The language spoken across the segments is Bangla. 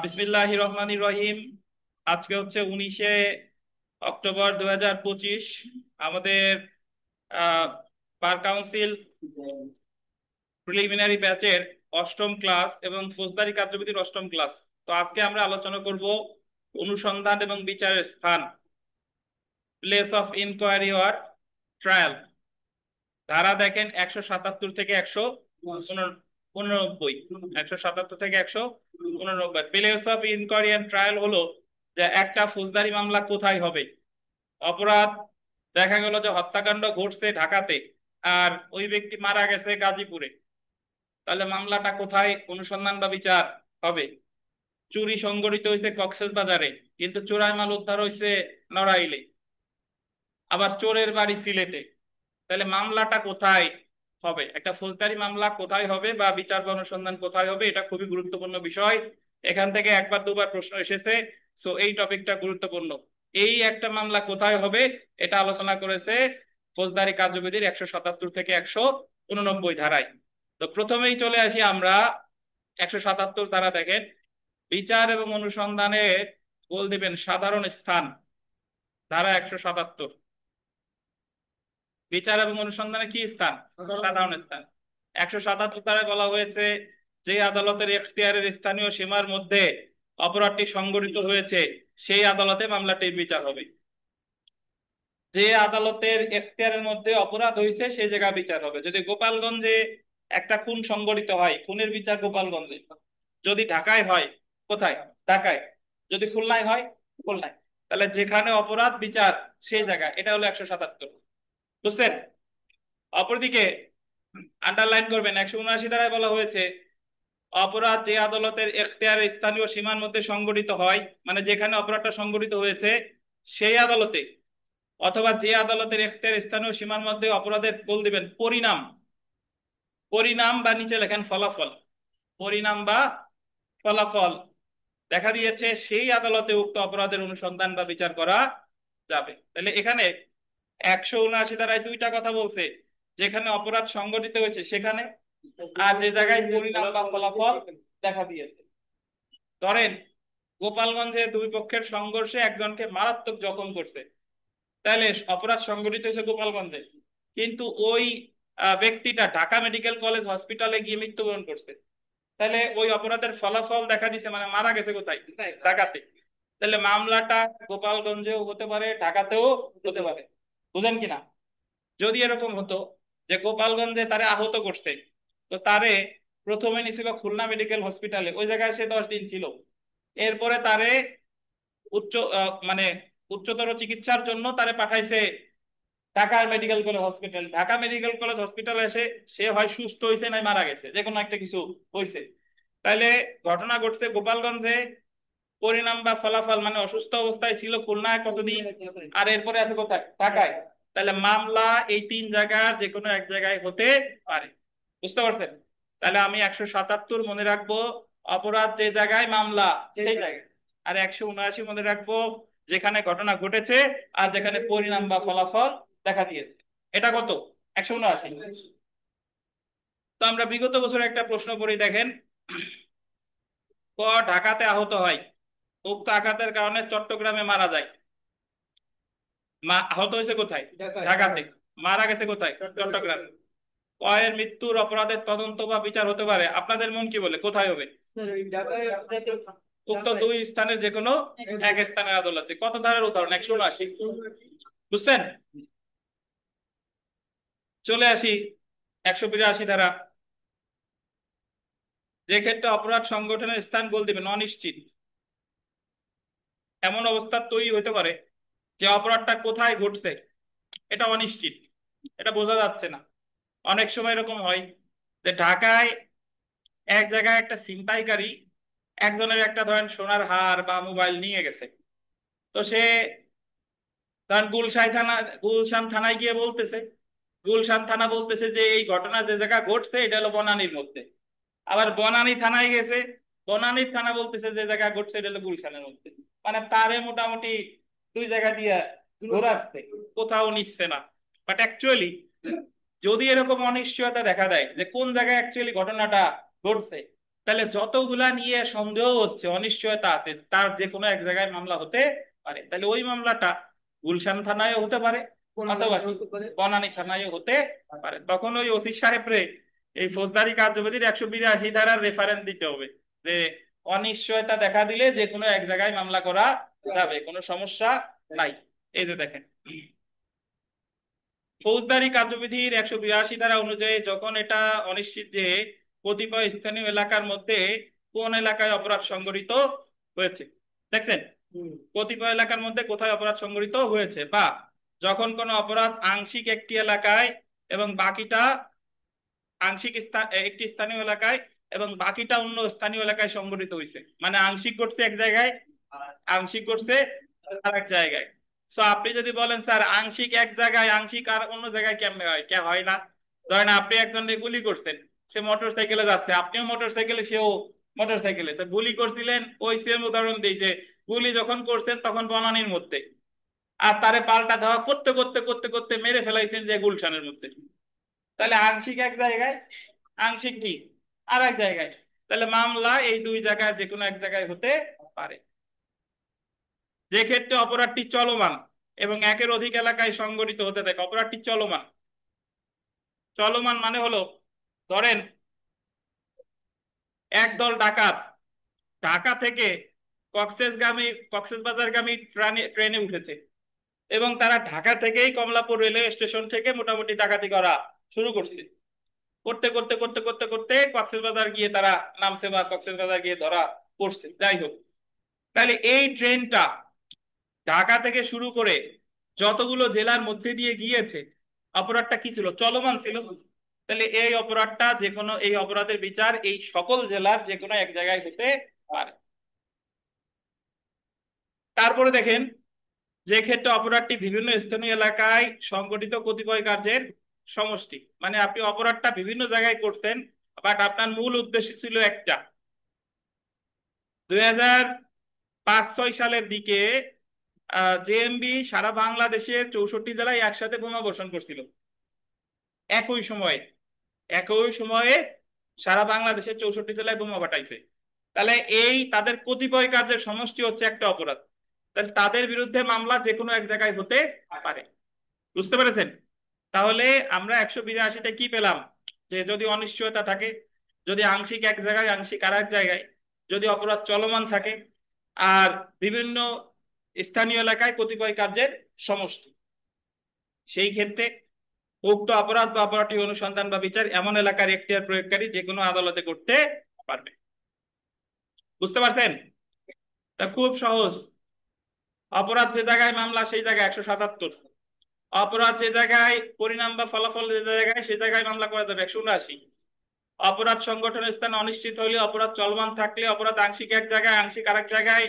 বিসমিল্লাহির রহমানির রহিম। আজকে হচ্ছে 19শে অক্টোবর 2025। আমাদের বার কাউন্সিল প্রিলিমিনারি ব্যাচের অষ্টম ক্লাস এবং ফৌজদারি কার্যবিধির অষ্টম ক্লাস। তো আজকে আমরা আলোচনা করব অনুসন্ধান এবং বিচারের স্থান, place of inquiry or trial. ধারা দেখেন 177 থেকে 189। 177 থেকে 189। Place of inquiry and trial হলো যে একটা ফৌজদারি মামলা কোথায় হবে। অপরাধ দেখা গেল যে হত্যাকাণ্ড ঘটছে ঢাকাতে, আর ওই ব্যক্তি মারা গেছে গাজীপুরে, তাহলে মামলাটা কোথায় অনুসন্ধান বা বিচার হবে। চুরি সংঘটিত হয়েছে কক্সবাজারে, কিন্তু চোরাই মাল উদ্ধার হয়েছে নড়াইলে, আবার চোরের বাড়ি সিলেটে, তাহলে মামলাটা কোথায় হবে, একটা ফৌজদারি মামলা কোথায় হবে বা বিচার বা অনুসন্ধান কোথায় হবে, এটা খুবই গুরুত্বপূর্ণ বিষয়। এখান থেকে একবার দুবার প্রশ্ন এসেছে, সো এই টপিকটা গুরুত্বপূর্ণ। এই একটা মামলা কোথায় হবে এটা আলোচনা করেছে ফৌজদারি কার্যবিধির 177 থেকে 189 ধারায়। তো প্রথমেই চলে আসি আমরা 177 ধারা। দেখেন, বিচার এবং অনুসন্ধানে বল দিবেন সাধারণ স্থান। ধারা 177, বিচার এবং অনুসন্ধানে কি স্থান? সাধারণ স্থান। 177 ধারায় বলা হয়েছে, যে আদালতের এখতিয়ারের স্থানীয় সীমার মধ্যে অপরাধটি সংঘটিত হয়েছে সেই আদালতে মামলাটির বিচার হবে। যে আদালতের এখতিয়ারের মধ্যে অপরাধ হয়েছে সেই জায়গায় বিচার হবে। যদি গোপালগঞ্জে একটা খুন সংঘটিত হয়, খুনের বিচার গোপালগঞ্জে। যদি ঢাকায় হয়, কোথায়? ঢাকায়। যদি খুলনায় হয়, খুলনায়। তাহলে যেখানে অপরাধ বিচার সেই জায়গায়, এটা হলো 177। বুঝছেন? অপরদিকে আন্ডারলাইন করবেন, 179 ধারায় বলা হয়েছে, অপরাধ যে আদালতের এখতিয়ারে স্থানীয় সীমার মধ্যে সংঘটিত হয়, মানে যেখানে অপরাধটা সংঘটিত হয়েছে সেই আদালতে, অথবা যে আদালতের এখতিয়ার স্থানীয় সীমার মধ্যে অপরাধের বল দিবেন পরিণাম। পরিণাম বা নিচে লেখেন ফলাফল। পরিণাম বা ফলাফল দেখা দিয়েছে সেই আদালতে উক্ত অপরাধের অনুসন্ধান বা বিচার করা যাবে। তাহলে এখানে 179 ধারায় দুইটা কথা বলছে, যেখানে অপরাধ সংঘটিত হয়েছে সেখানে, আর যে জায়গায় পরিণাম বা ফলাফল দেখা দিয়েছে। ধরেন গোপালগঞ্জে দুই পক্ষের সংঘর্ষে একজনকে মারাত্মক জখম করছে, তাহলে অপরাধ সংঘটিত হয়েছে গোপালগঞ্জে, কিন্তু ওই ব্যক্তিটা ঢাকা মেডিকেল কলেজ হসপিটালে গিয়ে মৃত্যুবরণ করছে, তাহলে ওই অপরাধের ফলাফল দেখা দিছে, মানে মারা গেছে কোথায়? ঢাকাতে। তাহলে মামলাটা গোপালগঞ্জেও হতে পারে, ঢাকাতেও হতে পারে। বুঝেন কিনা? যদি এরকম হতো যে গোপালগঞ্জে তারে আহত করছে, তো তারে প্রথমে নিছিল খুলনা মেডিকেল হসপিটালে, ওই জায়গায় সে 10 দিন ছিল। এরপরে তারে মানে উচ্চতর চিকিৎসার জন্য তারে পাঠাইছে Dhaka medical college hospital. Dhaka medical college হসপিটালে এসে সে হয় সুস্থ হয়েছে নাই মারা গেছে, যে কোনো একটা কিছু হয়েছে। তাইলে ঘটনা ঘটছে গোপালগঞ্জে, পরিণাম বা ফলাফল মানে অসুস্থ অবস্থায় ছিল খুলনায় কতদিন, আর এরপরে আছে কোথায়? ঢাকায়। তাহলে মামলা এই তিন জায়গার যে কোনো এক জায়গায় হতে পারে। বুঝতে পারছেন? তাহলে আমি 177 মনে রাখবো, অপরাধ যে জায়গায় মামলা সেই জায়গায়। আর 179 মনে রাখবো, যেখানে ঘটনা ঘটেছে আর যেখানে পরিণাম বা ফলাফল দেখা দিয়েছে। এটা কত? 179। তো আমরা বিগত বছর একটা প্রশ্ন করি, দেখেন। ক, ঢাকাতে আহত হয়, উক্ত আঘাতের কারণে চট্টগ্রামে মারা যায়। আহত হয়েছে কোথায়? ঢাকাতে। মারা গেছে কোথায়? চট্টগ্রামে। ক এর মৃত্যুর অপরাধের তদন্ত বা বিচার হতে পারে, আপনাদের মন কি বলে কোথায় হবে? উক্ত দুই স্থানের যে কোনো এক স্থানের আদালতে। কত ধারার উদাহরণ? 179। বুঝছেন? চলে আসি 182 ধারা। যে ক্ষেত্রে অপরাধ সংগঠনের স্থান বল দিবেন অনিশ্চিত। এমন অবস্থা তৈরি হতে পারে যে অপরাধটা কোথায় ঘটছে এটা অনিশ্চিত, এটা বোঝা যাচ্ছে না। অনেক সময় এরকম হয় যে ঢাকায় এক জায়গায় একটা ছিনতাইকারী একজনের একটা ধরেন সোনার হার বা মোবাইল নিয়ে গেছে। তো সে ধরেন গুলশান থানায় গিয়ে বলতেছে, গুলশান থানা বলতেছে যে এই ঘটনা যে জায়গা ঘটছে এটা হলো বনানীর মধ্যে। আবার বনানী থানায় গেছে, বনানীর থানা বলতেছে যে জায়গা ঘটছে এটা হলো গুলশানের মধ্যে। মানে তারে মোটামুটি দুই জায়গা দিয়ে ঘোরাচ্ছে, কোথাও নিচ্ছে না। বাট অ্যাকচুয়ালি যদি এরকম অনিশ্চয়তা দেখা দেয় যে কোন জায়গায় অ্যাকচুয়ালি ঘটনাটা ঘটছে, তাহলে যতগুলা নিয়ে সন্দেহ হচ্ছে, অনিশ্চয়তা আছে, তার যে কোনো এক জায়গায় মামলা হতে পারে। তাহলে ওই মামলাটা গুলশান থানায় হতে পারে অথবা বনানী থানায় হতে পারে। তখন ওই ওসি সাহেবরে এই ফৌজদারি কার্যবিধির 182 ধারার রেফারেন্স দিতে হবে যে অনিশ্চয়তা দেখা দিলে যে কোনো এক জায়গায় মামলা করা যাবে, কোনো সমস্যা নাই। এই যে দেখেন, ফৌজদারি কার্যবিধির 182 ধারা অনুযায়ী যখন এটা অনিশ্চিত যে কতিপয় স্থানীয় এলাকার মধ্যে কোন এলাকায় অপরাধ সংঘটিত হয়েছে, দেখছেন কতিপয় এলাকার মধ্যে কোথায় অপরাধ সংঘটিত হয়েছে, বা যখন কোনো অপরাধ আংশিক একটি এলাকায় এবং বাকিটা একটি স্থানীয় এলাকায় এবং বাকিটা অন্য স্থানীয় এলাকায় সংঘটিত হয়েছে, মানে আংশিক ঘটছে এক জায়গায়, আংশিক ঘটছে আরেক জায়গায়। সো আপনি যদি বলেন স্যার আংশিক এক জায়গায় আংশিক আর অন্য জায়গায় কেমনে হয়, কে হয় না? ধরেন আপনি একজনকে গুলি করছেন, সে মোটর সাইকেলে যাচ্ছে, আপনিও মোটর সাইকেলে, সেও মোটর সাইকেলে, তো গুলি করছিলেন। ওই সেম উদাহরণ দিই যে গুলি যখন করছেন তখন বনানীর মধ্যে, আর তারে পাল্টা দেওয়া করতে করতে করতে করতে মেরে ফেলাইছেন যে গুলশানের মধ্যে। তাহলে আংশিক এক জায়গায়, আংশিক কি আর এক জায়গায়। তাহলে মামলা এই দুই জায়গায় যে কোনো এক জায়গায় হতে পারে। যে ক্ষেত্রে অপরাধটি চলমান এবং একের অধিক এলাকায় সংঘটিত হতে থাকে। অপরাধটি চলমান, চলমান মানে হলো ধরেন একদল ডাকাত ঢাকা থেকে কক্সবাজারগামী ট্রেনে উঠেছে এবং তারা ঢাকা থেকেই কমলাপুর রেলওয়ে স্টেশন থেকে মোটামুটি ডাকাতি করা শুরু করছে। করতে করতে করতে করতে করতে কক্সবাজার গিয়ে তারা নামছে বা কক্সবাজার গিয়ে ধরা পড়ছে, যাই হোক। তাহলে এই ট্রেনটা ঢাকা থেকে শুরু করে যতগুলো জেলার মধ্যে দিয়ে গিয়েছে, অপরাধটা কি ছিল? চলমান ছিল। তাহলে এই অপরাধটা যে কোনো, এই অপরাধের বিচার এই সকল জেলার যে কোনো এক জায়গায় হতে পারে। তারপরে দেখেন, যে ক্ষেত্রে অপরাধটি বিভিন্ন স্থানীয় এলাকায় সংগঠিত কতিপয় কার্যের সমষ্টি, মানে আপনি অপরাধটা বিভিন্ন জায়গায় করছেন, বাট আপনার মূল উদ্দেশ্য ছিল একটা। 2005-06 সালের দিকে জেএমবি সারা বাংলাদেশের 64 জেলায় একসাথে বোমা বর্ষণ করছিল একই সময়ে, একই সময়ে সারা বাংলাদেশের 64 জেলায় বোমা পাঠাইছে। তাহলে এই তাদের কতিপয় কার্যের সমষ্টি হচ্ছে একটা অপরাধ। তাহলে তাদের বিরুদ্ধে মামলা যে কোনো এক জায়গায় হতে পারে। বুঝতে পেরেছেন? তাহলে আমরা 182-তে কি পেলাম? যে যদি অনিশ্চয়তা থাকে, যদি আংশিক এক জায়গায় আংশিক আর এক জায়গায়, যদি অপরাধ চলমান থাকে, আর বিভিন্ন স্থানীয় এলাকায় কতিপয় কার্যের সমষ্টি, সেই ক্ষেত্রে উক্ত অপরাধ বা অপরাধটি অনুসন্ধান বা বিচার এমন এলাকার এখতিয়ার প্রয়োগকারী যে কোনো আদালতে করতে পারবে। বুঝতে পারছেন? তা খুব সহজ। অপরাধ যে জায়গায় মামলা সেই জায়গায় 177, অপরাধ যে জায়গায় পরিণাম বা ফলাফল যে জায়গায় সেই জায়গায় মামলা করা যাবে 179, অপরাধ সংগঠনের স্থান অনিশ্চিত হলে, অপরাধ চলমান থাকলে, অপরাধ আংশিক এক জায়গায় আংশিক আরেক জায়গায়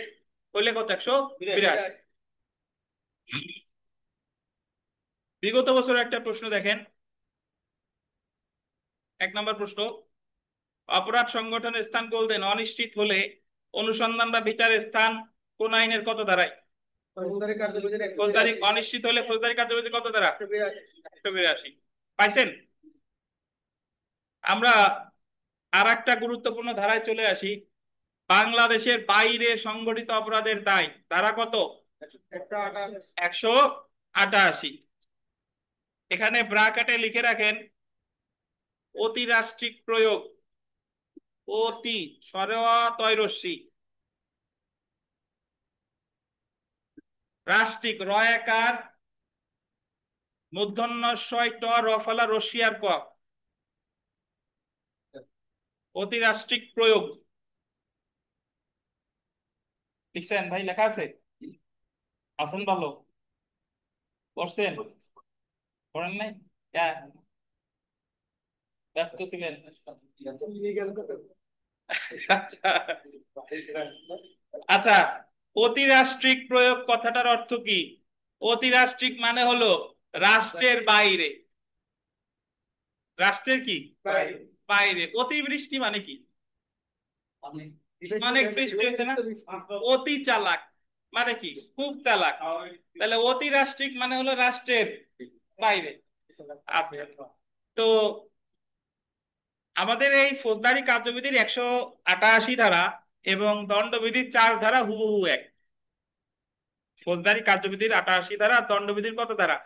হইলে কত? 182। বিগত বছর একটা প্রশ্ন দেখেন, 1 নম্বর প্রশ্ন, অপরাধ সংগঠনের স্থান বলতেন অনিশ্চিত হলে অনুসন্ধান বা বিচারের স্থান কোন আইনের কত ধারায়? ফৌজদারি, অনিশ্চিত হলে ফৌজদারি কার্যবিধি কত ধারা? 182। পাইছেন? আমরা আর একটা গুরুত্বপূর্ণ ধারায় চলে আসি, বাংলাদেশের বাইরে সংগঠিত অপরাধের দায়, ধারা কত? 188। এখানে ব্রাকেটে লিখে রাখেন অতিরাষ্ট্রিক প্রয়োগ, অতি সরেওয়া তৈরস্যি, রাষ্ট্রিক রয়াকার মূর্ধন্যস্বয় ট রফলা রশিয়ার ক, অতিরাষ্ট্রিক প্রয়োগ। লিখছেন ভাই? লেখা আছে? আসেন ভালো করছেন? করেন নাই? হ্যাঁ, ব্যস্ত ছিলেন। আচ্ছা, অতিরাষ্ট্রিক প্রয়োগ কথাটার অর্থ কি? অতিরাষ্ট্রিক মানে হলো রাষ্ট্রের বাইরে, রাষ্ট্রের কি বাইরে। অতিবৃষ্টি মানে কি? অনেক বৃষ্টি হয়েছে না? অতি চালাক মানে কি? খুব চালাক। তাহলে অতিরাষ্ট্রিক মানে হলো রাষ্ট্রের বাইরে। আচ্ছা, তো আমাদের এই ফৌজদারি কার্যবিধির 188 ধারা এবং দণ্ডবিধির 4 ধারা হুবহু এক। ফৌজদারি কার্যবিধির 88 ধারা, দণ্ডবিধির কত ধারা?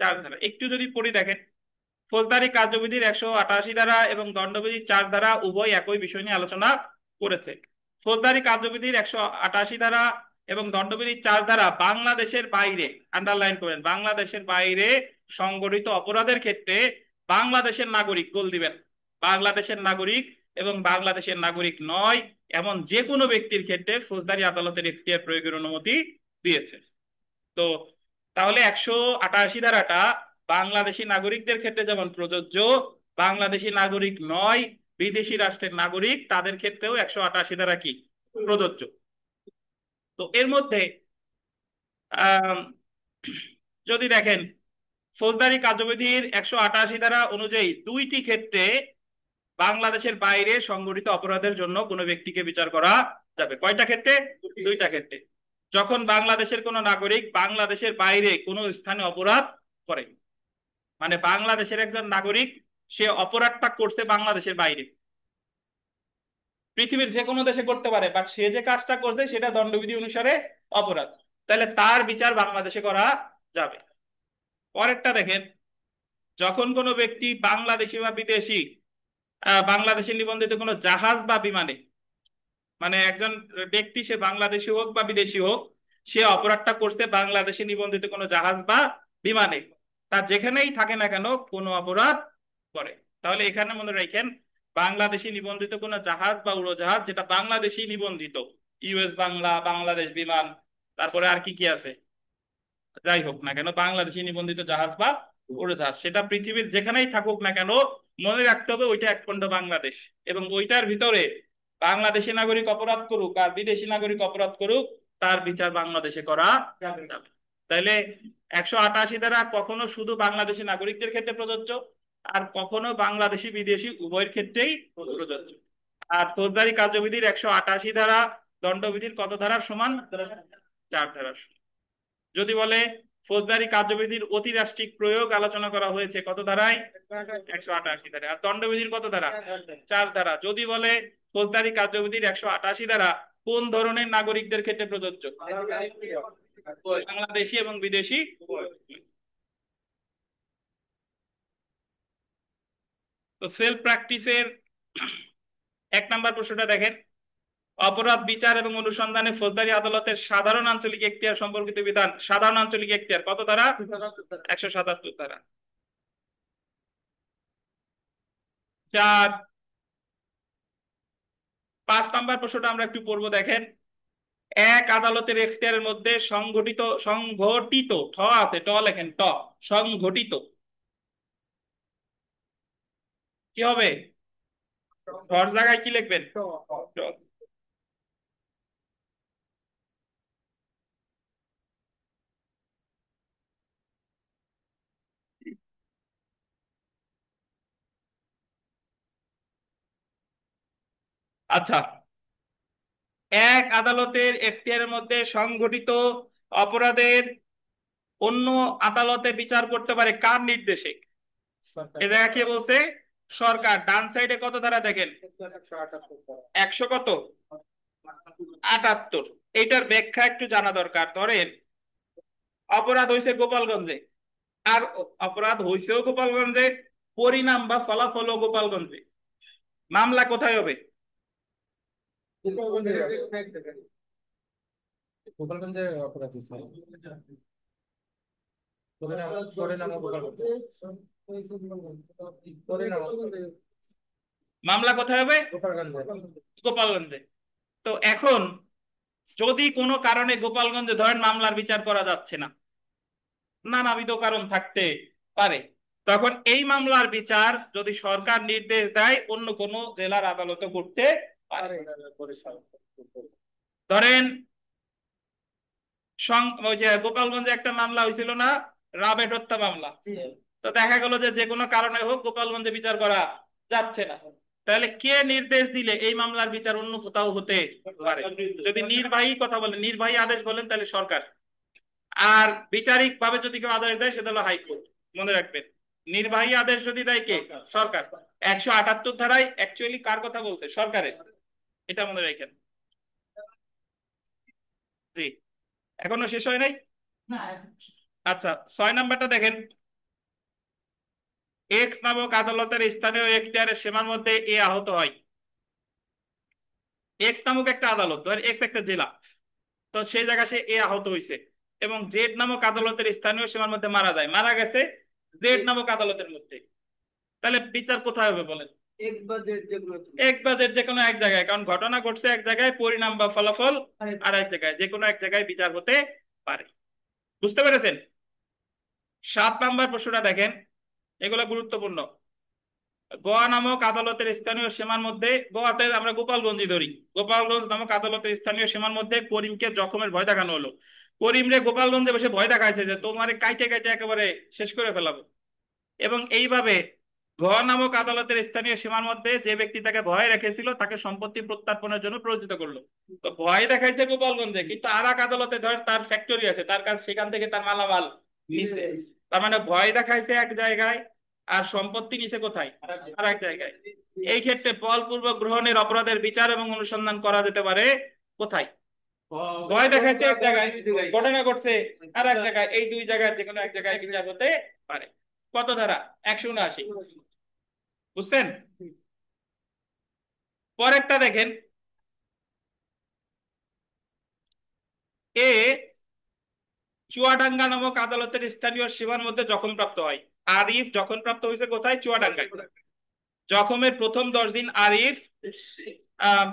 4 ধারা। একটু যদি পড়ি দেখেন, ফৌজদারি কার্যবিধির 188 ধারা এবং দণ্ডবিধির 4 ধারা উভয় একই বিষয় নিয়ে আলোচনা করেছে। ফৌজদারি কার্যবিধির 188 ধারা এবং দণ্ডবিধির 4 ধারা বাংলাদেশের বাইরে, আন্ডারলাইন করেন, বাংলাদেশের বাইরে সংগঠিত অপরাধের ক্ষেত্রে বাংলাদেশের নাগরিক, গোল দিবেন, বাংলাদেশের নাগরিক এবং বাংলাদেশের নাগরিক নয় এমন যে কোনো ব্যক্তির ক্ষেত্রে ফৌজদারি আদালতের এখতিয়ার প্রয়োগের অনুমতি দিয়েছে। তো তাহলে 188 ধারাটা বাংলাদেশি নাগরিকদের ক্ষেত্রে যেমন প্রযোজ্য, বাংলাদেশি নাগরিক নয় বিদেশি রাষ্ট্রের নাগরিক তাদের ক্ষেত্রেও 188 ধারা কি প্রযোজ্য। তো এর মধ্যে আহ যদি দেখেন ফৌজদারি কার্যবিধির 188 ধারা অনুযায়ী দুইটি ক্ষেত্রে বাংলাদেশের বাইরে সংগঠিত অপরাধের জন্য কোনো ব্যক্তিকে বিচার করা যাবে। কয়টা ক্ষেত্রে? দুইটা ক্ষেত্রে। যখন বাংলাদেশের কোনো নাগরিক বাংলাদেশের বাইরে কোনো স্থানে অপরাধ করে, মানে বাংলাদেশের একজন নাগরিক সে অপরাধটা করছে বাংলাদেশের বাইরে, পৃথিবীর যে কোনো দেশে করতে পারে, বাট সে যে কাজটা করছে সেটা দণ্ডবিধি অনুসারে অপরাধ, তাহলে তার বিচার বাংলাদেশে করা যাবে। পরেরটা দেখেন, যখন কোনো ব্যক্তি বাংলাদেশি বা বিদেশি বাংলাদেশে নিবন্ধিত কোনো জাহাজ বা বিমানে, মানে একজন ব্যক্তি সে বাংলাদেশি হোক বা বিদেশি হোক, সে অপরাধটা করছে বাংলাদেশে নিবন্ধিত কোনো জাহাজ বা বিমানে, তার যেখানেই থাকে না কেন কোনো অপরাধ করে, তাহলে এখানে মনে রাখেন বাংলাদেশি নিবন্ধিত কোনো জাহাজ বা উড়োজাহাজ যেটা বাংলাদেশি নিবন্ধিত, ইউএস বাংলা, বাংলাদেশ বিমান, তারপরে আর কি কি আছে, যাই হোক না কেন বাংলাদেশি নিবন্ধিত জাহাজ বা উড়োজাহাজ, সেটা পৃথিবীর যেখানেই থাকুক না কেন মনে রাখতে হবে ওইটা একখণ্ড বাংলাদেশ, এবং ওইটার ভিতরে বাংলাদেশি নাগরিক অপরাধ করুক আর বিদেশি নাগরিক অপরাধ করুক তার বিচার বাংলাদেশে করা যাবে। তাইলে 188 ধারা কখনো শুধু বাংলাদেশি নাগরিকদের ক্ষেত্রে প্রযোজ্য, আর কখনো বাংলাদেশি বিদেশি উভয়ের ক্ষেত্রেই প্রযোজ্য। আর ফৌজদারি কার্যবিধির 188 ধারা দণ্ডবিধির কত ধারার সমান? 4 ধারার সমান। যদি বলে ফৌজদারি কার্যবিধির অতিরাষ্ট্রিক প্রয়োগ আলোচনা করা হয়েছে কত ধারায়? 188 ধারায়। আর দণ্ডবিধির কত ধারা? 4 ধারা। যদি বলে ফৌজদারি কার্যবিধির 188 ধারা কোন ধরনের নাগরিকদের ক্ষেত্রে প্রযোজ্য? বাংলাদেশি এবং বিদেশি। তো সেলফ প্র্যাকটিসের 1 নম্বর প্রশ্নটা দেখেন, অপরাধ বিচার এবং অনুসন্ধানে ফৌজদারি আদালতের সাধারণ আঞ্চলিক এখতিয়ার সম্পর্কিত বিধান, সাধারণ আঞ্চলিক এখতিয়ার কত ধারা? 177 ধারা। 4 5 নম্বর প্রশ্নটা আমরা একটু পড়বো, দেখেন, এক আদালতের এখতিয়ারের মধ্যে সংগঠিত, সংঘটিত, ঠ আছে, ট লেখেন, ট, সংঘটিত কি হবে? ঠর জায়গায় কি লিখবেন? ট। আচ্ছা, এক আদালতের এখতিয়ারের মধ্যে সংঘটিত অপরাধের অন্য আদালতে বিচার করতে পারে কার নির্দেশে? এ জায়গা কে বলছে? সরকার। ডান সাইডে কত ধারা দেখেন? 100 কত? 78। এইটার ব্যাখ্যা একটু জানা দরকার। ধরেন অপরাধ হয়েছে গোপালগঞ্জে, আর অপরাধ হয়েছেও গোপালগঞ্জে, পরিণাম বা ফলাফলও গোপালগঞ্জে, মামলা কোথায় হবে? গোপালগঞ্জে অপরাধ হয়েছে, মামলা কোথায় হবে? গোপালগঞ্জে। তো এখন যদি কোনো কারণে গোপালগঞ্জে ধরেন মামলার বিচার করা যাচ্ছে না, নানাবিধ কারণ থাকতে পারে, তখন এই মামলার বিচার যদি সরকার নির্দেশ দেয় অন্য কোনো জেলার আদালতে করতে পারে। ধরেন ওই যে গোপালগঞ্জে একটা মামলা হয়েছিল না, রাবেট হত্যা মামলা, তো দেখা গেল যে কোনো কারণে হোক গোপালগঞ্জে বিচার করা যাচ্ছে না, তাহলে কে নির্দেশ দিলে এই মামলার বিচার অন্য কোথাও হতে পারে? যদি নির্বাহী কথা বলেন, নির্বাহী আদেশ বলেন, তাহলে সরকার। আর বিচারিক ভাবে যদি কেউ আদেশ দেয় সেটা হলো হাইকোর্ট, মনে রাখবেন। নির্বাহী আদেশ যদি দেয় কে? সরকার। 178 ধারায় অ্যাকচুয়ালি কার কথা বলছে? সরকারের। এটা মনে রাখেন। জি, এখনো শেষ হয় নাই। আচ্ছা, 6 নাম্বারটা দেখেন। এক্স নামক আদালতের স্থানীয় এখতিয়ারের সীমার মধ্যে এ আহত হয়। এক্স নামক একটা আদালত, ধর এক্স একটা জেলা, তো সেই জায়গায় সে এ আহত হয়েছে, এবং জেড নামক আদালতের স্থানীয় সীমার মধ্যে মারা যায়, মারা গেছে জেড নামক আদালতের মধ্যে। তাহলে বিচার কোথায় হবে বলেন? এক্স বা জেড যে কোনো এক জায়গায়, কারণ ঘটনা ঘটছে এক জায়গায়, পরিণাম বা ফলাফল আর এক জায়গায়, যে কোনো এক জায়গায় বিচার হতে পারে। বুঝতে পেরেছেন? 7 নাম্বার প্রশ্নটা দেখেন, এগুলো গুরুত্বপূর্ণ। গোয়া নামক আদালতের স্থানীয় সীমার মধ্যে, গোয়াতে আমরা গোপালগঞ্জই ধরি, গোপালগঞ্জ নামক আদালতের স্থানীয় সীমার মধ্যে করিমকে জখমের ভয় দেখানো হলো। করিম রে গোপালগঞ্জে বসে ভয় দেখাইছে যে তোমারে কাইটে কাইটে একেবারে শেষ করে ফেলাবো। এবং এইভাবে গোয়া নামক আদালতের স্থানীয় সীমার মধ্যে যে ব্যক্তি তাকে ভয় রেখেছিল তাকে সম্পত্তি প্রত্যার্পণের জন্য প্ররোচিত করলো। তো ভয় দেখাইছে গোপালগঞ্জে, কিন্তু আর এক আদালতে ধর তার ফ্যাক্টরি আছে, তার কাছে সেখান থেকে তার মালামাল নিছে। তার মানে ভয় দেখাইছে এক জায়গায়, আর সম্পত্তি নিছে কোথায়? আর এক জায়গায়। এই ক্ষেত্রে বলপূর্বক গ্রহণের অপরাধের বিচার এবং অনুসন্ধান করা যেতে পারে কোথায়? ভয় দেখাইছে এক জায়গায়, ঘটনা ঘটছে আর এক জায়গায়, এই দুই জায়গায় যে কোনো এক জায়গায় বিচার হতে পারে। কত ধারা? 179। বুঝছেন? পরেরটা দেখেন। এ চুয়াডাঙ্গা নামক আদালতের স্থানীয় সীমার মধ্যে জখমপ্রাপ্ত হয়। আরিফ জখমপ্রাপ্ত হয়েছে কোথায়? চুয়াডাঙ্গায়। জখমের প্রথম 10 দিন আরিফ, আহ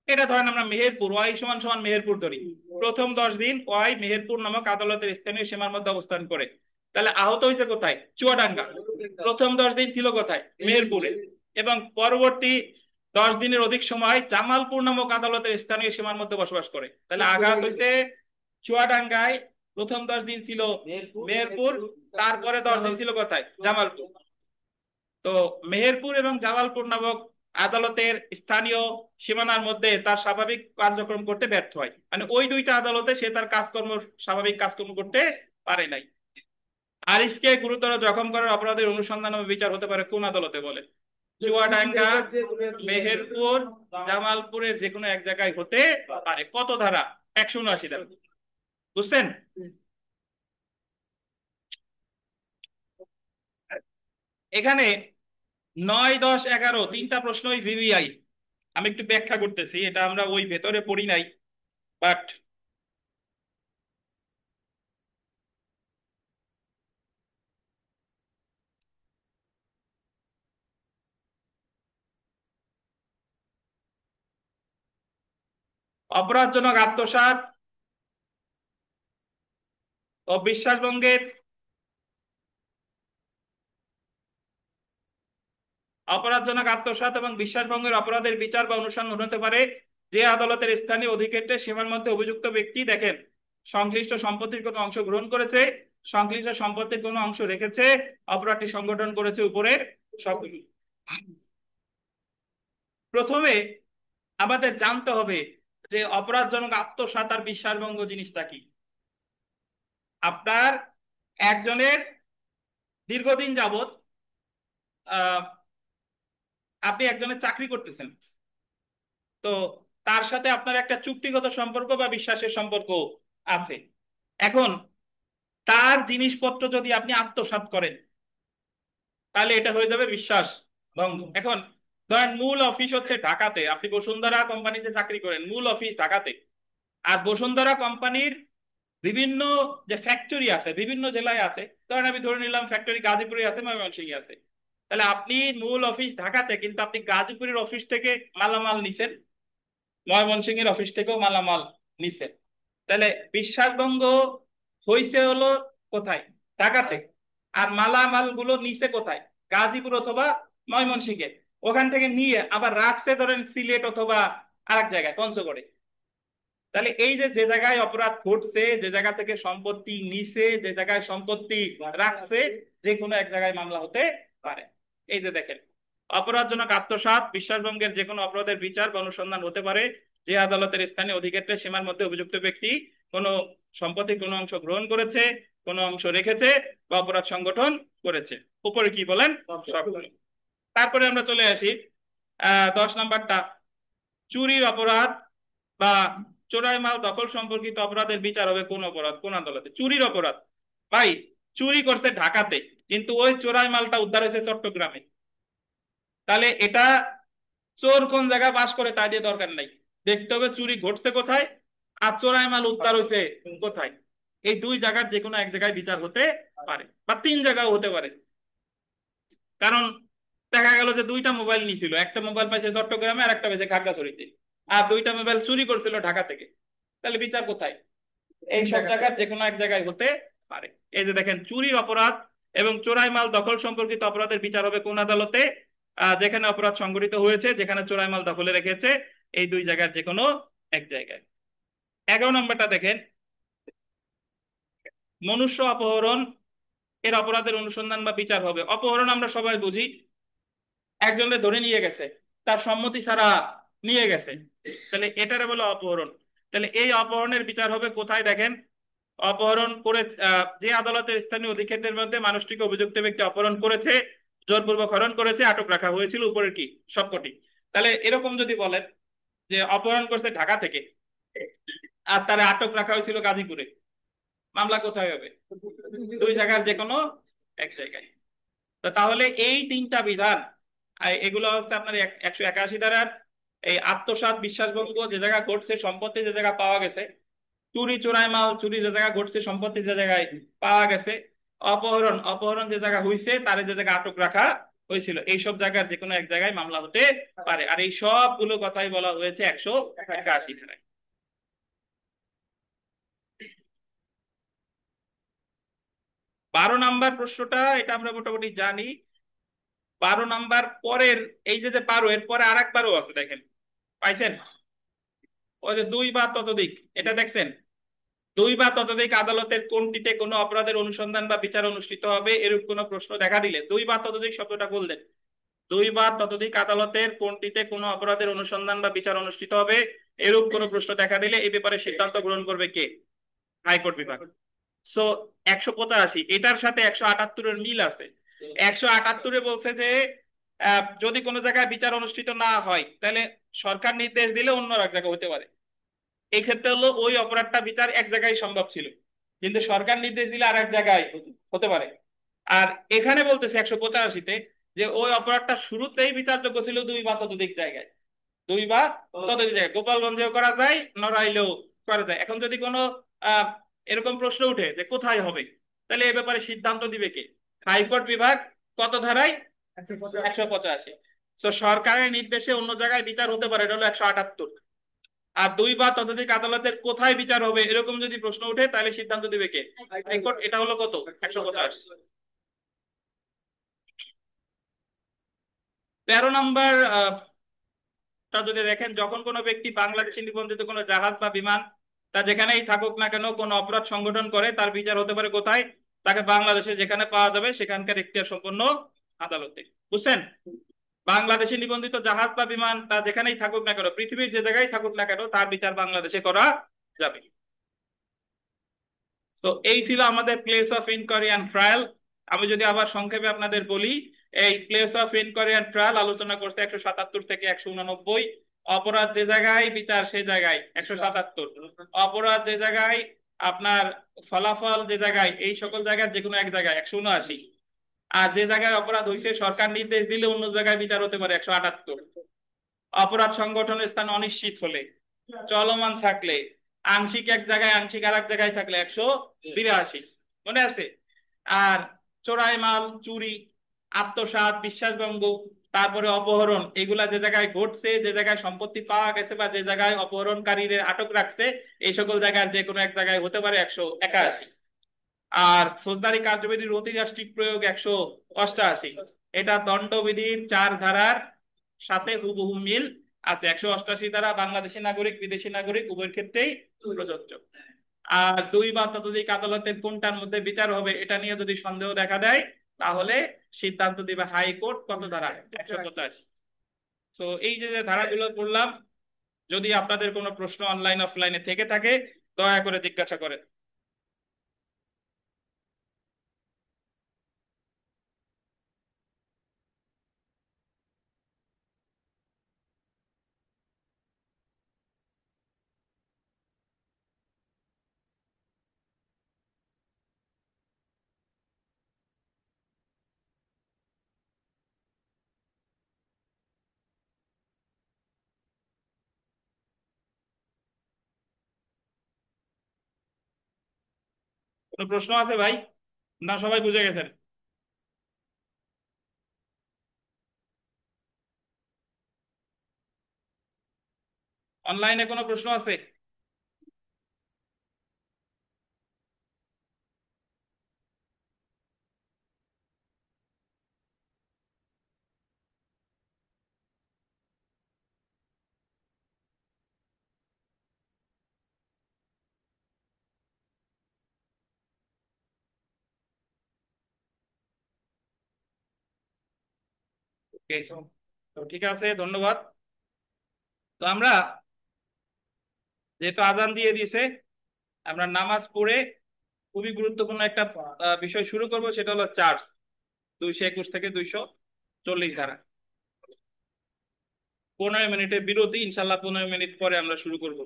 এটা ধরেন আমরা মেহেরপুর, ওয়াই সমান সমান মেহেরপুর ধরি, প্রথম 10 দিন ওয়াই মেহেরপুর নামক আদালতের স্থানীয় সীমার মধ্যে অবস্থান করে। তাহলে আহত হয়েছে কোথায়? চুয়াডাঙ্গা। প্রথম 10 দিন ছিল কোথায়? মেহেরপুরে। এবং পরবর্তী 10 দিনের অধিক সময় জামালপুর নামক আদালতের স্থানীয় সীমার মধ্যে বসবাস করে। তাহলে আঘাত হইতে চুয়াডাঙ্গায়, প্রথম 10 দিন ছিল মেহেরপুর, তারপরে 10 দিন ছিল কোথায়? জামালপুর। তো মেহেরপুর এবং জামালপুর নামক আদালতের স্থানীয় সীমানার মধ্যে তার স্বাভাবিক কার্যক্রম করতে ব্যর্থ হয়, মানে ওই দুইটা আদালতে সে তার কাজকর্ম, স্বাভাবিক কাজকর্ম করতে পারে নাই। আরিফকে গুরুতর জখম করার অপরাধের অনুসন্ধান ও বিচার হতে পারে কোন আদালতে বলে? চুয়াডাঙ্গা, মেহেরপুর, জামালপুরের যে কোনো এক জায়গায় হতে পারে। কত ধারা? 179 ধারা। বুঝছেন? এখানে 9, 10, 11 তিনটা প্রশ্নই ভিভিআই। আমি একটু ব্যাখ্যা করতেছি, এটা আমরা ওই ভেতরে পড়ি নাই, বাট অপরাধজনক আত্মসাৎ ও বিশ্বাসভঙ্গের, অপরাধজনক আত্মসাৎ এবং বিশ্বাসভঙ্গের অপরাধের বিচার বা অনুসন্ধান হতে পারে যে আদালতের স্থানীয় অধিক্ষেত্রের সীমার মধ্যে অভিযুক্ত ব্যক্তি দেখেন সংশ্লিষ্ট সম্পত্তির কোনো অংশ গ্রহণ করেছে, সংশ্লিষ্ট সম্পত্তির কোনো অংশ রেখেছে, অপরাধটি সংগঠন করেছে, উপরের সবগুলো। প্রথমে আমাদের জানতে হবে যে অপরাধজনক আত্মসাৎ আর বিশ্বাসভঙ্গ জিনিসটা কি। আপনার একজনের দীর্ঘদিন যাবত আহ আপনি একজনের চাকরি করতেছেন, তো তার সাথে আপনার একটা চুক্তিগত সম্পর্ক বা বিশ্বাসের সম্পর্ক আছে। এখন তার জিনিসপত্র যদি আপনি আত্মসাৎ করেন, তাহলে এটা হয়ে যাবে বিশ্বাস ভঙ্গ। এখন ধরেন মূল অফিস হচ্ছে ঢাকাতে, আপনি বসুন্ধরা কোম্পানিতে চাকরি করেন, মূল অফিস ঢাকাতে, আর বসুন্ধরা কোম্পানির বিভিন্ন যে ফ্যাক্টরি আছে বিভিন্ন জেলায় আছে, ধরেন আমি ধরে নিলাম ফ্যাক্টরি গাজীপুরে আছে, ময়মনসিংহে আছে। তাহলে আপনি মূল অফিস ঢাকাতে, কিন্তু আপনি গাজীপুরের অফিস থেকে মালামাল নিছেন, ময়মনসিংহের অফিস থেকেও মালামাল নিছেন। তাহলে বিশ্বাসভঙ্গ হইছে হলো কোথায়? ঢাকাতে। আর মালামাল গুলো নিছে কোথায়? গাজীপুর অথবা ময়মনসিংহে। ওখান থেকে নিয়ে আবার রাখছে ধরেন সিলেট অথবা আরেক জায়গায় পঞ্চগড়ে। তাহলে এই যে যে জায়গায় অপরাধ ঘটছে, যে জায়গা থেকে সম্পত্তি নিছে, যে জায়গায় সম্পত্তি রাখছে, যে কোনো এক জায়গায় মামলা হতে পারে। এই যে দেখেন, অপরাধজনক আত্মসাৎ বিশ্বাসভঙ্গের যে কোনো অপরাধের বিচার বা অনুসন্ধান হতে পারে যে আদালতের স্থানীয় অধিক্ষেত্রের সীমার মধ্যে অভিযুক্ত ব্যক্তি কোনো সম্পত্তির কোনো অংশ গ্রহণ করেছে, কোনো অংশ রেখেছে বা অপরাধ সংগঠন করেছে। উপরে কি বলেন? সবগুলো। তারপরে আমরা চলে আসি 10 নাম্বারটা, চুরির অপরাধ বা চোরাই মাল দখল সম্পর্কিত অপরাধের বিচার হবে কোন অপরাধ, কোন আদালতে? চুরির অপরাধ। ভাই, চুরি করছে ঢাকাতে, কিন্তু ওই চোরাই মালটা উদ্ধার হয়েছে চট্টগ্রামে। তাহলে এটা চোর কোন জায়গায় বাস করে তা দিয়ে দরকার নাই, দেখতে হবে চুরি ঘটছে কোথায় আর চোরাই মাল উদ্ধার হয়েছে কোথায়। এই দুই জায়গার যে কোনো এক জায়গায় বিচার হতে পারে, বা তিন জায়গাও হতে পারে। কারণ দেখা গেল যে দুইটা মোবাইল নিয়েছিল, একটা মোবাইল পাইছে চট্টগ্রামে আর একটা পাইছে খাগড়াছড়িতে, আর দুইটা মোবাইল চুরি করছিল ঢাকা থেকে, তাহলে বিচার কোথায়? এই সব জায়গার যে কোনো এক জায়গায় হতে পারে। এই যে দেখেন, চুরির অপরাধ এবং চোরাই মাল দখল সম্পর্কিত অপরাধের বিচার হবে কোন আদালতে? যেখানে অপরাধ সংঘটিত হয়েছে, যেখানে চোরাই মাল দখলে রেখেছে, এই দুই জায়গার যে কোনো এক জায়গায়। 11 নম্বরটা দেখেন, মনুষ্য অপহরণ এর অপরাধের অনুসন্ধান বা বিচার হবে। অপহরণ আমরা সবাই বুঝি, একজনকে ধরে নিয়ে গেছে, তার সম্মতি ছাড়া নিয়ে গেছে, তাহলে এটারে বলে অপহরণ। তাহলে এই অপহরণের বিচার হবে কোথায়? দেখেন, অপহরণ করে যে আদালতের স্থানীয় অধিক্ষেত্রের মধ্যে মানুষটিকে অভিযুক্ত ব্যক্তি অপহরণ করেছে, জোরপূর্বক হরণ করেছে, আটক রাখা হয়েছিল, উপরের কি সবকটি। তাহলে এরকম যদি বলেন যে অপহরণ করছে ঢাকা থেকে আর তারা আটক রাখা হয়েছিল গাজীপুরে, মামলা কোথায় হবে? দুই জায়গার যে কোনো এক জায়গায়। তো তাহলে এই তিনটা বিধান, এগুলো হচ্ছে আপনার 181 ধারার এই আত্মসাৎ, বিশ্বাসভঙ্গ যে জায়গা ঘটছে, সম্পত্তি যে জায়গা পাওয়া গেছে, চুরি চোরাই মাল চুরি যে জায়গা ঘটছে, সম্পত্তি যে জায়গায় পাওয়া গেছে, অপহরণ অপহরণ যে জায়গা হয়েছে, তার যে জায়গা আটক রাখা হয়েছিল, এইসব জায়গার যে কোনো এক জায়গায় মামলা হতে পারে। আর এই সবগুলো কথাই বলা হয়েছে 181 ধারায়। 12 নাম্বার প্রশ্নটা, এটা আমরা মোটামুটি জানি। 12 নাম্বার পরের, এই যে যে 12 এর পরে আর একবারও আছে, দেখেন পাইছেন? ওই যে দুই বা ততোধিক, এটা দেখছেন? দুই বা ততোধিক আদালতের কোনটিতে কোনো অপরাধের অনুসন্ধান বা বিচার অনুষ্ঠিত হবে, এরূপ কোনো প্রশ্ন দেখা দিলে, দুই বা ততোধিক শব্দটা বললেন, দুই বা ততোধিক আদালতের কোনটিতে কোনো অপরাধের অনুসন্ধান বা বিচার অনুষ্ঠিত হবে, এরূপ কোনো প্রশ্ন দেখা দিলে এই ব্যাপারে সিদ্ধান্ত গ্রহণ করবে কে? হাইকোর্ট বিভাগ। সো 185 এটার সাথে 178-এর মিল আছে। 178-এ বলছে যে যদি কোনো জায়গায় বিচার অনুষ্ঠিত না হয়, তাহলে সরকার নির্দেশ দিলে অন্য এক জায়গায় হতে পারে। এই ক্ষেত্রে হলো ওই অপরাধটা বিচার এক জায়গায় সম্ভব ছিল, কিন্তু সরকার নির্দেশ দিলে আর এক জায়গায় হতে পারে। আর এখানে বলতেছে 185-তে যে ওই অপরাধটা শুরুতেই বিচারযোগ্য ছিল দুই বা ততোধিক জায়গায়, দুই বা ততোধিক জায়গায়, গোপালগঞ্জেও করা যায়, নড়াইলেও করা যায়। এখন যদি কোনো আহ এরকম প্রশ্ন উঠে যে কোথায় হবে, তাহলে এ ব্যাপারে সিদ্ধান্ত দিবে কে? হাইকোর্ট বিভাগ। কত ধারায়? 185। তো সরকারের নির্দেশে অন্য জায়গায় বিচার হতে পারে, এটা হলো 178। আর দুই বা ততোধিক আদালতের কোথায় বিচার হবে এরকম যদি প্রশ্ন উঠে, তাহলে সিদ্ধান্ত দিবে কে? হাইকোর্ট। এটা হলো কত? 185। 13 নাম্বার তা যদি দেখেন, যখন কোনো ব্যক্তি বাংলাদেশে নিবন্ধিত কোনো জাহাজ বা বিমান, তা যেখানেই থাকুক না কেন, কোনো অপরাধ সংগঠন করে, তার বিচার হতে পারে কোথায়? তাকে বাংলাদেশে যেখানে পাওয়া যাবে সেখানকার এখতিয়ার সম্পন্ন আদালতে। বুঝছেন? বাংলাদেশে নিবন্ধিত জাহাজ বা বিমান তা যেখানেই থাকুক না কেন, পৃথিবীর যে জায়গায় থাকুক না কেন, তার বিচার বাংলাদেশে করা যাবে। তো এই ছিল আমাদের place of inquiry and trial. আমি যদি আবার সংক্ষেপে আপনাদের বলি, এই place of inquiry and trial আলোচনা করছে 177 থেকে 189। অপরাধ যে জায়গায়, বিচার সেই জায়গায় 177। অপরাধ যে জায়গায়, আপনার ফলাফল যে জায়গায়, এই সকল জায়গার যে কোনো এক জায়গায় 179। আর যে জায়গায় অপরাধ হয়েছে সরকার নির্দেশ দিলে অন্য জায়গায় বিচার হতে পারে 178। অপরাধ সংগঠনের স্থান অনিশ্চিত হলে, চলমান থাকলে, আংশিক এক জায়গায় আংশিক আর এক জায়গায় থাকলে 182। মনে আছে? আর চোরাই মাল, চুরি, আত্মসাৎ, বিশ্বাসভঙ্গ, তারপরে অপহরণ, এগুলা যে জায়গায় ঘটছে, যে জায়গায় সম্পত্তি পাওয়া গেছে বা যে জায়গায় অপহরণকারীদের আটক রাখছে, এই সকল জায়গার যে কোনো এক জায়গায় হতে পারে 181। আর ফৌজদারি কার্যবিধির অতিরাষ্ট্রিক প্রয়োগ 188। এটা দণ্ডবিধির 4 ধারার সাথে হুবহু মিল আছে। 188 ধারা বাংলাদেশি নাগরিক বিদেশি নাগরিক উভয়ের ক্ষেত্রেই প্রযোজ্য। আর দুই বা ততোধিক আদালতের কোনটার মধ্যে বিচার হবে এটা নিয়ে যদি সন্দেহ দেখা দেয়, তাহলে সিদ্ধান্ত দিবে হাইকোর্ট। কত ধারা? 185। তো এই যে যে ধারাগুলো বললাম, যদি আপনাদের কোনো প্রশ্ন অনলাইন অফলাইনে থেকে থাকে, দয়া করে জিজ্ঞাসা করেন। কোনো প্রশ্ন আছে ভাই, না সবাই বুঝে গেছেন? অনলাইনে কোনো প্রশ্ন আছে? ওকে, তো ঠিক আছে, ধন্যবাদ। তো আমরা যেহেতু আজান দিয়ে দিয়েছে, আমরা নামাজ পড়ে খুবই গুরুত্বপূর্ণ একটা বিষয় শুরু করব, সেটা হলো চার্জ। 221 থেকে 240 ধারা। 15 মিনিটের বিরতি, ইনশাল্লাহ 15 মিনিট পরে আমরা শুরু করব।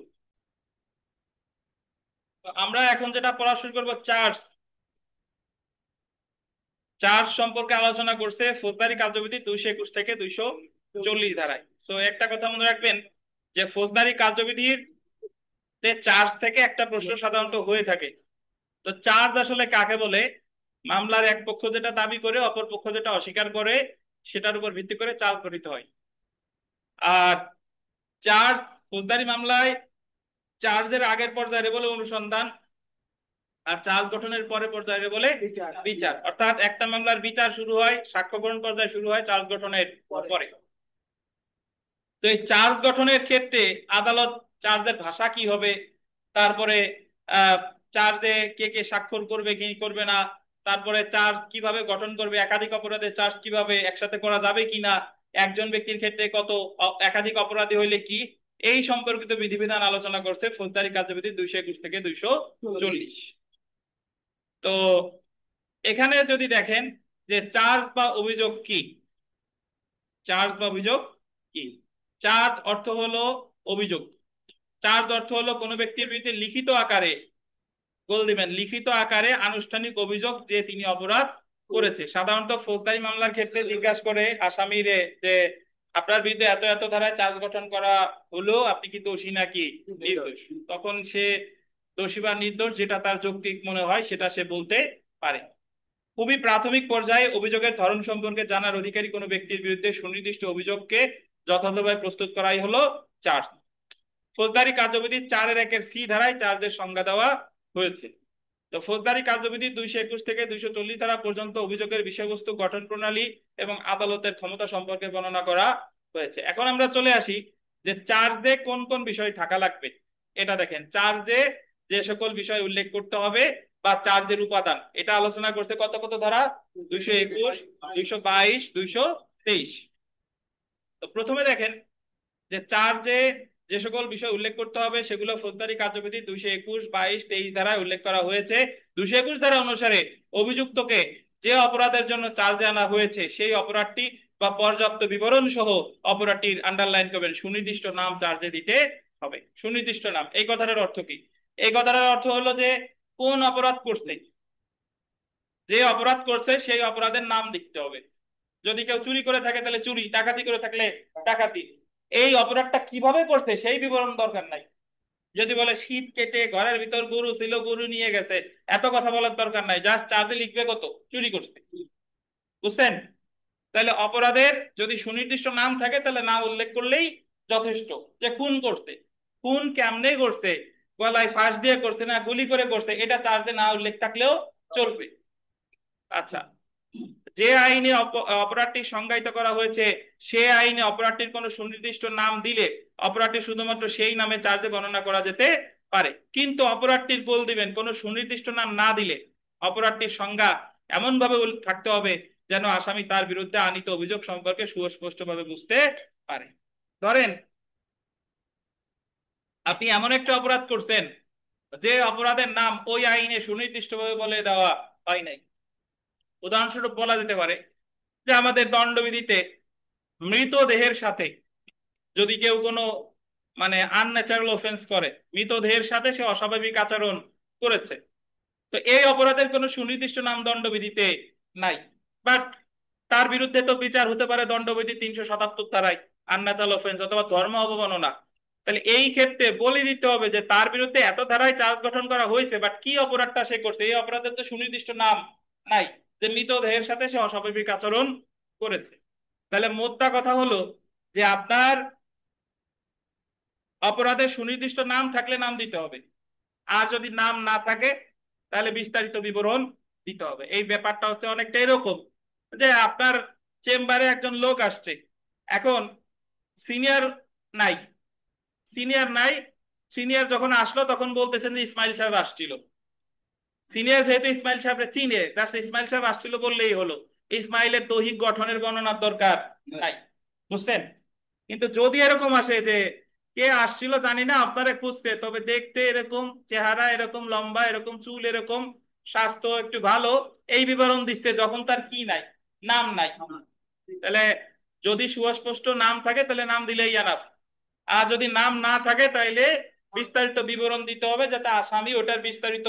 তো আমরা এখন যেটা পড়া শুরু করবো, চার্জ। চার্জ সম্পর্কে আলোচনা করছে ফৌজদারি কার্যবিধি 221 থেকে 240 ধারায়। তো একটা কথা মনে রাখবেন যে ফৌজদারি কার্যবিধির চার্জ থেকে একটা প্রশ্ন সাধারণত হয়ে থাকে। তো চার্জ আসলে কাকে বলে? মামলার এক পক্ষ যেটা দাবি করে অপর পক্ষ যেটা অস্বীকার করে, সেটার উপর ভিত্তি করে চার্জ গঠিত হয়। আর চার্জ ফৌজদারি মামলায় চার্জের আগের পর্যায়ে বলে অনুসন্ধান, আর চার্জ গঠনের পরে পর্যায়ে বলে বিচার। অর্থাৎ একটা মামলার বিচার শুরু হয়, সাক্ষ্য গ্রহণ পর্যায়ে শুরু হয় চার্জ গঠনের পরে। তো এই চার্জ গঠনের ক্ষেত্রে আদালত চার্জের ভাষা কি হবে, তারপরে আহ চার্জে কে কে স্বাক্ষর করবে কি করবে না, তারপরে চার্জ কিভাবে গঠন করবে, একাধিক অপরাধের চার্জ কিভাবে একসাথে করা যাবে কিনা, একজন ব্যক্তির ক্ষেত্রে কত, একাধিক অপরাধী হইলে কি, এই সম্পর্কিত বিধিবিধান আলোচনা করছে ফৌজদারি কার্যবিধি 221 থেকে 240। তো এখানে যদি দেখেন যে চার্জ বা অভিযোগ কি, চার্জ বা অভিযোগ কি? চার্জ অর্থ হলো অভিযোগ। চার্জ অর্থ হলো কোনো ব্যক্তির বিরুদ্ধে লিখিত আকারে, গোল দিবেন, লিখিত আকারে আনুষ্ঠানিক অভিযোগ যে তিনি অপরাধ করেছে। সাধারণত ফৌজদারি মামলার ক্ষেত্রে জিজ্ঞাসা করে আসামিরে যে আপনার বিরুদ্ধে এত এত ধারায় চার্জ গঠন করা হলো, আপনি কি দোষী নাকি নির্দোষ? তখন সে দোষী বা নির্দোষ যেটা তার যৌক্তিক মনে হয় সেটা সে বলতে পারে। খুবই প্রাথমিক পর্যায়ে অভিযোগের ধরন সম্পর্কে জানার অধিকারী কোনো ব্যক্তির বিরুদ্ধে সুনির্দিষ্ট অভিযোগকে যথাযথভাবে প্রস্তুত করাই হলো চার্জ। ফৌজদারি কার্যবিধি 4-1-C ধারায় চার্জের সংজ্ঞা দেওয়া হয়েছে। তো ফৌজদারি কার্যবিধি 221 থেকে 240 ধারা পর্যন্ত অভিযোগের বিষয়বস্তু, গঠন প্রণালী এবং আদালতের ক্ষমতা সম্পর্কে বর্ণনা করা হয়েছে। এখন আমরা চলে আসি যে চার্জে কোন কোন বিষয় থাকা লাগবে। এটা দেখেন, চার্জে যে সকল বিষয় উল্লেখ করতে হবে বা চার্জের উপাদান, এটা আলোচনা করতে কত কত ধারা? 221, 222, 223। তো প্রথমে দেখেন যে চার্জে যে সকল বিষয় উল্লেখ করতে হবে সেগুলো ফৌজদারি কার্যবিধি 221, 22, 23 ধারায় উল্লেখ করা হয়েছে। 221 ধারা অনুসারে অভিযুক্তকে যে অপরাধের জন্য চার্জে আনা হয়েছে সেই অপরাধটি বা পর্যাপ্ত বিবরণ সহ অপরাধটির আন্ডারলাইন করবেন, সুনির্দিষ্ট নাম চার্জে দিতে হবে। সুনির্দিষ্ট নাম, এই কথাটার অর্থ কি? এই কথাটার অর্থ হলো যে কোন অপরাধ করছে, যে অপরাধ করছে সেই অপরাধের নাম লিখতে হবে। যদি কেউ চুরি করে থাকে তাহলে চুরি, ডাকাতি করে থাকলে ডাকাতি। এই অপরাধটা কিভাবে করছে সেই বিবরণ দরকার নাই। যদি বলে শীত কেটে ঘরের ভিতর গরু ছিল, গরু নিয়ে গেছে, এত কথা বলার দরকার নাই, জাস্ট চার্জে লিখবে কত চুরি করছে। বুঝছেন? তাহলে অপরাধের যদি সুনির্দিষ্ট নাম থাকে তাহলে নাম উল্লেখ করলেই যথেষ্ট। যে খুন করছে, খুন কেমনে করছে, গলায় ফাঁস দিয়ে করছে না গুলি করে করছে, এটা চার্জে না উল্লেখ থাকলেও চলবে। আচ্ছা, যে আইনে অপরাধটি সংজ্ঞায়িত করা হয়েছে সে আইনে অপরাধটির কোনো সুনির্দিষ্ট নাম দিলে অপরাধটি শুধুমাত্র সেই নামে চার্জে গণনা করা যেতে পারে। কিন্তু অপরাধটির গোল দিবেন কোনো সুনির্দিষ্ট নাম না দিলে অপরাধটির সংজ্ঞা এমন ভাবে থাকতে হবে যেন আসামি তার বিরুদ্ধে আনীত অভিযোগ সম্পর্কে সুস্পষ্টভাবে বুঝতে পারে। ধরেন আপনি এমন একটা অপরাধ করছেন যে অপরাধের নাম ওই আইনে সুনির্দিষ্টভাবে বলে দেওয়া হয় নাই। উদাহরণস্বরূপ বলা যেতে পারে যে আমাদের দণ্ডবিধিতে মৃতদেহের সাথে যদি কেউ কোনো মানে আনন্যাচারাল অফেন্স করে, মৃতদেহের সাথে সে অস্বাভাবিক আচরণ করেছে, তো এই অপরাধের কোনো সুনির্দিষ্ট নাম দণ্ডবিধিতে নাই, বাট তার বিরুদ্ধে তো বিচার হতে পারে দণ্ডবিধি 377 ধারায়, আনন্যাচারাল অফেন্স অথবা ধর্ম অবমাননা। তাহলে এই ক্ষেত্রে বলে দিতে হবে যে তার বিরুদ্ধে এত ধারায় চার্জ গঠন করা হয়েছে, বাট কি অপরাধটা সে করছে, এই অপরাধের তো সুনির্দিষ্ট নাম নাই, যে মৃতদেহের সাথে সে অস্বাভাবিক আচরণ করেছে। তাহলে মোদ্দা কথা হলো যে আপনার অপরাধের সুনির্দিষ্ট নাম থাকলে নাম দিতে হবে, আর যদি নাম না থাকে তাহলে বিস্তারিত বিবরণ দিতে হবে। এই ব্যাপারটা হচ্ছে অনেকটা এরকম যে আপনার চেম্বারে একজন লোক আসছে, এখন সিনিয়র নাই, সিনিয়র নাই, সিনিয়র যখন আসলো তখন বলতেছেন যে ইসমাইল সাহেব আসছিল। সিনিয়র যেহেতু ইসমাইল সাহেব চিনে, ইসমাইল সাহেব আসছিল বললেই হলো, ইসমাইলের দৈহিক গঠনের বর্ণনার দরকার নাই। বুঝছেন? কিন্তু যদি এরকম আসে যে কে আসছিল জানি না, আপনারা খুঁজছে, তবে দেখতে এরকম, চেহারা এরকম, লম্বা এরকম, চুল এরকম, স্বাস্থ্য একটু ভালো, এই বিবরণ দিচ্ছে, যখন তার কি নাই, নাম নাই, তাহলে যদি সুস্পষ্ট নাম থাকে তাহলে নাম দিলেই জানাব। আর যদি নাম না থাকে তাহলে বিস্তারিত বিবরণ দিতে হবে, যাতে আসামি ওটার বিস্তারিত,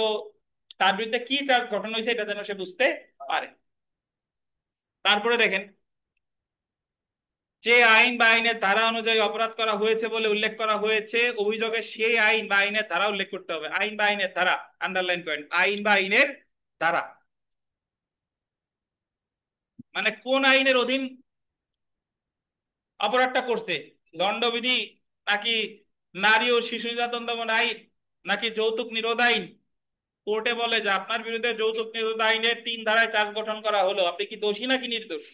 তার বিরুদ্ধে কি চার্জ গঠন হয়েছে এটা যেন সে বুঝতে পারে। তারপরে দেখেন, যে আইন বা আইনের ধারা অনুযায়ী অপরাধ করা হয়েছে বলে উল্লেখ করা হয়েছে অভিযোগে, সেই আইন বা আইনের ধারা উল্লেখ করতে হবে। আইন বা আইনের ধারা, আন্ডারলাইন করেন, আইন বা আইনের ধারা, মানে কোন আইনের অধীন অপরাধটা করছে, দণ্ডবিধি নাকি নারী ও শিশু নির্যাতন দমন আইন নাকি যৌতুক নিরোধ আইন। কোর্টে বলে যে আপনার বিরুদ্ধে যৌতুক নিরোধ আইনের 3 ধারায় চার্জ গঠন করা হলো, আপনি কি দোষী নাকি নির্দোষ?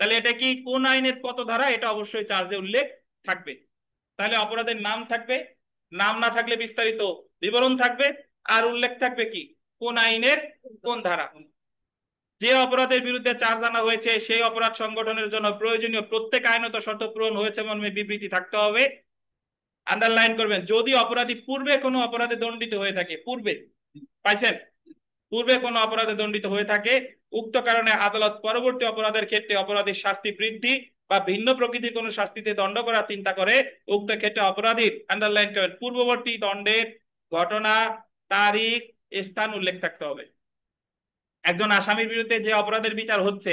তাহলে এটা কি কোন আইনের কত ধারা, এটা অবশ্যই চার্জে উল্লেখ থাকবে। তাহলে অপরাধের নাম থাকবে, নাম না থাকলে বিস্তারিত বিবরণ থাকবে, আর উল্লেখ থাকবে কি কোন আইনের কোন ধারা। যে অপরাধের বিরুদ্ধে চার্জ আনা হয়েছে সেই অপরাধ সংগঠনের জন্য প্রয়োজনীয় প্রত্যেক আইনত শর্ত পূরণ হয়েছে মর্মে বিবৃতি থাকতে হবে। আন্ডারলাইন করবেন, যদি অপরাধী পূর্বে কোনো অপরাধে দণ্ডিত হয়ে থাকে, পূর্বে, পাইছেন, পূর্বে কোনো অপরাধে দণ্ডিত হয়ে থাকে, উক্ত কারণে আদালত পরবর্তী অপরাধের ক্ষেত্রে অপরাধীর শাস্তি বৃদ্ধি বা ভিন্ন প্রকৃতির কোনো শাস্তিতে দণ্ড করার চিন্তা করে, উক্ত ক্ষেত্রে অপরাধীর, আন্ডারলাইন করেন, পূর্ববর্তী দণ্ডের ঘটনা, তারিখ, স্থান উল্লেখ থাকতে হবে। একজন আসামির বিরুদ্ধে যে অপরাধের বিচার হচ্ছে,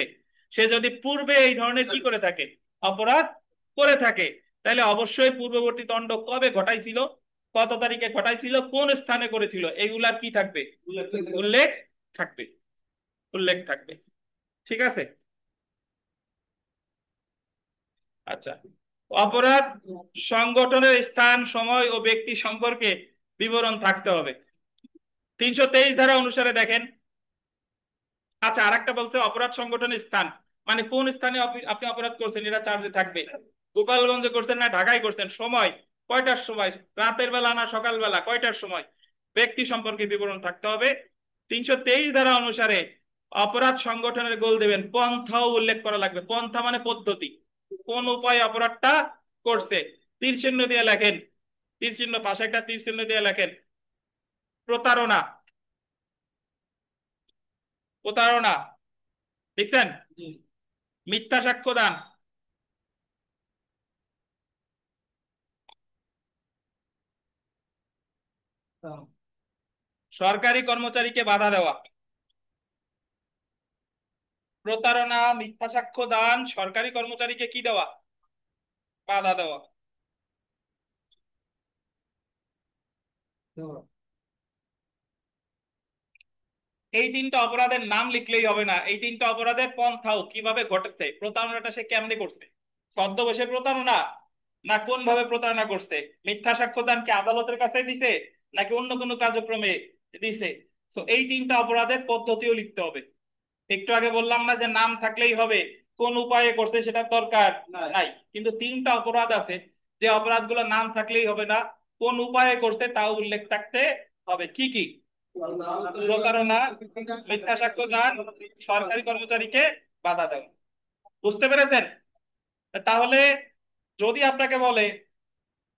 সে যদি পূর্বে এই ধরনের কি করে থাকে, অপরাধ করে থাকে, তাহলে অবশ্যই পূর্ববর্তী দণ্ড কবে ঘটাইছিল, কত তারিখে ঘটাইছিল, কোন স্থানে করেছিল, এগুলার কি থাকবে, উল্লেখ থাকবে, উল্লেখ থাকবে। ঠিক আছে? আচ্ছা, অপরাধ সংগঠনের স্থান, সময় ও ব্যক্তি সম্পর্কে বিবরণ থাকতে হবে। 323 ধারা অনুসারে দেখেন, আচ্ছা আরেকটা বলছে অপরাধ সংগঠনের স্থান, মানে কোন স্থানে আপনি অপরাধ করছেন এটা চার্জে থাকবে। গোপালগঞ্জে করছেন না ঢাকায় করছেন, সময় কয়টার সময়, রাতের বেলা না সকালবেলা, কয়টার সময়, ব্যক্তি সম্পর্কে বিবরণ থাকতে হবে। 323 ধারা অনুসারে অপরাধ সংগঠনের গোল দেবেন, পন্থাও উল্লেখ করা লাগবে। পন্থা মানে পদ্ধতি, কোন উপায়ে অপরাধটা করছে। তীর চিহ্ন দিয়ে লেখেন, তীর চিহ্ন পাশে একটা তীর চিহ্ন দিয়ে লেখেন, প্রতারণা, প্রতারণা, দেখছেন, মিথ্যা সাক্ষ্য দান, সরকারি কর্মচারীকে বাধা দেওয়া, প্রতারণা, মিথ্যা সাক্ষ্য দান, সরকারি কর্মচারীকে কি দেওয়া, বাধা দেওয়া। এই 3টা অপরাধের নাম লিখলেই হবে না, এই 3টা অপরাধের পন্থাও কিভাবে ঘটেছে, প্রতারণাটা সে কেমনে করছে, ছদ্মবেশে প্রতারণা না কোন ভাবে প্রতারণা করছে, মিথ্যা সাক্ষ্য দান কি আদালতের কাছে দিছে নাকি অন্য কোনো কার্যক্রমে দিছে। তো এই 3টা অপরাধের পদ্ধতিও লিখতে হবে। একটু আগে বললাম না যে নাম থাকলেই হবে, কোন উপায়ে করছে সেটা দরকার নাই, কিন্তু 3টা অপরাধ আছে যে অপরাধগুলো নাম থাকলেই হবে না, কোন উপায়ে করছে তাও উল্লেখ থাকতে হবে। কি কি? প্রতারণা, মিথ্যা সাক্ষ্য দান, সরকারি কর্মচারীকে বাধা দেওয়া। বুঝতে পেরেছেন? তাহলে যদি আপনাকে বলে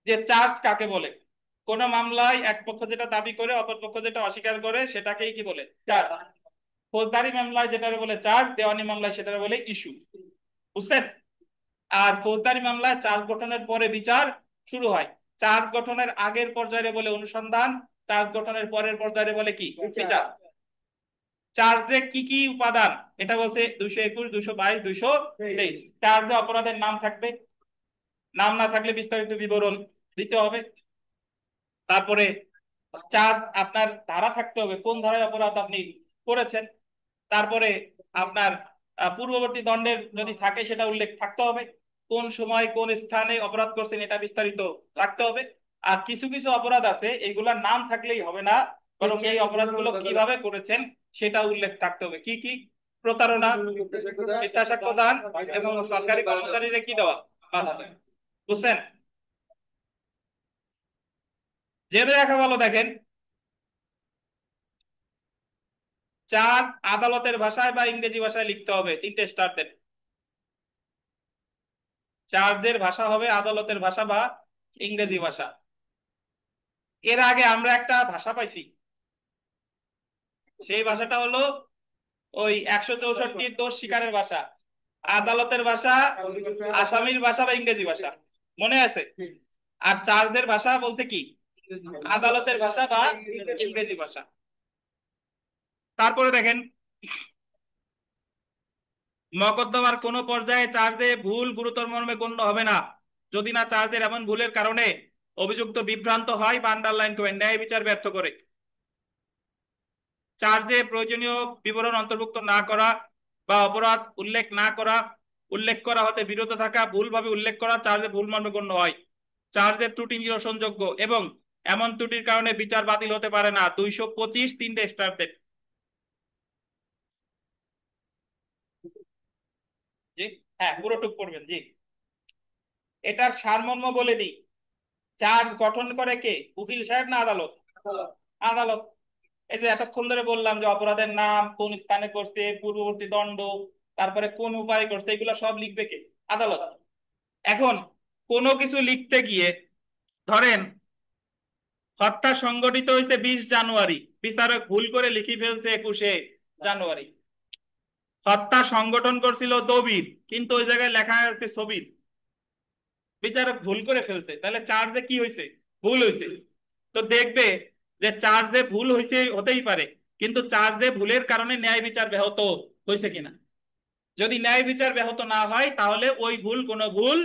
যে চার্জ কাকে বলে, কোন মামলায় এক পক্ষ যেটা দাবি করে অপর পক্ষ যেটা অস্বীকার করে সেটাকেই কি বলে, চার্জ। ফৌজদারি মামলায় যেটারে বলে চার্জ, দেওয়ানি মামলায় সেটারে বলে ইস্যু। বুঝছেন? আর ফৌজদারি মামলায় চার্জ গঠনের পরে বিচার শুরু হয়, চার্জ গঠনের আগের পর্যায়ে বলে অনুসন্ধান, চার্জ গঠনের পরের পর্যায়ে বলে কি, বিচার। চার্জে কি কি উপাদান, এটা বলছে 221, 222, 223। চার্জে অপরাধের নাম থাকবে, নাম না থাকলে বিস্তারিত বিবরণ, দিতে হবে। তারপরে চার্জ আপনার ধারা থাকতে হবে, কোন ধারায় অপরাধ আপনি করেছেন। তারপরে আপনার পূর্ববর্তী দণ্ডের যদি থাকে সেটা উল্লেখ থাকতে হবে, কোন সময় কোন স্থানে অপরাধ করছেন এটা বিস্তারিত রাখতে হবে। আর কিছু কিছু অপরাধ আছে এগুলার নাম থাকলেই হবে না, বরং এই অপরাধগুলো কিভাবে করেছেন সেটা উল্লেখ থাকতে হবে। কি কি? প্রতারণা, মিথ্যা সাক্ষ্য দান, এবং সরকারি কর্মচারীদের কি দেওয়া, বাধা দেওয়া। বুঝছেন? জেনে রাখা ভালো, দেখেন, চার, আদালতের ভাষায় বা ইংরেজি ভাষায় লিখতে হবে, তিনটে স্টার দেন। চার্জের ভাষা হবে আদালতের ভাষা বা ইংরেজি ভাষা। এর আগে আমরা একটা ভাষা পাইছি, সেই ভাষাটা হলো ওই 164 দোষ স্বীকারের ভাষা, আদালতের ভাষা, আসামির ভাষা বা ইংরেজি ভাষা, মনে আছে? আর চার্জের ভাষা বলতে কি, আদালতের ভাষা বা ইংরেজি ভাষা। তারপরে দেখেন, মকদ্দমার কোন পর্যায়ে চার্জে ভুল গুরুতর মর্মে গণ্য হবে না যদি না চার্জের এমন ভুলের কারণে অভিযুক্ত বিভ্রান্ত হয় বা আন্ডারলাইন করে ন্যায় বিচার ব্যর্থ করে। চার্জে প্রয়োজনীয় বিবরণ অন্তর্ভুক্ত না করা বা অপরাধ উল্লেখ না করা, উল্লেখ করা হতে বিরত থাকা, ভুলভাবে উল্লেখ করা চার্জে ভুল মর্মে গণ্য হয়। চার্জের ত্রুটি নিরসনযোগ্য এবং এমন ত্রুটির কারণে বিচার বাতিল হতে পারে না। 225, তিনটে স্টার দেন। জি, হ্যাঁ পুরোটুক পড়বেন। জি, এটার সারমর্ম বলে দিই। চার্জ গঠন করে কে, উকিল সাহেব না আদালত? আদালত। এই যে এতক্ষণ ধরে বললাম যে অপরাধের নাম, কোন স্থানে করছে, পূর্ববর্তী দণ্ড, তারপরে কোন উপায় করছে, এগুলো সব লিখবে কে, আদালত। এখন কোনো কিছু লিখতে গিয়ে, ধরেন হত্যা সংগঠিত হয়েছে 20 জানুয়ারি, বিচারক ভুল করে লিখে ফেলছে 21 জানুয়ারি। হত্যা সংগঠন করছিল দবির, কিন্তু ওই জায়গায় লেখা আছে সবির, বিচারক ভুল করে ফেলছে, তাহলে চার্জে কি হয়েছে, ভুল হয়েছে। তো দেখবে যে চার্জে ভুল হয়েছে, হতেই পারে, কিন্তু চার্জে ভুলের কারণে ন্যায় বিচার ব্যাহত হয়েছে কিনা। যদি ন্যায় বিচার ব্যাহত না হয় তাহলে ওই ভুল কোনো ভুল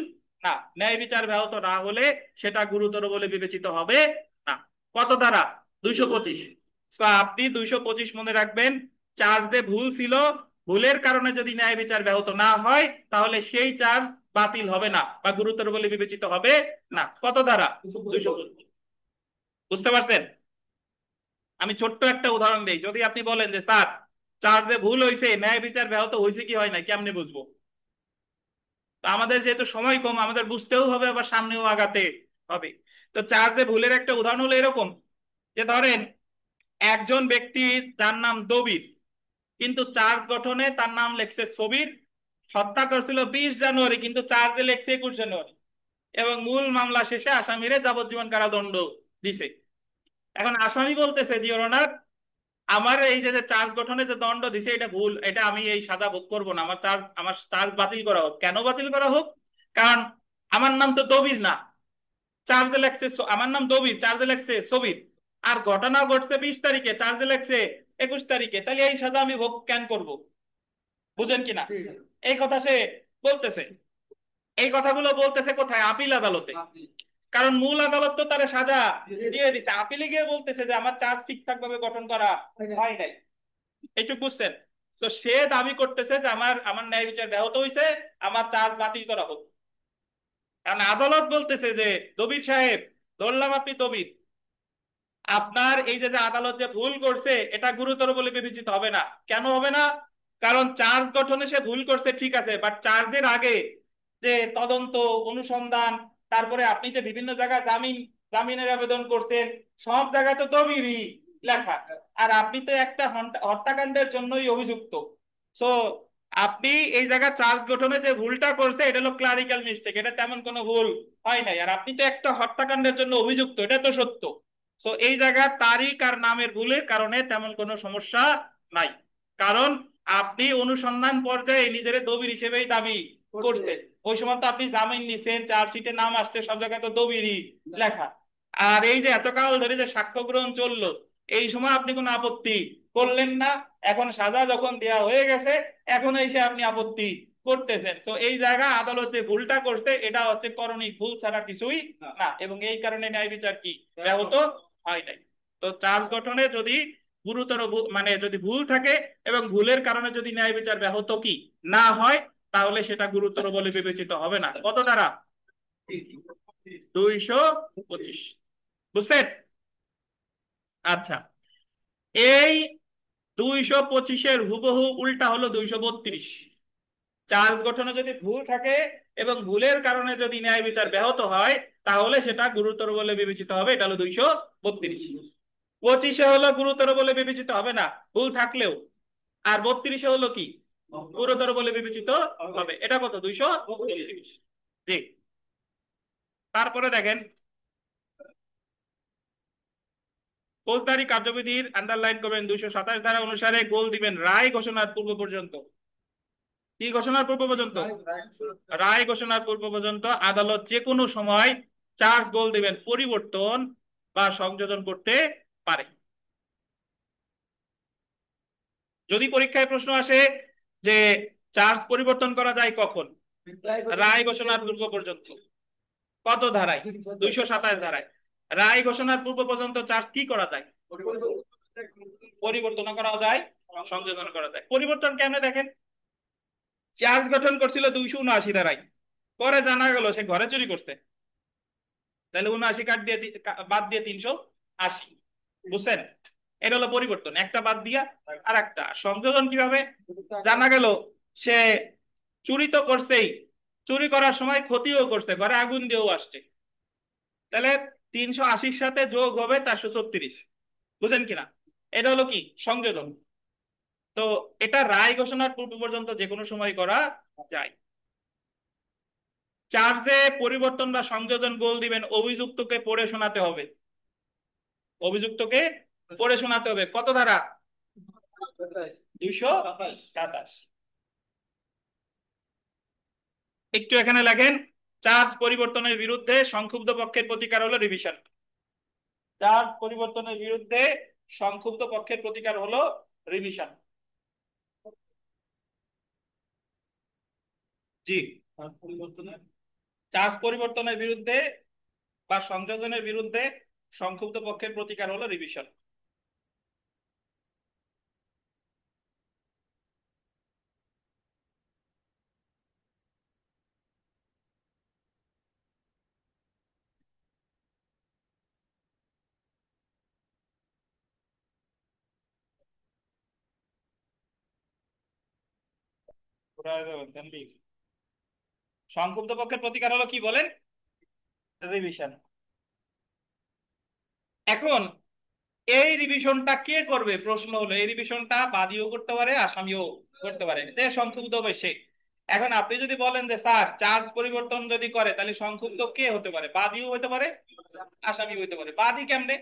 না, ন্যায় বিচার ব্যাহত না হলে সেটা গুরুতর বলে বিবেচিত হবে না। কত ধারা, 225। আপনি 225 মনে রাখবেন, চার্জে ভুল ছিল, ভুলের কারণে যদি ন্যায় বিচার ব্যাহত না হয় তাহলে সেই চার্জ বাতিল হবে না বা গুরুতর বলে বিবেচিত হবে না। কত ধারা, 225। বুঝতে পারছেন? আমি ছোট্ট একটা উদাহরণ দিই। যদি আপনি বলেন যে স্যার চার্জে ভুল হয়েছে, ন্যায় বিচার ব্যাহত হয়েছে কি হয় না, কেমনে বুঝবো? তো আমাদের যেহেতু সময় কম, আমাদের বুঝতেও হবে আবার সামনেও আগাতে হবে। তো চার্জে ভুলের একটা উদাহরণ হলো এরকম, যে ধরেন একজন ব্যক্তি যার নাম দবির, কিন্তু চার্জ গঠনে তার নাম লেখছে সবির, হত্যা করছিল 20 জানুয়ারি, কিন্তু চার্জে লেখছে 21 জানুয়ারি, এবং মূল মামলা শেষে আসামিরে যাবজ্জীবন কারাদণ্ড দিছে। এখন আসামি বলতেছে জি অনার, আমার এই যে চার্জ গঠনে যে দণ্ড দিছে এটা ভুল, এটা আমি এই সাজা ভোগ করবো না, আমার চার্জ বাতিল করা হোক। কেন বাতিল করা হোক? কারণ আমার নাম তো দবির না, চার্জে লেখছে আমার নাম দবির, চার্জে লেখছে সবির, আর ঘটনা ঘটছে 20 তারিখে, চার্জে লেখছে 21 তারিখে, তাহলে এই সাজা আমি ভোগ কেন করব? বুঝেন কিনা? এই কথা সে বলতেছে। এই কথাগুলো বলতেছে কোথায়, আপিল আদালতে। কারণ মূল আদালত তো তার সাজা দিয়ে দিচ্ছে, আপিলে গিয়ে বলতেছে যে আমার চার্জ ঠিকঠাক ভাবে গঠন করা হয় নাই। এইটুকু বুঝছেন? তো সে দাবি করতেছে যে আমার আমার ন্যায় বিচার ব্যাহত হয়েছে, আমার চার্জ বাতিল করা হোক। কারণ আদালত বলতেছে যে দবির সাহেব, ধরলাম আপনি দবির, আপনার এই যে যে আদালত যে ভুল করছে এটা গুরুতর বলে বিবেচিত হবে না। কেন হবে না? কারণ চার্জ গঠনে সে ভুল করছে ঠিক আছে, বাট চার্জের আগে যে তদন্ত, অনুসন্ধান, তারপরে আপনি যে বিভিন্ন জায়গায় জামিনের আবেদন করতেন, সব জায়গায় তো দবিরই লেখা। আর আপনি তো একটা হত্যাকাণ্ডের জন্যই অভিযুক্ত। সো আপনি এই জায়গায় চার্জ গঠনে যে ভুলটা করছে এটা হলো ক্লারিক্যাল মিস্টেক, এটা তেমন কোনো ভুল হয় নাই। আর আপনি তো একটা হত্যাকাণ্ডের জন্য অভিযুক্ত, এটা তো সত্য। তো এই জায়গায় তারিখ আর নামের ভুলের কারণে তেমন কোনো সমস্যা নাই। কারণ আপনি অনুসন্ধান পর্যায়ে নিজের দবির হিসেবেই দাবি করছেন। ওই সময় তো আপনি জামিন নিছেন, চার্জশিটে নাম আসছে, সব জায়গায় তো দবিরই লেখা। আর এই যে এতকাল ধরে যে সাক্ষ্য গ্রহণ চললো, এই সময় আপনি কোনো আপত্তি করলেন না। এখন সাজা যখন দেয়া হয়ে গেছে, এখন এসে আপনি আপত্তি করতেছেন। তো এই জায়গায় আদালত যে ভুলটা করছে এটা হচ্ছে করণিক ভুল ছাড়া কিছুই না, এবং এই কারণে ন্যায় বিচার কি ব্যাহত হয় নাই। তো চার্জ গঠনে যদি গুরুতর মানে যদি ভুল থাকে এবং ভুলের কারণে যদি ন্যায় বিচার ব্যাহত কি না হয়, তাহলে সেটা গুরুতর বলে বিবেচিত হবে না। কত দ্বারা? 225। বুঝছেন? আচ্ছা, এই 225-এর হুবহু উল্টা হলো 232। চার্জ গঠনে যদি ভুল থাকে এবং ভুলের কারণে যদি ন্যায় বিচার ব্যাহত হয়, তাহলে সেটা গুরুতর বলে বিবেচিত হবে। এটা হলো 232। 25-এ হলো গুরুতর বলে বিবেচিত হবে না ভুল থাকলেও, আর 32-এ হলো কি গুরুতর বলে বিবেচিত হবে। এটা কত? 230। জি। তারপরে দেখেন, ফৌজদারি কার্যবিধির আন্ডারলাইন করবেন 227 ধারা অনুসারে গোল দিবেন রায় ঘোষণার পূর্ব পর্যন্ত। কি ঘোষণার পূর্ব পর্যন্ত? রায় ঘোষণার পূর্ব পর্যন্ত আদালত যে কোনো সময় চার্জ গোল দিবেন পরিবর্তন বা সংযোজন করতে পারে। যদি পরীক্ষায় প্রশ্ন আসে যে চার্জ পরিবর্তন করা যায় কখন, রায় ঘোষণার পূর্ব পর্যন্ত। কত ধারায়? 227 ধারায়। রায় ঘোষণার পূর্ব পর্যন্ত চার্জ কি করা যায়? পরিবর্তন করা যায়, সংযোজন করা যায়। পরিবর্তন কেমনে দেখেন, চার্জ গঠন করছিল 279 ধারায়, পরে জানা গেল সে ঘরে চুরি করছে, তাহলে 79 কাট দিয়ে বাদ দিয়ে 380। বুঝছেন? এটা হলো পরিবর্তন, একটা বাদ দিয়া আর একটা। সংযোজন কিভাবে? জানা গেল সে চুরি তো করছেই, চুরি করার সময় ক্ষতিও করছে, ঘরে আগুন দিয়েও আসছে, তাহলে 380-র সাথে যোগ হবে 436। বুঝেন কিনা? এটা হলো কি সংযোজন। তো এটা রায় ঘোষণার পূর্ব পর্যন্ত যে কোনো সময় করা যায়। চার্জে পরিবর্তন বা সংযোজন গোল দিবেন অভিযুক্তকে পড়ে শোনাতে হবে। অভিযুক্তকে পড়ে শোনাতে হবে। কত ধারা? 227। একটু এখানে লেখেন, চার্জ পরিবর্তনের বিরুদ্ধে সংক্ষুব্ধ পক্ষের প্রতিকার হলো রিভিশন। চার্জ পরিবর্তনের বিরুদ্ধে সংক্ষুব্ধ পক্ষের প্রতিকার হলো রিভিশন। জি। চার্জ পরিবর্তনের বিরুদ্ধে বা সংযোজনের বিরুদ্ধে সংক্ষুব্ধ পক্ষের প্রতিকার হলো রিভিশন। সংক্ষুব্ধ পক্ষের প্রতিকার হলো কি বলেন? রিভিশন। এখন এই রিভিশনটা কে করবে? প্রশ্ন হলো, এই রিভিশনটা বাদীও করতে পারে, আসামিও করতে পারে, যে সংক্ষুব্ধ হবে সে। এখন আপনি যদি বলেন যে স্যার চার্জ পরিবর্তন যদি করে তাহলে সংক্ষুব্ধ কে হতে পারে? বাদীও হতে পারে, আসামিও হতে পারে। বাদী কেমনে?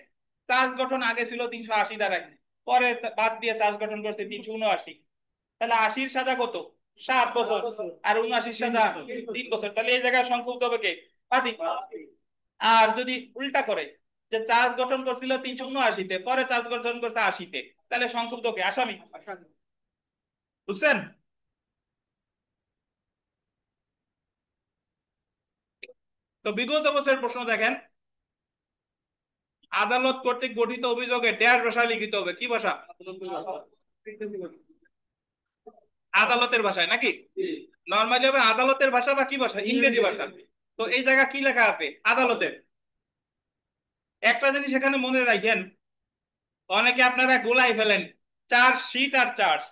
চার্জ গঠন আগে ছিল 380 দ্বারাই, পরে বাদ দিয়ে চার্জ গঠন করতে 379, তাহলে 80-র সাজা কত? 7 বছর, আর 79-র সাজা 3 বছর। তাহলে এই জায়গায় সংক্ষুব্ধ হবে কে? বাদী। আর যদি উল্টা করে, যে চার্জ গঠন করছিল 379-তে, পরে চার্জ গঠন করছে 80-তে, তাহলে সংক্ষুব্ধ কে? আসামি। বুঝছেন? তো বিগত বছরের প্রশ্ন দেখেন, আদালত কর্তৃক গঠিত অভিযোগে ড্যাশ ভাষায় লিখিত হবে। কি ভাষা? আদালতের ভাষায় নাকি? নর্মালি হবে আদালতের ভাষা বা কি ভাষা? ইংরেজি ভাষা। তো এই জায়গা কি লেখা আছে? আদালতের। একটা জিনিস এখানে মনে রাখেন, অনেকে আপনারা গোলাই ফেলেন চার্জশিট আর চার্জ।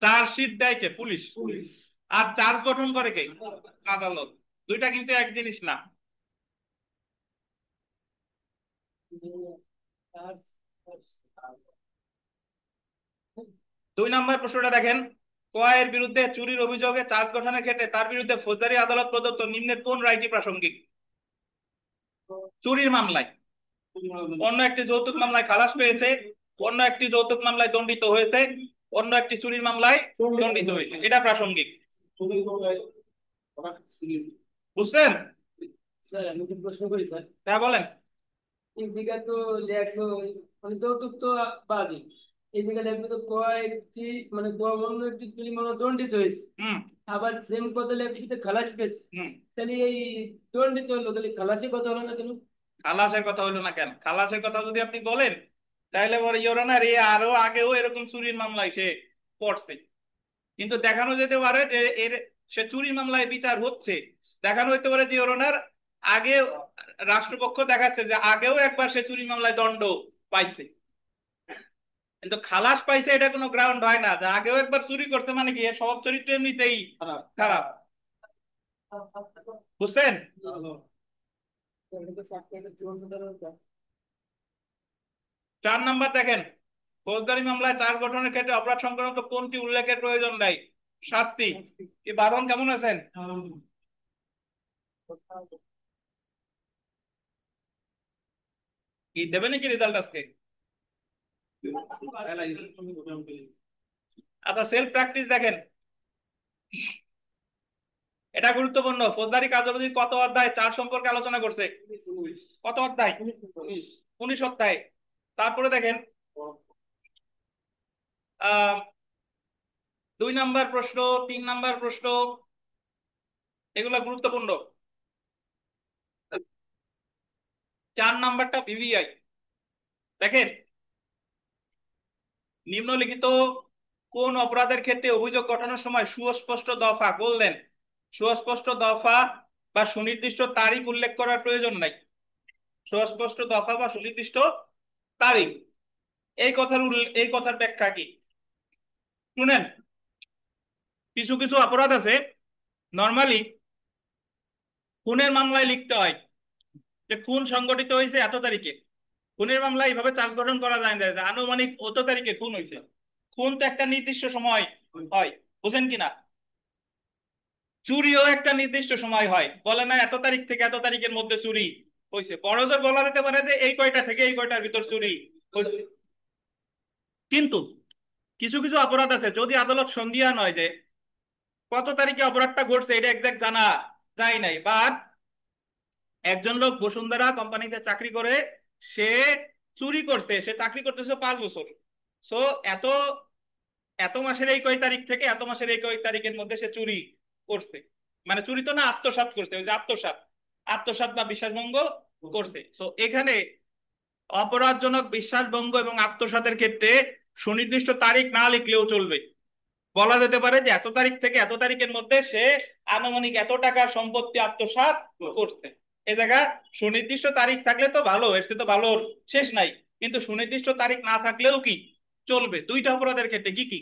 চার্জশিট দেয় কে? পুলিশ। আর চার্জ গঠন করে কে? আদালত। দুইটা কিন্তু এক জিনিস না। 2 নম্বর প্রশ্নটা দেখেন, ক এর বিরুদ্ধে চুরির অভিযোগে চার্জ গঠনের ক্ষেত্রে তার বিরুদ্ধে ফৌজদারি আদালত প্রদত্ত নিম্নের কোন রায়টি প্রাসঙ্গিক? চুরির মামলায় অন্য একটি যৌতুক মামলায় খালাস পেয়েছে, অন্য একটি যৌতুক মামলায় দণ্ডিত হয়েছে, অন্য একটি চুরির মামলায় দণ্ডিত হয়েছে, এটা প্রাসঙ্গিক। বুঝছেন? স্যার আমি একটা প্রশ্ন করি স্যার। হ্যাঁ বলেন। এই দিকে তো লেখলো মানে যৌতুক তো বাদই, এদিকে দেখবে তো কয়েকটি মানে অন্য একটি চুরি মামলা দণ্ডিত হয়েছে, হুম আবার সেম কথা লেখা খালাসি পেয়েছে। হুম তাহলে এই দণ্ডিত হলো, তাহলে খালাসি কথা হলো না কেন? খালাসের কথা হলো না কেন? খালাসের কথা যদি আপনি বলেন তাহলে বলে ইওর অনার এ আরো আগেও এরকম চুরির মামলায় সে পড়ছে, কিন্তু দেখানো যেতে পারে যে এর সে চুরি মামলায় বিচার হচ্ছে, দেখানো হতে পারে যে ইওর অনার আগে রাষ্ট্রপক্ষ দেখাচ্ছে যে আগেও একবার সে চুরি মামলায় দণ্ড পাইছে, কিন্তু খালাস পাইছে এটা কোনো গ্রাউন্ড হয় না যে আগেও একবার চুরি করছে মানে কি এর স্বভাব চরিত্র এমনিতেই খারাপ। বুঝছেন? চার নাম্বার দেখেন, ফৌজদারি মামলায় চার্জ গঠনের ক্ষেত্রে অপরাধ সংক্রান্ত কোনটি উল্লেখের প্রয়োজন নাই? শাস্তি। কি বাঁধন কেমন আছেন? কি দেবে নাকি রেজাল্ট আজকে? আচ্ছা, সেলফ প্র্যাকটিস দেখেন, এটা গুরুত্বপূর্ণ। ফৌজদারি কার্যবিধির কত অধ্যায় চার্জ সম্পর্কে আলোচনা করছে? কত অধ্যায়? 19 অধ্যায়। তারপরে দেখেন, আহ 2 নাম্বার প্রশ্ন, 3 নাম্বার প্রশ্ন, এগুলা গুরুত্বপূর্ণ। 4 নাম্বারটা ভিভিআই। দেখেন, নিম্নলিখিত কোন অপরাধের ক্ষেত্রে অভিযোগ গঠনের সময় সুস্পষ্ট দফা বললেন, সুস্পষ্ট দফা বা সুনির্দিষ্ট তারিখ উল্লেখ করার প্রয়োজন নাই? সুস্পষ্ট দফা বা সুনির্দিষ্ট তারিখ, এই কথার ব্যাখ্যা কি? শুনেন, কিছু কিছু অপরাধ আছে নর্মালি খুনের মামলায় লিখতে হয় যে খুন সংগঠিত হয়েছে এত তারিখে। খুনের মামলায় এইভাবে চার্জ গঠন করা যায় না যে আনুমানিক অত তারিখে খুন হয়েছে। খুন তো একটা নির্দিষ্ট সময় হয়, বুঝেন কিনা? চুরিও একটা নির্দিষ্ট সময় হয়, বলে না এত তারিখ থেকে এত তারিখের মধ্যে চুরি হয়েছে, বড় জোর বলা যেতে পারে যে এই কয়টা থেকে এই কয়টার ভিতর চুরি হয়েছে। কিন্তু কিছু কিছু অপরাধ আছে যদি আদালত সন্দিহান হয় যে কত তারিখে অপরাধটা ঘটছে এটা এক্সাক্ট জানা যায় নাই, বা একজন লোক বসুন্ধরা কোম্পানিতে চাকরি করে, সে চুরি করছে, সে চাকরি করতেছে 5 বছর, সো এত এত মাসের এই কয় তারিখ থেকে এত মাসের এই কয় তারিখের মধ্যে সে চুরি করছে, মানে চুরি তো না, আত্মসাৎ করছে, ওই যে আত্মসাৎ, আত্মসাৎ বা বিশ্বাসভঙ্গ করছে। তো এখানে অপরাধজনক বিশ্বাসভঙ্গ এবং আত্মসাতের ক্ষেত্রে সুনির্দিষ্ট তারিখ না লিখলেও চলবে, বলা যেতে পারে যে এত তারিখ থেকে এত তারিখের মধ্যে সে আনুমানিক এত টাকার সম্পত্তি আত্মসাৎ করছে। এ জায়গা সুনির্দিষ্ট তারিখ থাকলে তো ভালো, এর তো ভালো শেষ নাই, কিন্তু সুনির্দিষ্ট তারিখ না থাকলেও কি চলবে? দুইটা অপরাধের ক্ষেত্রে কি কি,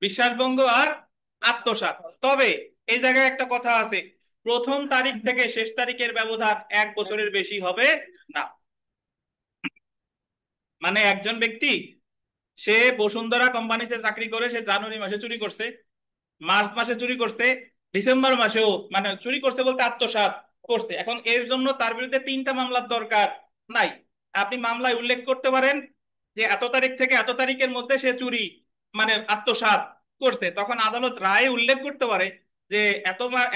বিশ্বাসভঙ্গ আর আত্মসাৎ। তবে এই জায়গায় একটা কথা আছে, প্রথম তারিখ থেকে শেষ তারিখের ব্যবধান 1 বছরের বেশি হবে না। মানে একজন ব্যক্তি, সে বসুন্ধরা কোম্পানিতে চাকরি করে, সে জানুয়ারি মাসে চুরি করছে, মার্চ মাসে চুরি করছে, ডিসেম্বর মাসেও মানে চুরি করছে বলতে আত্মসাৎ করছে, এখন এর জন্য তার বিরুদ্ধে 3টা মামলার দরকার নাই। আপনি মামলায় উল্লেখ করতে পারেন যে এত তারিখ থেকে এত তারিখের মধ্যে সে চুরি মানে আত্মসাৎ করছে, তখন আদালত রায়ে উল্লেখ করতে পারে যে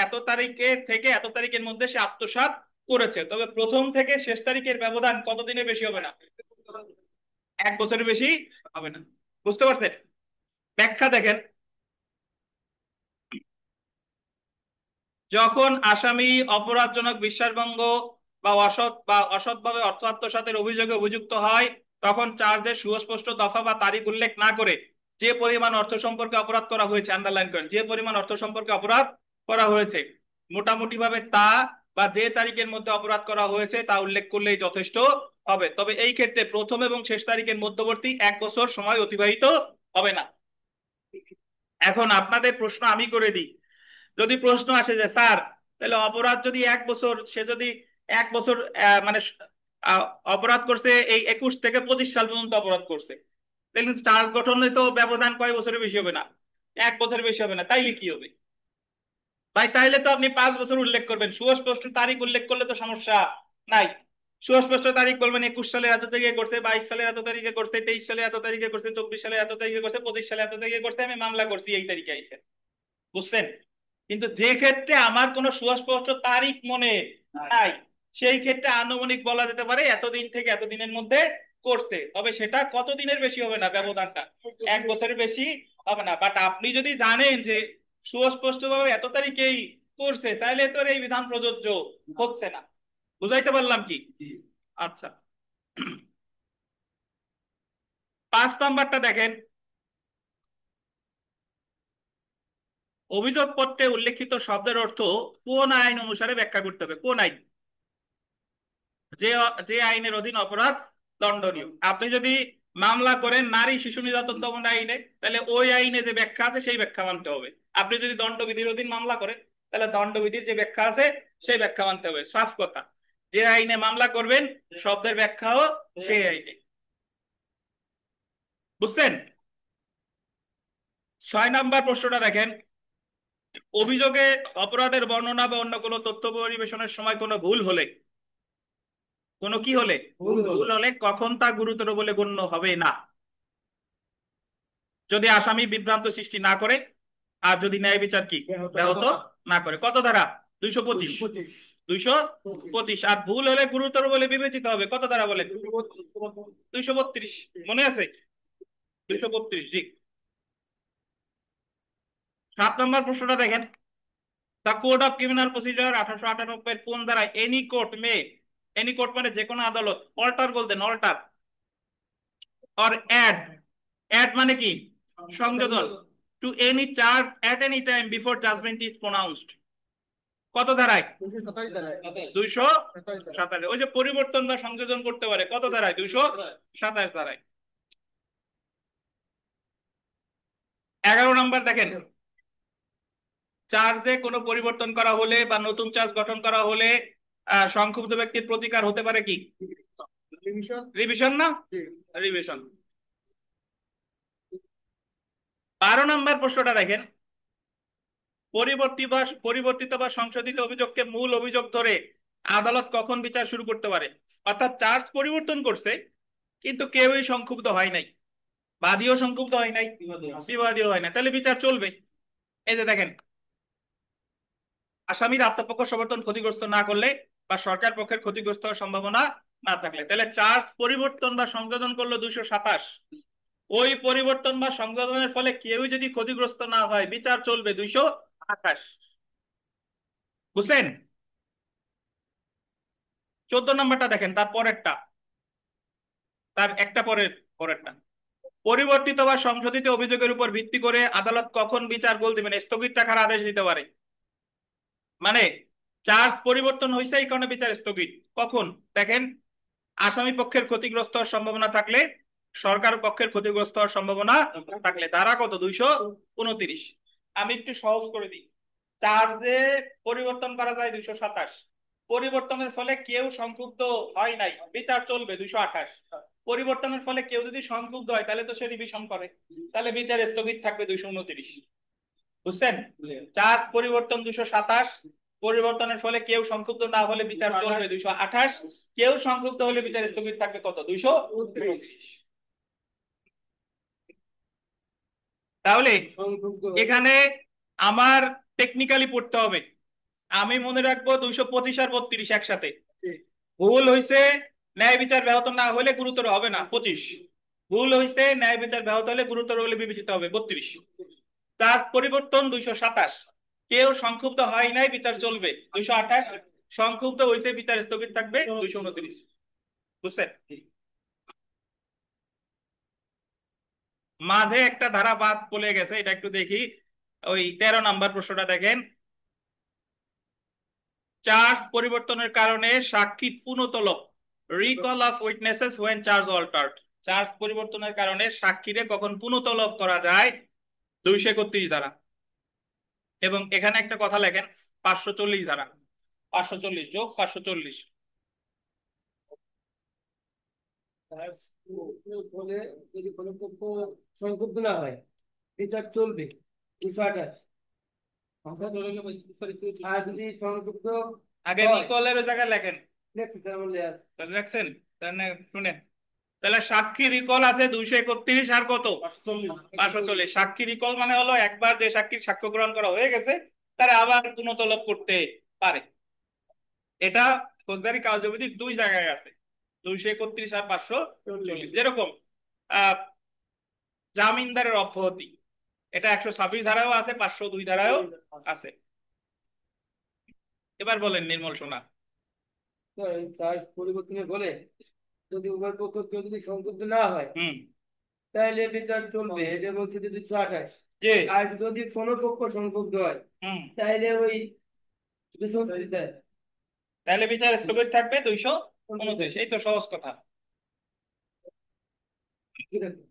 এত তারিখে থেকে এত তারিখের মধ্যে সে আত্মসাৎ করেছে, তবে প্রথম থেকে শেষ তারিখের ব্যবধান কতদিনের বেশি হবে না? 1 বছরের বেশি হবে না। বুঝতে পারছেন? ব্যাখ্যা দেখেন, যখন আসামি অপরাধজনক বিশ্বাসভঙ্গ বা অসৎভাবে অর্থ আত্মসাতের অভিযোগে অভিযুক্ত হয়, তখন চার্জের সুস্পষ্ট দফা বা তারিখ উল্লেখ না করে যে পরিমাণ অর্থ সম্পর্কে অপরাধ করা হয়েছে, আন্ডারলাইন করেন, যে পরিমাণ অর্থ সম্পর্কে অপরাধ করা হয়েছে মোটামুটি ভাবে তা বা যে তারিখের মধ্যে অপরাধ করা হয়েছে তা উল্লেখ করলেই যথেষ্ট হবে। তবে এই ক্ষেত্রে প্রথম এবং শেষ তারিখের মধ্যবর্তী 1 বছর সময় অতিবাহিত হবে না। এখন আপনাদের প্রশ্ন আমি করে দিই, যদি প্রশ্ন আসে যে স্যার তাহলে অপরাধ যদি 1 বছর, সে যদি 1 বছর মানে আহ, অপরাধ করছে এই 21 থেকে 25 সাল পর্যন্ত অপরাধ করছে, তাহলে কিন্তু চার্জ গঠনে তো ব্যবধান কয় বছরের বেশি হবে না? 1 বছরের বেশি হবে না, তাইলে কি হবে ভাই? তাইলে তো আপনি 5 বছর উল্লেখ করবেন, সুস্পষ্ট তারিখ উল্লেখ করলে তো সমস্যা নাই। সুস্পষ্ট তারিখ বলবেন 21 সালের এত তারিখে করছে, 22 সালের এত তারিখে করছে, 23 সালে এত তারিখে করছে, 24 সালে এত তারিখে করছে, 25 সালে এত তারিখে করছে, আমি মামলা করছি এই তারিখে আইসে। বুঝছেন? কিন্তু যে ক্ষেত্রে আমার কোনো সুস্পষ্ট তারিখ মনে নাই, সেই ক্ষেত্রে আনুমানিক বলা যেতে পারে এতদিন থেকে এতদিনের মধ্যে করছে, তবে সেটা কতদিনের বেশি হবে না, ব্যবধানটা 1 বছরের বেশি হবে না। বাট আপনি যদি জানেন যে সুস্পষ্ট ভাবে এত তারিখেই করছে, তাহলে তো আর এই বিধান প্রযোজ্য হচ্ছে না। বুঝাইতে পারলাম কি? আচ্ছা, 5 নাম্বারটা দেখেন, অভিযোগপত্রে উল্লেখিত শব্দের অর্থ কোন আইন অনুসারে ব্যাখ্যা করতে হবে। কোন আইন? যে যে আইনের অধীন অপরাধ দণ্ডনীয়। আপনি যদি মামলা করেন নারী শিশু নির্যাতন দমন আইনে, তাহলে ওই আইনে যে ব্যাখ্যা আছে সেই ব্যাখ্যা মানতে হবে। আপনি যদি দণ্ডবিধির অধীন মামলা করেন, তাহলে দণ্ডবিধির যে ব্যাখ্যা আছে সেই ব্যাখ্যা মানতে হবে। সাফ কথা, যে আইনে মামলা করবেন শব্দের ব্যাখ্যাও সেই আইনে। বুঝছেন? 6 নাম্বার প্রশ্নটা দেখেন, অভিযোগে অপরাধের বর্ণনা বা অন্য কোনো তথ্য পরিবেশনের সময় কোনো ভুল হলে, কোনো কি হলে, ভুল হলে কখন তা গুরুতর বলে গণ্য হবে না? যদি আসামি বিভ্রান্ত সৃষ্টি না করে, আর যদি ন্যায় বিচার কি ব্যাহত না করে। কত ধারা? 225। 225। আর ভুল হলে গুরুতর বলে বিবেচিত হবে কত ধারা বলে? 232। মনে আছে? 232, জি। 7 নম্বর প্রশ্নটা দেখেন, the code of criminal procedure 1898 কোন ধারায় এনি কোর্ট মে, এনি কোর্ট মানে যে কোনো আদালত, অল্টার বলতেন, অল্টার অর অ্যাড, অ্যাড মানে কি সংযোজন, to any charge at any time before judgment is pronounced. কত ধারায়? 227। ওই যে পরিবর্তন বা সংযোজন করতে পারে কত ধারায়? 227 ধারায়। 11 নম্বর দেখেন, চার্জে কোনো পরিবর্তন করা হলে বা নতুন চার্জ গঠন করা হলে সংক্ষুব্ধ ব্যক্তির প্রতিকার হতে পারে কি? রিভিশন না? রিভিশন। 12 নম্বর প্রশ্নটা দেখেন, পরিবর্তিত বা সংশোধিত অভিযোগকে মূল অভিযোগ ধরে আদালত কখন বিচার শুরু করতে পারে? অর্থাৎ চার্জ পরিবর্তন করছে কিন্তু কেউই সংক্ষুব্ধ হয় নাই, বাদীও সংক্ষুব্ধ হয় নাই, বিবাদীও হয় নাই, তাহলে বিচার চলবে। এই যে দেখেন, আসামির আত্মপক্ষ সমর্থন ক্ষতিগ্রস্ত না করলে বা সরকার পক্ষের ক্ষতিগ্রস্ত হওয়ার সম্ভাবনা না থাকলে, তাহলে চার্জ পরিবর্তন বা সংশোধন করলো 227। ওই পরিবর্তন বা সংশোধনের ফলে কেউ যদি ক্ষতিগ্রস্ত না হয়, বিচার চলবে 228। বুঝলেন? 14 নম্বরটা দেখেন, তার পরেরটা, তার একটা পরেরটা, পরিবর্তিত বা সংশোধিত অভিযোগের উপর ভিত্তি করে আদালত কখন বিচার বলতে মানে স্থগিত রাখার আদেশ দিতে পারে? মানে চার্জ পরিবর্তন হয়েছে এই কারণে বিচার স্থগিত। কখন? দেখেন, আসামি পক্ষের ক্ষতিগ্রস্ত হওয়ার সম্ভাবনা থাকলে, সরকার পক্ষের ক্ষতিগ্রস্ত হওয়ার সম্ভাবনা থাকলে। ধারা কত? 229। আমি একটু সহজ করে দিই। চার্জে পরিবর্তন করা যায় 227, পরিবর্তনের ফলে কেউ সংক্ষুব্ধ হয় নাই, বিচার চলবে 228। পরিবর্তনের ফলে কেউ যদি সংক্ষুব্ধ হয় তাহলে তো সে রিভিশন করে, তাহলে বিচার স্থগিত থাকবে 229। বুঝছেন? চার্জ পরিবর্তন 227, পরিবর্তনের ফলে কেউ সংক্ষুব্ধ না হলে বিচার চলবে 228, কেউ সংক্ষুব্ধ হলে বিচার স্থগিত থাকবে কত? 229। তাহলে এখানে আমার টেকনিক্যালি পড়তে হবে, আমি মনে রাখবো 225 আর 32 একসাথে। ভুল হয়েছে, ন্যায় বিচার ব্যাহত না হলে গুরুতর হবে না, 25। ভুল হয়েছে, ন্যায় বিচার ব্যাহত হলে গুরুতর বলে বিবেচিত হবে, 32। তার পরিবর্তন 227, কেউ সংক্ষুব্ধ হয় নাই, বিচার চলবে 228, সংক্ষুব্ধ হয়েছে, বিচার স্থগিত থাকবে 229। বুঝছেন? মাঝে একটা ধারা বাদ পড়ে গেছে, এটা একটু দেখি। ওই 13 নম্বর প্রশ্নটা দেখেন, চার্জ পরিবর্তনের কারণে সাক্ষী পুনঃতলব, recall of witnesses when charge altered. Charge পরিবর্তনের কারণে সাক্ষীরে কখন পুনঃতলব করা যায়? 231 ধারা। এবং এখানে একটা কথা লেখেন, 540 ধারা, 540 যোগ 540। বলে যদি কোনো পক্ষ সংক্ষুব্ধ না হয়, বিচার চলবে 228। আর যদি সংক্ষুব্ধ আগে রিকলের জায়গায় লেখেন, লেখছি লেখছেন? তাহলে শুনেন, তাহলে সাক্ষী রিকল আছে 231 আর কত? 540। সাক্ষী রিকল মানে হলো একবার যে সাক্ষীর সাক্ষ্য গ্রহণ করা হয়ে গেছে তারা আবার পুনঃতলব করতে পারে। এটা ফৌজদারি কার্যবিধির 2 জায়গায় আছে, 231 আর 540। যেরকম আহ জামিনদারের অব্যাহতি, এটা 126 ধারায়ও আছে, 502 ধারায়ও আছে। এবার বলেন নির্মল সোনা। চার্জ পরিবর্তনের ফলে যদি উভয় পক্ষ কেউ যদি সংক্ষুব্ধ না হয় হুম। তাহলে বিচার চলবে, এটা বলছে যে 228। জি। আর যদি কোনো পক্ষ সংক্ষুব্ধ হয় হুম। তাহলে ওই 229 দেয়। তাহলে বিচার স্থগিত থাকবে 229। এই তো সহজ কথা। ঠিক আছে,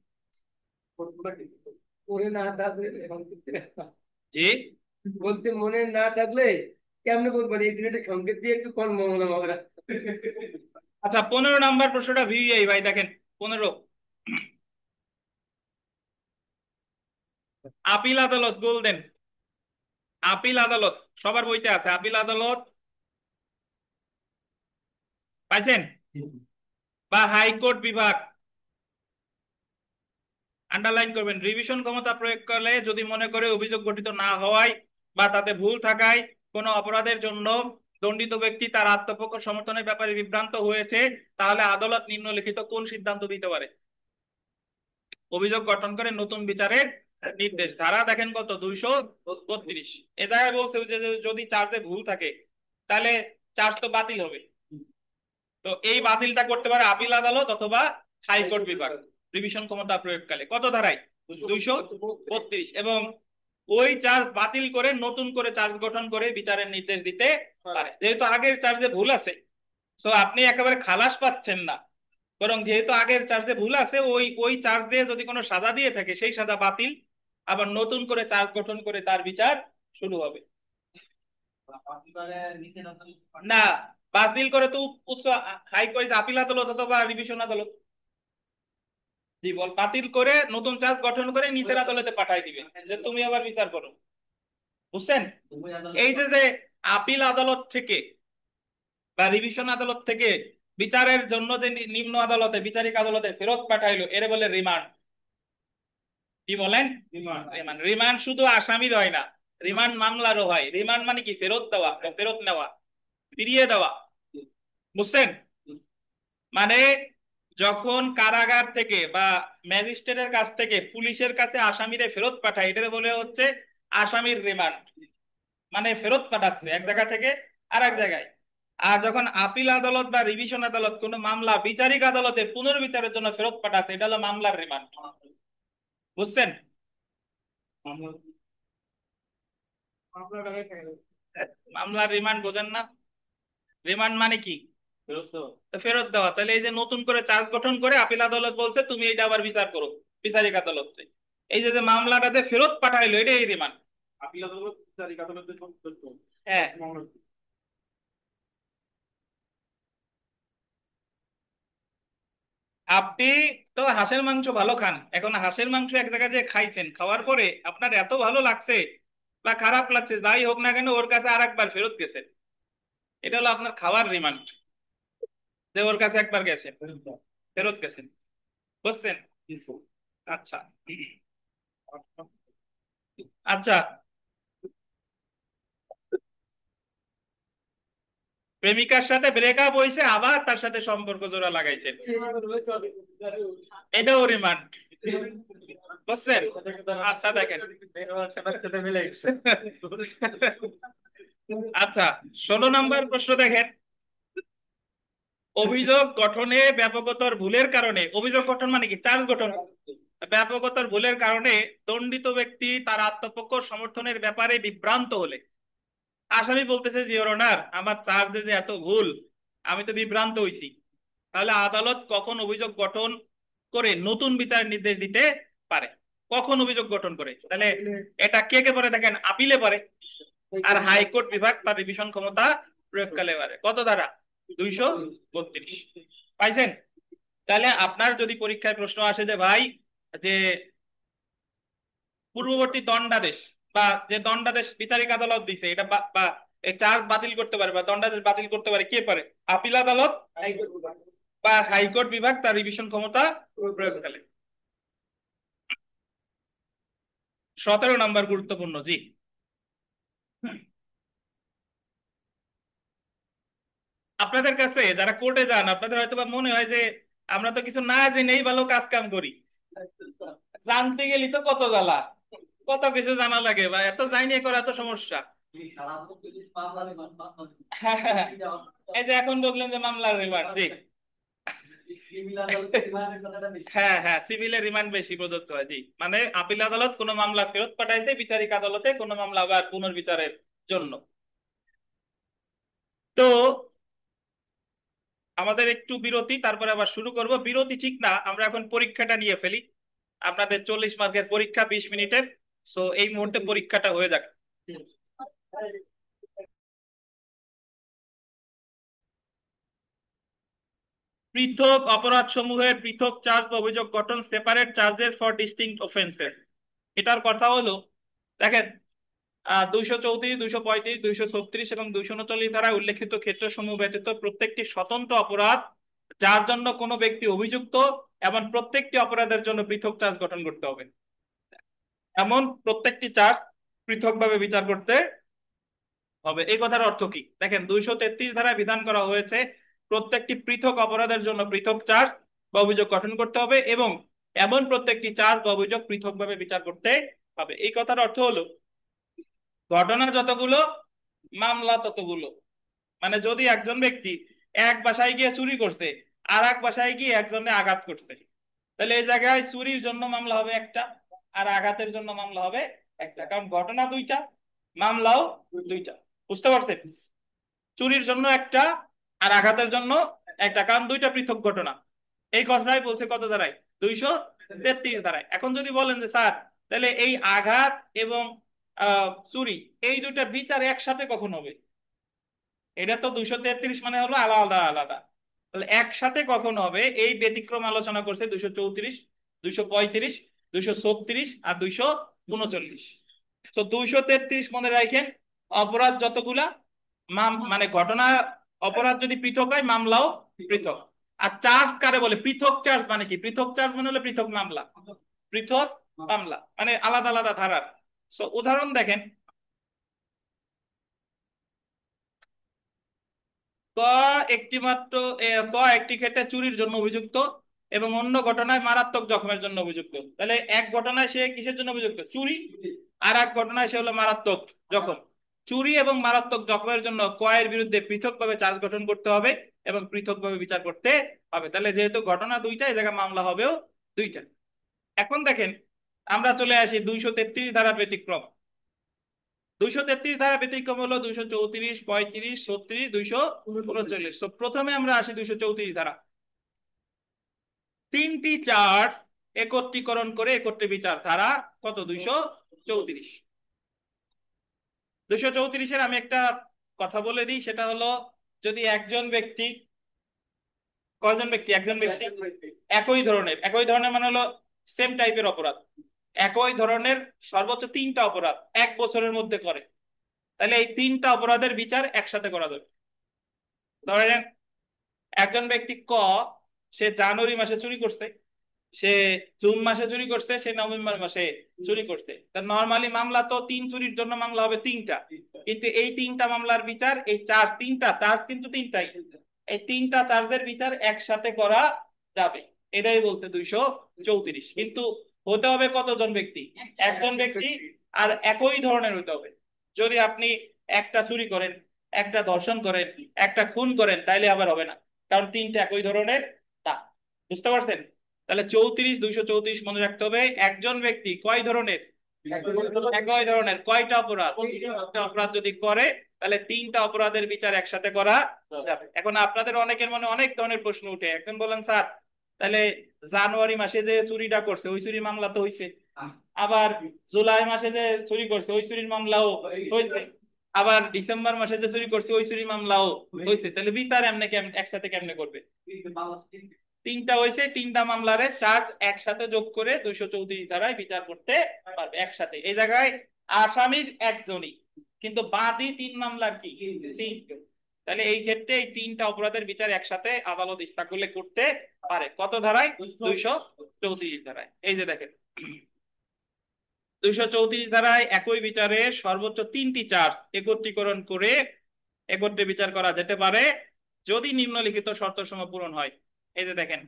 মনে না থাকলে জি। বলতে মনে না থাকলে কেমনে বলবো, এই দুটো সংকেত দিয়ে একটু কম মনে আমরা। আচ্ছা, 15 নম্বর প্রশ্নটা ভিআই ভাই দেখেন। 15, আপিল আদালত গোল দেন। আপিল আদালত সবার বইতে আছে। আপিল আদালত পাইছেন? বা হাইকোর্ট বিভাগ, আন্ডারলাইন করবেন। রিভিশন ক্ষমতা প্রয়োগ করলে যদি মনে করে অভিযোগ গঠিত না হওয়ায় বা তাতে ভুল থাকায় কোনো অপরাধের জন্য দণ্ডিত ব্যক্তি তার আত্মপক্ষ সমর্থনের ব্যাপারে বিভ্রান্ত হয়েছে, তাহলে আদালত নিম্নলিখিত কোন সিদ্ধান্ত দিতে পারে? অভিযোগ গঠন করে নতুন বিচারের নির্দেশ। ধারা দেখেন কত, 232। এ জায়গায় বলছে যে যদি চার্জে ভুল থাকে তাহলে চার্জ তো বাতিল হবে। তো এই বাতিলটা করতে পারে আপিল আদালত অথবা হাইকোর্ট বিভাগ রিভিশন ক্ষমতা প্রয়োগকালে। কত ধারায়? 232। এবং ওই চার্জ বাতিল করে নতুন করে চার্জ গঠন করে বিচারের নির্দেশ দিতে পারে। যেহেতু আগের চার্জে ভুল আছে, তো আপনি একেবারে খালাস পাচ্ছেন না, বরং যেহেতু আগের চার্জে ভুল আছে ওই ওই চার্জে যদি কোনো সাজা দিয়ে থাকে সেই সাজা বাতিল, আবার নতুন করে চার্জ গঠন করে তার বিচার শুরু হবে। না, বাতিল করে তো উচ্চ হাইকোর্ট, আপিল আদালত অথবা রিভিশন আদালত। জি বল, বাতিল করে নতুন চার্জ গঠন করে নিচের আদালতে পাঠাই দিবে যে তুমি আবার বিচার করো। বুঝছেন? এই যে যে আপিল আদালত থেকে বা রিভিশন আদালত থেকে বিচারের জন্য যে নিম্ন আদালতে বিচারিক আদালতে ফেরত পাঠাইলো এর বলে রিমান্ড। কি বলেন? রিমান্ড। রিমান্ড শুধু আসামির হয় না, রিমান্ড মামলারও হয়। রিমান্ড মানে কি? ফেরত দেওয়া, ফেরত নেওয়া, ফিরিয়ে দেওয়া। বুঝছেন? মানে যখন কারাগার থেকে বা ম্যাজিস্ট্রেটের কাছ থেকে পুলিশের কাছে আসামিরে ফেরত পাঠায় এটার বলে হচ্ছে আসামির রিমান্ড। মানে ফেরত পাঠাচ্ছে এক জায়গা থেকে আর এক জায়গায়। আর যখন আপিল আদালত বা রিভিশন আদালত কোনো মামলা বিচারিক আদালতে পুনর্বিচারের জন্য ফেরত পাঠাচ্ছে এটা হলো মামলার রিমান্ড। বুঝছেন? মামলার রিমান্ড বোঝেন না? রিমান্ড মানে কি? ফেরত দেওয়া। তাহলে এই যে নতুন করে চার্জ গঠন করে আপিল আদালত বলছে তুমি এটা আবার বিচার করো বিচারিক আদালতে, এই যে যে মামলাটাতে ফেরত পাঠাইলো এটা এই রিমান্ড। আপিল আদালত বিচারিক আদালতে। হ্যাঁ। আপনি তো হাঁসের মাংস ভালো খান, এখন হাঁসের মাংস এক জায়গায় যে খাইছেন, খাওয়ার পরে আপনার এত ভালো লাগছে বা খারাপ লাগছে যাই হোক না কেন ওর কাছে আরেকবার ফেরত গেছেন, এটা হলো আপনার খাওয়ার রিমান্ড। যে ওর কাছে একবার গেছেন, ফেরত গেছেন। বুঝছেন? আচ্ছা। আচ্ছা, প্রেমিকার সাথে ব্রেকআপ হয়েছে আবার তার সাথে সম্পর্ক জোড়া লাগাইছেন, এটাও রিমান্ড। বুঝছেন? আচ্ছা দেখেন। আচ্ছা, 16 নম্বর প্রশ্ন দেখেন। অভিযোগ গঠনে ব্যাপকতর ভুলের কারণে, অভিযোগ গঠন মানে কি? চার্জ গঠন। ব্যাপকতর ভুলের কারণে দণ্ডিত ব্যক্তি তার আত্মপক্ষ সমর্থনের ব্যাপারে বিভ্রান্ত হলে, আসামি বলতেছে যে ইওর অনার আমার চার্জে যে এত ভুল আমি তো বিভ্রান্ত হইছি, তাহলে আদালত কখন অভিযোগ গঠন করে নতুন বিচার নির্দেশ দিতে পারে? কখন অভিযোগ গঠন করে? তাহলে এটা কে কে পরে দেখেন, আপিলে পারে আর হাইকোর্ট বিভাগ তার রিভিশন ক্ষমতা প্রয়োগকালে পারে। কত ধারা? 232। পাইছেন? তাহলে আপনার যদি পরীক্ষায় প্রশ্ন আসে যে ভাই যে পূর্ববর্তী দণ্ডাদেশ বা যে দণ্ডাদেশ বিচারিক আদালত দিছে এটা বা এই চার্জ বাতিল করতে পারে বা দণ্ডাদেশ বাতিল করতে পারে কে পারে? আপিল আদালত বা হাইকোর্ট বিভাগ তার রিভিশন ক্ষমতা প্রয়োগকালে। 17 নম্বর গুরুত্বপূর্ণ। জি। আপনাদের কাছে যারা কোর্টে যান আপনাদের হয়তো বা মনে হয় যে আমরা তো কিছু না জেনেই ভালো কাজ কাম করি, জানতে গেলি তো কত জ্বালা, কত কিছু জানা লাগে বা এত জানিয়ে করা এত সমস্যা। হ্যাঁ, হ্যাঁ, হ্যাঁ। এই যে এখন বললেন যে মামলার রিমান্ড, জি। হ্যাঁ, হ্যাঁ, সিভিলের রিমান্ড বেশি প্রযোজ্য হয়, জি। মানে আপিল আদালত কোনো মামলা ফেরত পাঠাইতে বিচারিক আদালতে কোনো মামলা আবার পুনর্বিচারের জন্য। তো আমাদের একটু বিরতি, তারপরে আবার শুরু করব। বিরতি ঠিক না, আমরা এখন পরীক্ষাটা নিয়ে ফেলি। আপনাদের 40 মার্কের পরীক্ষা 20 মিনিটের। সো এই মুহূর্তে পরীক্ষাটা হয়ে যাক। পৃথক অপরাধ সমূহের পৃথক চার্জ বা অভিযোগ গঠন, separate charges for distinct offences. এটার কথা হলো, দেখেন, 234, 235, 236 এবং 239 ধারায় উল্লেখিত ক্ষেত্রসমূহ ব্যতীত প্রত্যেকটি স্বতন্ত্র অপরাধ যার জন্য কোনো ব্যক্তি অভিযুক্ত, এমন প্রত্যেকটি অপরাধের জন্য পৃথক চার্জ গঠন করতে হবে। এমন প্রত্যেকটি চার্জ পৃথকভাবে বিচার করতে হবে। এই কথার অর্থ কি? দেখেন, 233 ধারায় বিধান করা হয়েছে প্রত্যেকটি পৃথক অপরাধের জন্য পৃথক চার্জ বা অভিযোগ গঠন করতে হবে এবং এমন প্রত্যেকটি চার্জ বা অভিযোগ পৃথকভাবে বিচার করতে হবে। এই কথার অর্থ হলো, ঘটনা যতগুলো, মামলা ততগুলো। মানে যদি একজন ব্যক্তি এক বাসায় গিয়ে চুরি করছে, আর এক বাসায় গিয়ে একজনে আঘাত করছে, তাহলে এই জায়গায় চুরির জন্য মামলা হবে একটা, আর আঘাতের জন্য মামলা হবে একটা, কারণ ঘটনা দুইটা, মামলাও দুইটা। বুঝতে পারছেন? চুরির জন্য একটা আর আঘাতের জন্য একটা, কারণ দুইটা পৃথক ঘটনা। এই কথাটাই বলছে কত ধারায়? 233 ধারায়। এখন যদি বলেন যে স্যার, তাহলে এই আঘাত এবং চুরি, এই দুইটা বিচার একসাথে কখন হবে? এটা তো 233 মানে হলো আলাদা আলাদা। তাহলে একসাথে কখন হবে এই ব্যতিক্রম আলোচনা করছে 234, 235, 236 আর 239। তো 233 মনে রাখেন, অপরাধ যতগুলা, মানে ঘটনা, অপরাধ যদি পৃথক হয় মামলাও পৃথক। আর চার্জ কারে বলে? পৃথক চার্জ মানে কি? পৃথক চার্জ মানে হলো পৃথক মামলা, পৃথক মামলা মানে আলাদা আলাদা ধারার। সো উদাহরণ দেখেন, ক একটি মাত্র ক একটি ক্ষেত্রে চুরির জন্য অভিযুক্ত এবং অন্য ঘটনায় মারাত্মক জখমের জন্য অভিযুক্ত। তাহলে এক ঘটনায় সে কিসের জন্য অভিযুক্ত? চুরি। আর এক ঘটনায় সে হলো মারাত্মক জখম। চুরি এবং মারাত্মক জখমের জন্য ক এর বিরুদ্ধে পৃথকভাবে চার্জ গঠন করতে হবে এবং পৃথকভাবে বিচার করতে হবে। তাহলে যেহেতু ঘটনা দুইটা, এই জায়গায় মামলা হবেও দুইটা। এখন দেখেন, আমরা চলে আসি 233 ধারা ব্যতিক্রম। 233 ধারা ব্যতিক্রম হলো 234, 35, 36, 239। তো প্রথমে আমরা আসি 234 ধারা। তিনটি চার্জ একত্রীকরণ করে একত্রে বিচার, ধারা কত? 234। 234-এর আমি একটা কথা বলে দিই, সেটা হলো, যদি একজন ব্যক্তি, কয়জন ব্যক্তি? একজন ব্যক্তি একই ধরনের, একই ধরনের মানে হলো সেম টাইপের অপরাধ, একই ধরনের সর্বোচ্চ তিনটা অপরাধ 1 বছরের মধ্যে করে, তাহলে এই তিনটা অপরাধের বিচার একসাথে করা যাবে। ধরেন, একজন ব্যক্তি ক, সে জানুয়ারি মাসে চুরি করছে, সে জুন মাসে চুরি করছে, সে নভেম্বর মাসে চুরি করছে। তা নর্মালি মামলা তো তিন, চুরির জন্য মামলা হবে তিনটা, কিন্তু এই তিনটা মামলার বিচার, এই চার্জ, তিনটা চার্জ কিন্তু তিনটাই, এই তিনটা চার্জের বিচার একসাথে করা যাবে। এটাই বলছে 234। কিন্তু হতে হবে কতজন ব্যক্তি? একজন ব্যক্তি, আর একই ধরনের হতে হবে। যদি আপনি একটা চুরি করেন, একটা ধর্ষণ করেন, একটা খুন করেন, তাইলে আবার হবে না, কারণ তিনটা একই ধরনের না। বুঝতে পারছেন? তাহলে 34, 234 মনে রাখতে হবে। একজন ব্যক্তি কয় ধরনের? একই ধরনের কয়টা অপরাধ? একটা অপরাধ যদি করে, তাহলে তিনটা অপরাধের বিচার একসাথে করা যাবে। এখন আপনাদের অনেকের মনে অনেক ধরনের প্রশ্ন উঠে। একজন বলেন, স্যার, তাহলে জানুয়ারি মাসে যে চুরিটা করছে ওই চুরির মামলা তো হইছে, আবার জুলাই মাসে যে চুরি করছে ওই চুরির মামলাও হইছে, আবার ডিসেম্বর মাসে যে চুরি করছে ওই চুরির মামলাও হইছে, তাহলে বিচার এমনি একসাথে কেমনে করবে? তিনটা হয়েছে, তিনটা মামলার চার্জ একসাথে যোগ করে 234 ধারায় বিচার করতে পারবে একসাথে। এই জায়গায় আসামির একজনই, কিন্তু বাদী তিন মামলার কি? তিনজন। তাহলে এই ক্ষেত্রে এই তিনটা অপরাধের বিচার একসাথে আদালত ইচ্ছা করলে করতে পারে। কত ধারায়? 234 ধারায়। এই যে দেখেন, 234 ধারায় একই বিচারে সর্বোচ্চ তিনটি চার্জ একত্রীকরণ করে একত্রে বিচার করা যেতে পারে যদি নিম্নলিখিত শর্তসমূহ পূরণ হয়। এই যে দেখেন,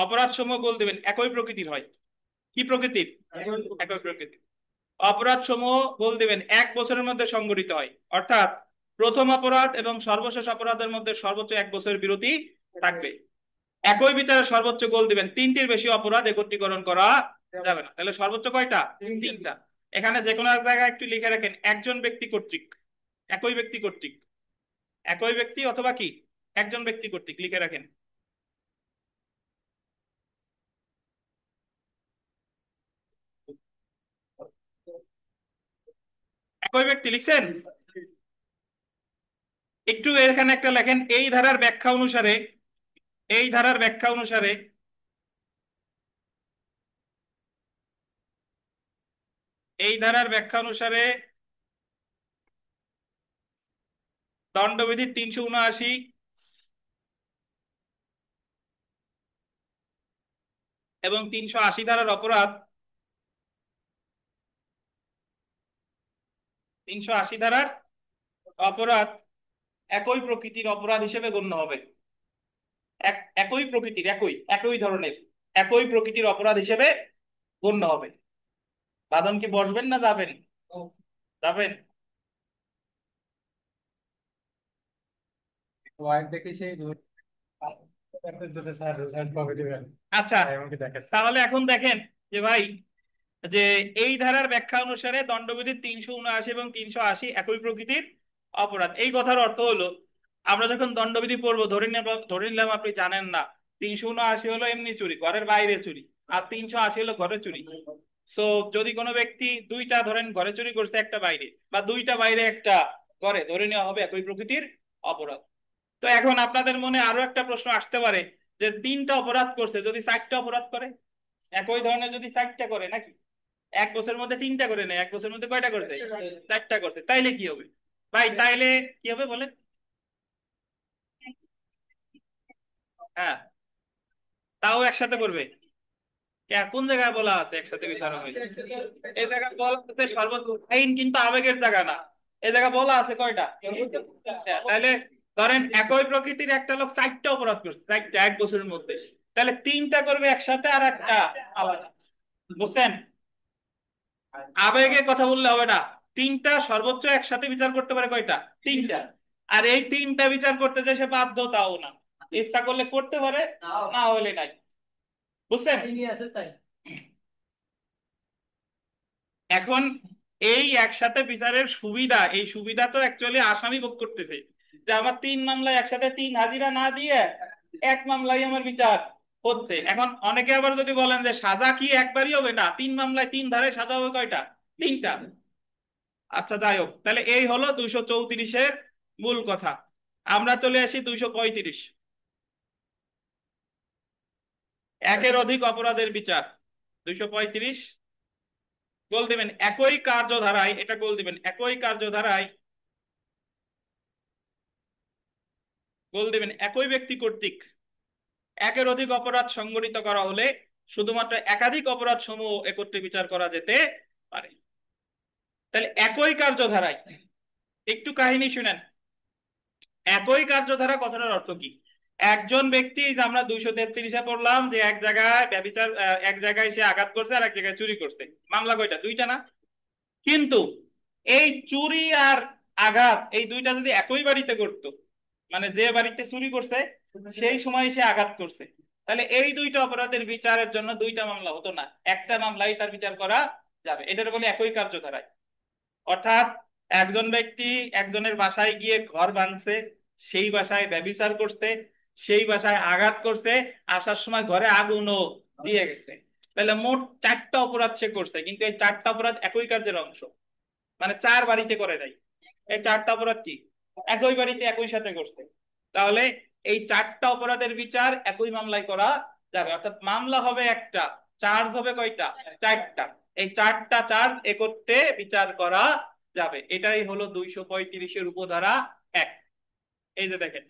অপরাধ সমূহ গোল দিবেন একই প্রকৃতির হয়। কি প্রকৃতির? একই প্রকৃতির। অপরাধ সমূহ গোল দিবেন 1 বছরের মধ্যে সংঘটিত হয়, অর্থাৎ প্রথম অপরাধ এবং সর্বশেষ অপরাধের মধ্যে সর্বোচ্চ 1 বছরের বিরতি থাকবে। একই বিচারে সর্বোচ্চ গোল দিবেন 3টির বেশি অপরাধ একত্রীকরণ করা যাবে না। তাহলে সর্বোচ্চ কয়টা? 3টা। এখানে যে কোনো এক জায়গায় একটু লিখে রাখেন একজন ব্যক্তি কর্তৃক, একই ব্যক্তি কর্তৃক, একই ব্যক্তি অথবা কি একজন ব্যক্তি কর্তৃক লিখে রাখেন। একই ব্যক্তি লিখছেন? একটু এখানে একটা লেখেন এই ধারার ব্যাখ্যা অনুসারে, এই ধারার ব্যাখ্যা অনুসারে, এই ধারার ব্যাখ্যা অনুসারে দণ্ডবিধির 379 এবং 380 ধারার অপরাধ, 380 ধারার অপরাধ একই প্রকৃতির অপরাধ হিসেবে গণ্য হবে। একই প্রকৃতির, একই একই ধরনের, একই প্রকৃতির অপরাধ হিসেবে গণ্য হবে। বাদন কি বসবেন না যাবেন? যাবেন? ওয়াইফ দেখি সেই স্যার স্যার কবে দিবেন? আচ্ছা, এমনকি দেখাচ্ছে। তাহলে এখন দেখেন যে ভাই, যে এই ধারার ব্যাখ্যা অনুসারে দণ্ডবিধির 379 এবং 380 একই প্রকৃতির অপরাধ। এই কথার অর্থ হলো আমরা যখন দণ্ডবিধি পড়বো, ধরে নিলাম আপনি জানেন না 379 হলো এমনি চুরি, ঘরের বাইরে চুরি, আর 380 হলো ঘরে চুরি। সো যদি কোনো ব্যক্তি দুইটা ধরেন ঘরে চুরি করছে, একটা বাইরে, বা দুইটা বাইরে একটা ঘরে, ধরে নেওয়া হবে একই প্রকৃতির অপরাধ। তো এখন আপনাদের মনে আরো একটা প্রশ্ন আসতে পারে যে 3টা অপরাধ করছে, যদি 4টা অপরাধ করে, একই ধরনের যদি 4টা করে নাকি? 1 বছরের মধ্যে 3টা করে নেই, 1 বছরের মধ্যে কয়টা করছে? 4টা করছে, তাইলে কি হবে ভাই? তাইলে কি হবে বলেন? হ্যাঁ, তাও একসাথে করবে। কোন জায়গায় বলা আছে একসাথে বিচার হবে? এই জায়গায় বলা আছে সর্বোচ্চ আইন, কিন্তু আবেগের জায়গা না। এই জায়গায় বলা আছে কয়টা? তাহলে ধরেন একই প্রকৃতির একটা লোক 4টা অপরাধ করছে, 4টা 1 বছরের মধ্যে, তাহলে 3টা করবে একসাথে আর একটা আলাদা। বুঝছেন? আবেগে কথা বললে হবে না। 3টা সর্বোচ্চ একসাথে বিচার করতে পারে কয়টা? 3টা। আর এই 3টা বিচার করতে যে সে বাধ্যতাও না, ইচ্ছা করলে করতে পারে, না হলে নাই। বুঝছেন? আছে তাই। এখন এই একসাথে বিচারের সুবিধা, এই সুবিধা তো অ্যাকচুয়ালি আসামি ভোগ করতেছে, যে আমার 3 মামলায় একসাথে 3 হাজিরা না দিয়ে 1 মামলায় আমার বিচার হচ্ছে। এখন অনেকে আবার যদি বলেন যে সাজা কি একবারই হবে, না, 3 মামলায় 3 ধারে সাজা হবে কয়টা? 3টা। আচ্ছা যাই হোক, তাহলে এই হলো 234-এর মূল কথা। আমরা চলে আসি 235, একের অধিক অপরাধের বিচার। 235 গোল দিবেন একই কার্যধারায়, এটা গোল দিবেন একই কার্যধারায়, গোল দিবেন একই ব্যক্তি কর্তৃক একের অধিক অপরাধ সংঘটিত করা হলে শুধুমাত্র একাধিক অপরাধ সমূহ একত্রে বিচার করা যেতে পারে। তাহলে একই কার্যধারায়, একটু কাহিনী শুনেন। একই কার্যধারা কথাটার অর্থ কি? একজন ব্যক্তি, যে আমরা 233-এ পড়লাম যে এক জায়গায় ব্যভিচার, এক জায়গায় সে আঘাত করছে আর এক জায়গায় চুরি করছে, মামলা কয়টা? 2টা না? কিন্তু এই চুরি আর আঘাত এই দুইটা যদি একই বাড়িতে করতো, মানে যে বাড়িতে চুরি করছে সেই সময় সে আঘাত করছে, তাহলে এই 2টা অপরাধের বিচারের জন্য 2টা মামলা হতো না, একটা মামলাই তার বিচার করা যাবে। এটার বলে একই কার্যধারায়। অর্থাৎ একজন ব্যক্তি একজনের বাসায় গিয়ে ঘর ভাঙছে, সেই বাসায় ব্যভিচার করছে, সেই বাসায় আঘাত করছে, আসার সময় ঘরে আগুনও দিয়ে গেছে। তাহলে মোট 4টা অপরাধ সে করছে, কিন্তু এই 4টা অপরাধ একই কার্যের অংশ, মানে 4 বাড়িতে করে নাই। এই 4টা অপরাধ কি একই বাড়িতে একই সাথে করছে। তাহলে এই 4টা অপরাধের বিচার একই মামলায় করা যাবে, অর্থাৎ মামলা হবে একটা, চার্জ হবে কয়টা? 4টা। এই 4টা চার্জ একত্রে বিচার করা যাবে। এটাই হলো 235-এর উপধারা 1। এই যে দেখেন,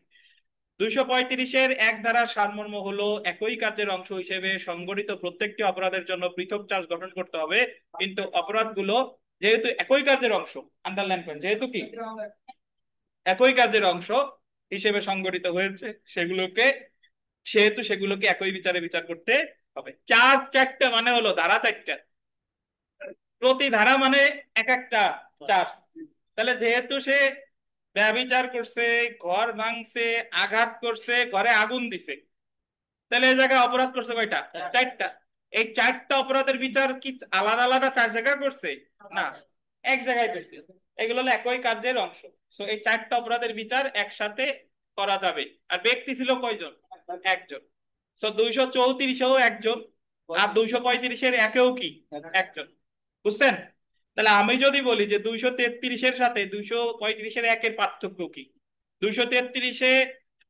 235-এর 1 ধারার সারমর্ম হলো একই কার্যের অংশ হিসেবে সংগঠিত প্রত্যেকটি অপরাধের জন্য পৃথক চার্জ গঠন করতে হবে, কিন্তু অপরাধগুলো যেহেতু একই কার্যের অংশ, আন্ডারলাইন করেন, যেহেতু কি একই কার্যের অংশ, হিসেবে সংগঠিত হয়েছে সেগুলোকে, সেহেতু সেগুলোকে একই বিচারে বিচার করতে হবে। চারটা মানে হলো ধারা চারটা, প্রতি ধারা মানে এক একটা চার্জ। তাহলে যেহেতু সে ব্যভিচার করছে, ঘর ভাঙছে, আঘাত করছে, ঘরে আগুন দিছে, তাহলে এই জায়গায় অপরাধ করছে কয়টা? চারটা। এই চারটা অপরাধের বিচার কি আলাদা আলাদা চার জায়গায় করছে? না, এক জায়গায় করছে। এগুলো হলো একই কার্যের অংশ। তো এই চারটা অপরাধের বিচার একসাথে করা যাবে। আর ব্যক্তি ছিল কয়জন? একজন। তো 234-এও একজন, আর 235-এর একেও কি একজন। বুঝছেন? তাহলে আমি যদি বলি যে 233-এর সাথে 235-এর একের পার্থক্য কি, 233-এ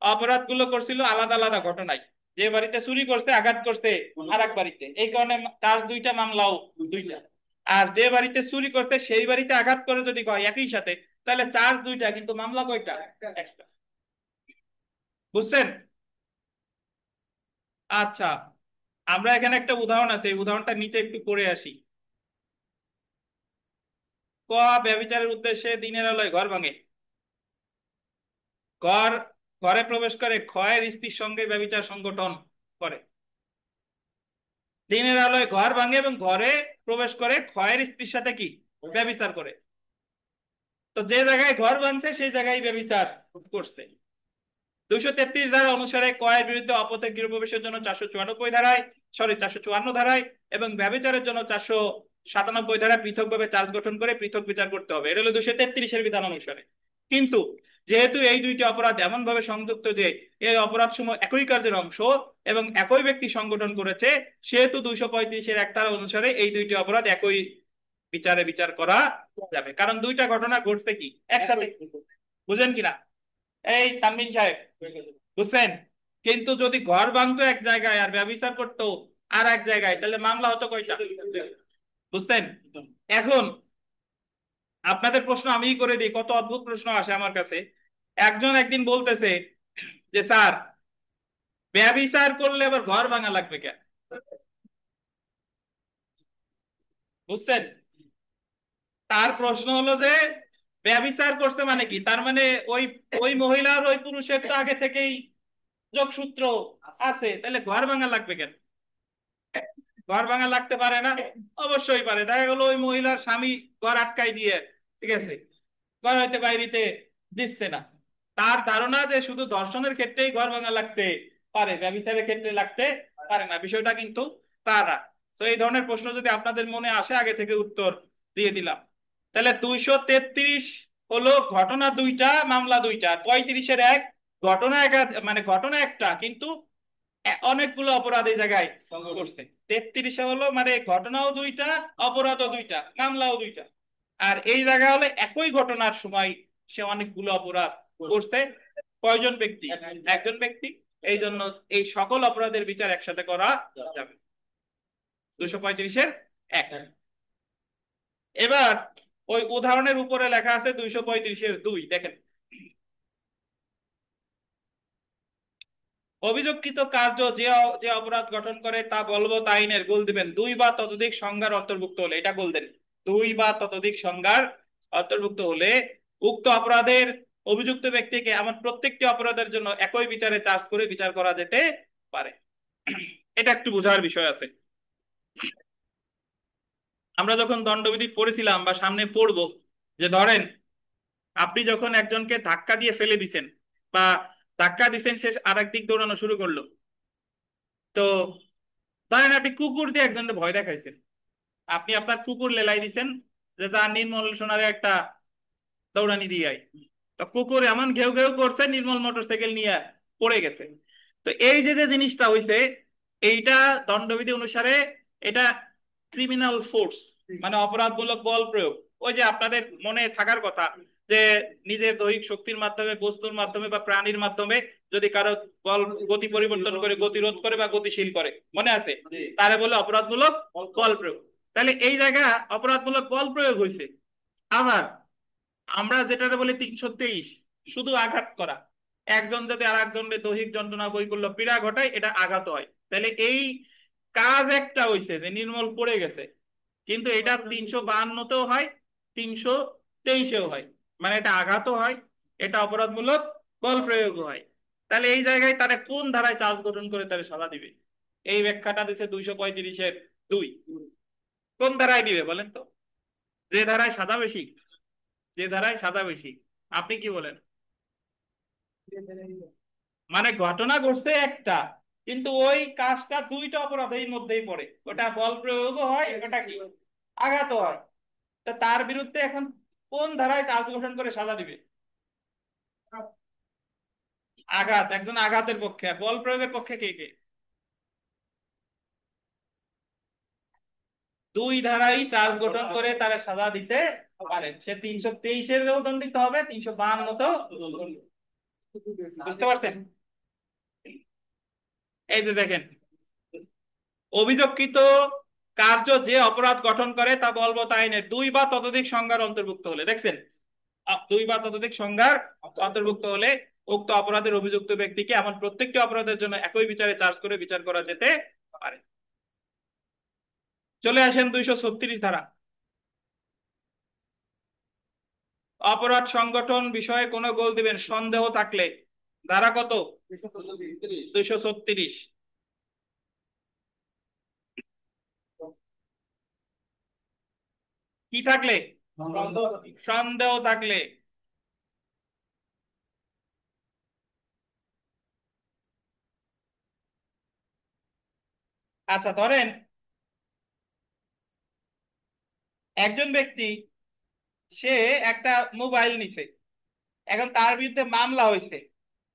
অপরাধ গুলো করছিল আলাদা আলাদা ঘটনায়, যে বাড়িতে চুরি করছে আঘাত করছে আর এক বাড়িতে, এই কারণে তার দুইটা মামলাও দুইটা। আর যে বাড়িতে চুরি করছে সেই বাড়িতে আঘাত করে যদি কয় একই সাথে, তাহলে চার্জ দুইটা কিন্তু মামলা কয়টা? একটা। বুঝছেন? আচ্ছা, আমরা এখানে একটা উদাহরণ আছে, এই উদাহরণটা নিচে একটু পড়ে আসি। ক, ব্যভিচারের উদ্দেশ্যে দিনের আলোয় ঘর ভাঙে। ঘর ঘরে প্রবেশ করে ক্ষয়ের স্ত্রীর সঙ্গে ব্যভিচার সংগঠন করে। দিনের আলোয় ঘর ভাঙে এবং ঘরে প্রবেশ করে ক্ষয়ের স্ত্রীর সাথে কি ব্যভিচার করে। তো যে জায়গায় ঘর ভাঙছে সেই জায়গায় ব্যভিচার করছে। 233 ধারা অনুসারে কয়ের বিরুদ্ধে অপথ্য গৃহপ্রবেশের জন্য 454 ধারায় এবং ব্যভিচারের জন্য 497 ধারায় পৃথকভাবে চার্জ গঠন করে পৃথক বিচার করতে হবে। এটা হলো 233-এর বিধান অনুসারে। কিন্তু যেহেতু এই দুইটি অপরাধ এমন ভাবে সংযুক্ত যে এই অপরাধ সমূহ একই কার্যের অংশ এবং একই ব্যক্তি সংগঠন করেছে, সেহেতু 235-এর এক ধারা অনুসারে এই দুইটি অপরাধ একই বিচারে বিচার করা যাবে, কারণ দুইটা ঘটনা ঘটছে কি একসাথে। বুঝেন কিনা এই তানভীর সাহেব? বুঝছেন? কিন্তু যদি ঘর ভাঙতো এক জায়গায় আর ব্যভিচার করতো আর এক জায়গায়, তাহলে মামলা হতো কয়টা? বুঝছেন? এখন আপনাদের প্রশ্ন আমি করে দিই, কত অদ্ভুত প্রশ্ন আসে আমার কাছে। একজন একদিন বলতেছে যে স্যার, ব্যভিচার করলে আবার ঘর ভাঙা লাগবে কেন? বুঝছেন? তার প্রশ্ন হলো যে ব্যভিচার করছে মানে কি, তার মানে ওই ওই মহিলার ওই পুরুষের তো আগে থেকেই যোগসূত্র আছে, তাহলে ঘর ভাঙা লাগবে কেন? ঘর ভাঙা লাগতে পারে না? অবশ্যই পারে। দেখা গেলো ওই মহিলার স্বামী ঘর আটকাই দিয়ে, ঠিক আছে, ঘর হইতে বাইরিতে দিচ্ছে না, তার ধারণা যে শুধু ধর্ষণের ক্ষেত্রেই ঘর ভাঙা লাগতে পারে, ব্যভিচারের ক্ষেত্রে লাগতে পারে না। বিষয়টা কিন্তু তারা। তো এই ধরনের প্রশ্ন যদি আপনাদের মনে আসে, আগে থেকে উত্তর দিয়ে দিলাম। তাহলে 233 হলো ঘটনা দুইটা, মামলা দুইটা। 35-এর এক, ঘটনা এক, মানে ঘটনা একটা কিন্তু অনেকগুলো অপরাধ এই জায়গায় করছে। 33-এ হলো মানে ঘটনাও দুইটা, অপরাধও দুইটা, মামলাও দুইটা। আর এই জায়গায় হলো একই ঘটনার সময় সে অনেকগুলো অপরাধ করছে। কয়জন ব্যক্তি? একজন ব্যক্তি। এই জন্য এই সকল অপরাধের বিচার একসাথে করা যাবে। 235-এর এক। এবার ওই উদাহরণের উপরে লেখা আছে 235-এর 2, দেখেন। অভিযোগকৃত কার্য যে যে অপরাধ গঠন করে তা বলবৎ আইনের, গোল দিবেন 2 বা ততোধিক সংজ্ঞার অন্তর্ভুক্ত হলে। এটা গোল দেন, 2 বা ততোধিক সংজ্ঞার অন্তর্ভুক্ত হলে উক্ত অপরাধের অভিযুক্ত ব্যক্তিকে এমন প্রত্যেকটি অপরাধের জন্য একই বিচারে চার্জ করে বিচার করা যেতে পারে। এটা একটু বোঝার বিষয় আছে। আমরা যখন দণ্ডবিধি পড়েছিলাম বা সামনে পড়বো, যে ধরেন আপনি যখন একজনকে ধাক্কা দিয়ে ফেলে দিছেন বা ধাক্কা দিছেন, সে আরেক দিক দৌড়ানো শুরু করলো, তো ধরেন আপনি কুকুর দিয়ে একজনকে ভয় দেখাইছেন, আপনি আপনার কুকুর লেলাই দিছেন যে যা নির্মল সোনারে একটা দৌড়ানি দিয়ে আয়। তো কুকুর এমন ঘেউ ঘেউ করছে, নির্মল মোটরসাইকেল নিয়ে পড়ে গেছে। তো এই যে যে জিনিসটা হইছে, এইটা দণ্ডবিধি অনুসারে এটা ক্রিমিনাল ফোর্স, মানে অপরাধমূলক বল প্রয়োগ। ওই যে আপনাদের মনে থাকার কথা যে নিজের দৈহিক শক্তির মাধ্যমে, বস্তুর মাধ্যমে বা প্রাণীর মাধ্যমে যদি কারো বল গতি পরিবর্তন করে, গতিরোধ করে বা গতিশীল করে, মনে আছে? তারে বলে অপরাধমূলক বল প্রয়োগ। তাহলে এই জায়গা অপরাধমূলক বল প্রয়োগ হয়েছে। আবার আমরা যেটা বলি 323, শুধু আঘাত করা, একজন যদি আর একজনের দৈহিক যন্ত্রণা বৈকল্য পীড়া ঘটায়, এটা আঘাত হয়। তাহলে এই কাজ একটা হইছে যে নির্মল পড়ে গেছে, কিন্তু এটা 352-তেও হয়, 323-এও হয়, মানে এটা আঘাতও হয়, এটা অপরাধমূলক বল প্রয়োগ হয়। তাহলে এই জায়গায় তারা কোন ধারায় চার্জ গঠন করে তারা সাজা দিবে? এই ব্যাখ্যাটা দিচ্ছে 235-এর 2। কোন ধারায় দিবে বলেন তো? যে ধারায় সাজা বেশি, যে ধারায় সাজা বেশি। আপনি কি বলেন? মানে ঘটনা ঘটছে একটা, কিন্তু ওই কাজটা দুইটা অপরাধের মধ্যেই পড়ে, ওটা বল প্রয়োগও হয়, ওটা কি আঘাত হয়। তা তার বিরুদ্ধে এখন কোন ধারায় চার্জ গঠন করে সাজা দিবে? আঘাত। একজন আঘাতের পক্ষে, আর বল প্রয়োগের পক্ষে কে কে? দুই ধারাই চার্জ গঠন করে তারা সাজা দিতে পারে। সে 323-এরও দণ্ডিত হবে, 352-তেও। বুঝতে পারছেন? এই যে দেখেন, অভিযোগকৃত কার্য যে অপরাধ গঠন করে তা বলবৎ আইনের 2 বা ততোধিক সংজ্ঞার অন্তর্ভুক্ত হলে, দেখছেন, 2 বা ততোধিক সংজ্ঞার অন্তর্ভুক্ত হলে উক্ত অপরাধের অভিযুক্ত ব্যক্তিকে এমন প্রত্যেকটি অপরাধের জন্য একই বিচারে চার্জ করে বিচার করা যেতে পারে। চলে আসেন 236 ধারা। অপরাধ সংগঠন বিষয়ে কোনো গোল দিবেন সন্দেহ থাকলে। ধারা কত? 236। কি থাকলে? সন্দেহ থাকলে। আচ্ছা, ধরেন একজন ব্যক্তি, সে একটা মোবাইল নিছে, এখন তার বিরুদ্ধে মামলা হয়েছে।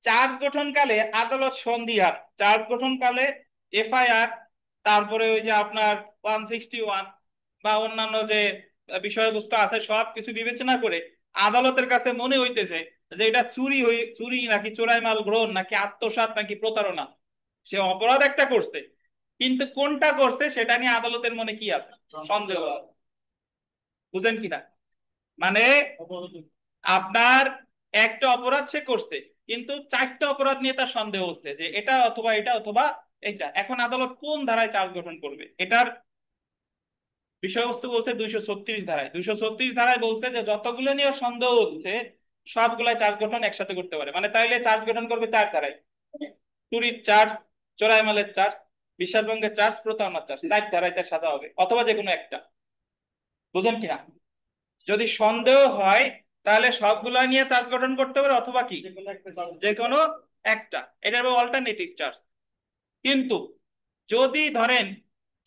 চার্জ গঠনকালে আদালত সন্দিহান, চার্জ গঠনকালে এফআইআর, তারপরে ওই যে আপনার 161 বা অন্যান্য যে বিষয়বস্তু আছে সব কিছু বিবেচনা করে আদালতের কাছে মনে হইতেছে যে এটা চুরি নাকি চোরাই মাল গ্রহণ নাকি আত্মসাৎ নাকি প্রতারণা। সে অপরাধ একটা করছে, কিন্তু কোনটা করছে সেটা নিয়ে আদালতের মনে কি আছে? সন্দেহ আছে। বুঝেন কিনা? মানে আপনার একটা অপরাধ সে করছে, কিন্তু 4টা অপরাধ নিয়ে তার সন্দেহ হচ্ছে যে এটা অথবা এটা অথবা এটা। এখন আদালত কোন ধারায় চার্জ গঠন করবে? এটার বিষয়বস্তু বলছে 236 ধারায়। 236 ধারায় বলছে যে যতগুলো নিয়ে সন্দেহ হচ্ছে সবগুলাই চার্জ গঠন একসাথে করতে পারে। মানে তাইলে চার্জ গঠন করবে 4 ধারায়: চুরির চার্জ, চোরাই মালের চার্জ, বিশ্বাসভঙ্গের চার্জ, প্রতারণার চার্জ। 4 ধারায় তার সাজা হবে, অথবা যে কোনো একটা। বুঝেন কিনা? যদি সন্দেহ হয় তাহলে সবগুলা নিয়ে চার্জ গঠন করতে পারে, অথবা কি যে কোনো একটা। এটা হবে অল্টারনেটিভ চার্জ। কিন্তু যদি ধরেন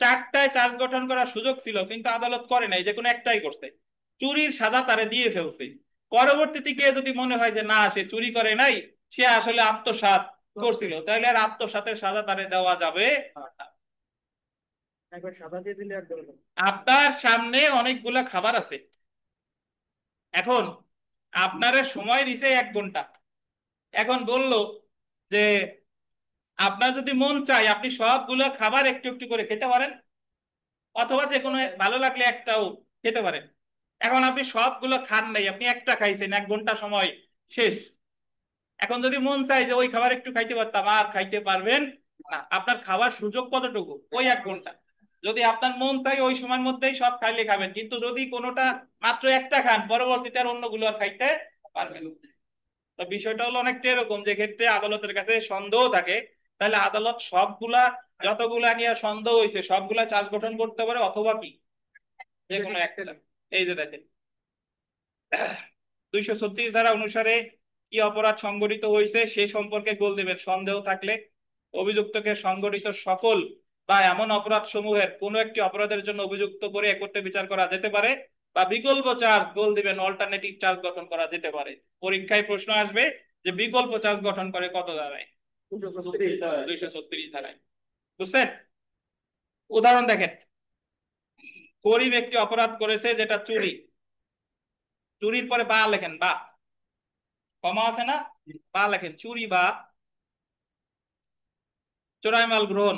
4টায় চার্জ গঠন করার সুযোগ ছিল কিন্তু আদালত করে নাই, যে কোনো একটাই করছে, চুরির সাজা তারে দিয়ে ফেলছে, পরবর্তীতে গিয়ে যদি মনে হয় যে না সে চুরি করে নাই, সে আসলে আত্মসাৎ করছিল, তাহলে আর আত্মসাতের সাজা তারে দেওয়া যাবে না। আপনার সামনে অনেকগুলা খাবার আছে, এখন আপনারে সময় দিছে 1 ঘন্টা। এখন বলল যে আপনার যদি মন চায় আপনি সবগুলো খাবার একটু একটু করে খেতে পারেন, অথবা যে কোনো ভালো লাগলে একটাও খেতে পারেন। এখন আপনি সবগুলো খান নাই, আপনি একটা খাইছেন, 1 ঘন্টা সময় শেষ। এখন যদি মন চায় যে ওই খাবার একটু খাইতে পারতাম, আর খাইতে পারবেন না। আপনার খাবার সুযোগ কতটুকু? ওই 1 ঘন্টা। যদি আপনার মন চায় ওই সময়ের মধ্যেই সব খাইলে খাবেন, কিন্তু যদি কোনোটা মাত্র একটা খান, পরবর্তীতে আর অন্যগুলো আর খাইতে পারবেন না। তো বিষয়টা হলো অনেকটা এরকম, যে ক্ষেত্রে আদালতের কাছে সন্দেহ থাকে, তাহলে আদালত সবগুলা, যতগুলা নিয়ে সন্দেহ হয়েছে সবগুলা চার্জ গঠন করতে পারে, অথবা কি যে কোনো একটা। এই যে দেখেন 236 ধারা অনুসারে কি অপরাধ সংগঠিত হয়েছে সে সম্পর্কে গোল দেবেন সন্দেহ থাকলে। অভিযুক্তকে সংগঠিত সকল বা এমন অপরাধ সমূহের কোন একটি অপরাধের জন্য অভিযুক্ত করে একত্রে বিচার করা যেতে পারে, বা বিকল্প চার্জ গোল দিবেন অল্টারনেটিভ চার্জ গঠন করা যেতে পারে। পরীক্ষায় প্রশ্ন আসবে যে বিকল্প চার্জ গঠন করে কত ধারায়? 236 ধারায়। বুঝছেন? উদাহরণ দেখেন, করিম একটি অপরাধ করেছে যেটা চুরি। চুরির পরে বা লেখেন, বা কমা আছে না, বা লেখেন, চুরি বা চোরাই মাল গ্রহণ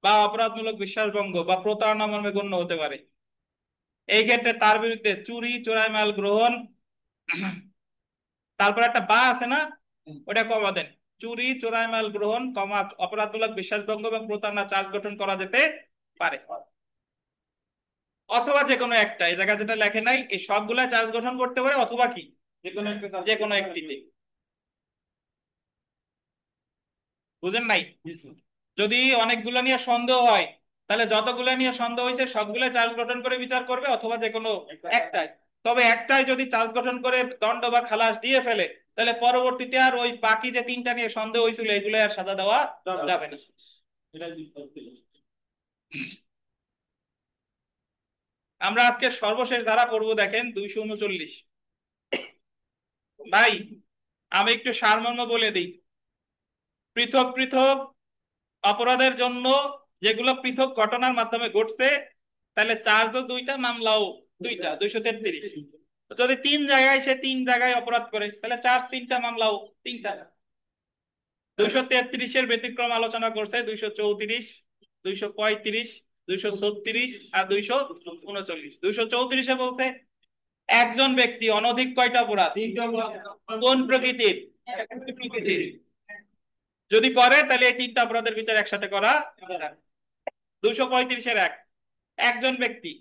বা অপরাধমূলক বিশ্বাসভঙ্গ বা প্রতারণা মর্মে গণ্য হতে পারে। এই ক্ষেত্রে তার বিরুদ্ধে চুরি, চোরাই মাল গ্রহণ, তারপর একটা বা আছে না, ওটা কমা দেন। চুরি, চোরাই মাল গ্রহণ, কমা অপরাধমূলক বিশ্বাসভঙ্গ এবং প্রতারণা চার্জ গঠন করা যেতে পারে, অথবা যে কোনো একটা। এই জায়গায় যেটা লেখে নাই, এই সবগুলা চার্জ গঠন করতে পারে, অথবা কি যে কোনো একটিতে। বুঝেন নাই? যদি অনেকগুলো নিয়ে সন্দেহ হয় তাহলে যতগুলো নিয়ে সন্দেহ হয়েছে সবগুলো চার্জ গঠন করে বিচার করবে, অথবা যে কোনো একটাই। তবে একটাই যদি চার্জ গঠন করে দণ্ড বা খালাস দিয়ে ফেলে, তাহলে পরবর্তীতে আর ওই বাকি যে তিনটা নিয়ে সন্দেহ হয়েছিল এগুলো আর সাজা দেওয়া যাবে না। আমরা আজকে সর্বশেষ ধারা পড়বো, দেখেন 239। ভাই আমি একটু সারমর্ম বলে দিই। পৃথক পৃথক অপরাধের জন্য যেগুলো পৃথক ঘটনার মাধ্যমে ঘটছে, তাহলে চার্জও দুইটা, মামলাও দুইটা, 233। যদি তিন জায়গায় সে তিন জায়গায় অপরাধ করে তাহলে চার্জ তিনটা, মামলাও তিনটা। 233-এর ব্যতিক্রম আলোচনা করছে 234, 235, 236 আর 239। 234-এ বলতে একজন ব্যক্তি অনধিক কয়টা অপরাধ, কোন প্রকৃতির, প্রকৃতির যদি করে তাহলে এই তিনটা অপরাধের বিচার একসাথে করা যাবে। 235-এর একজন ব্যক্তি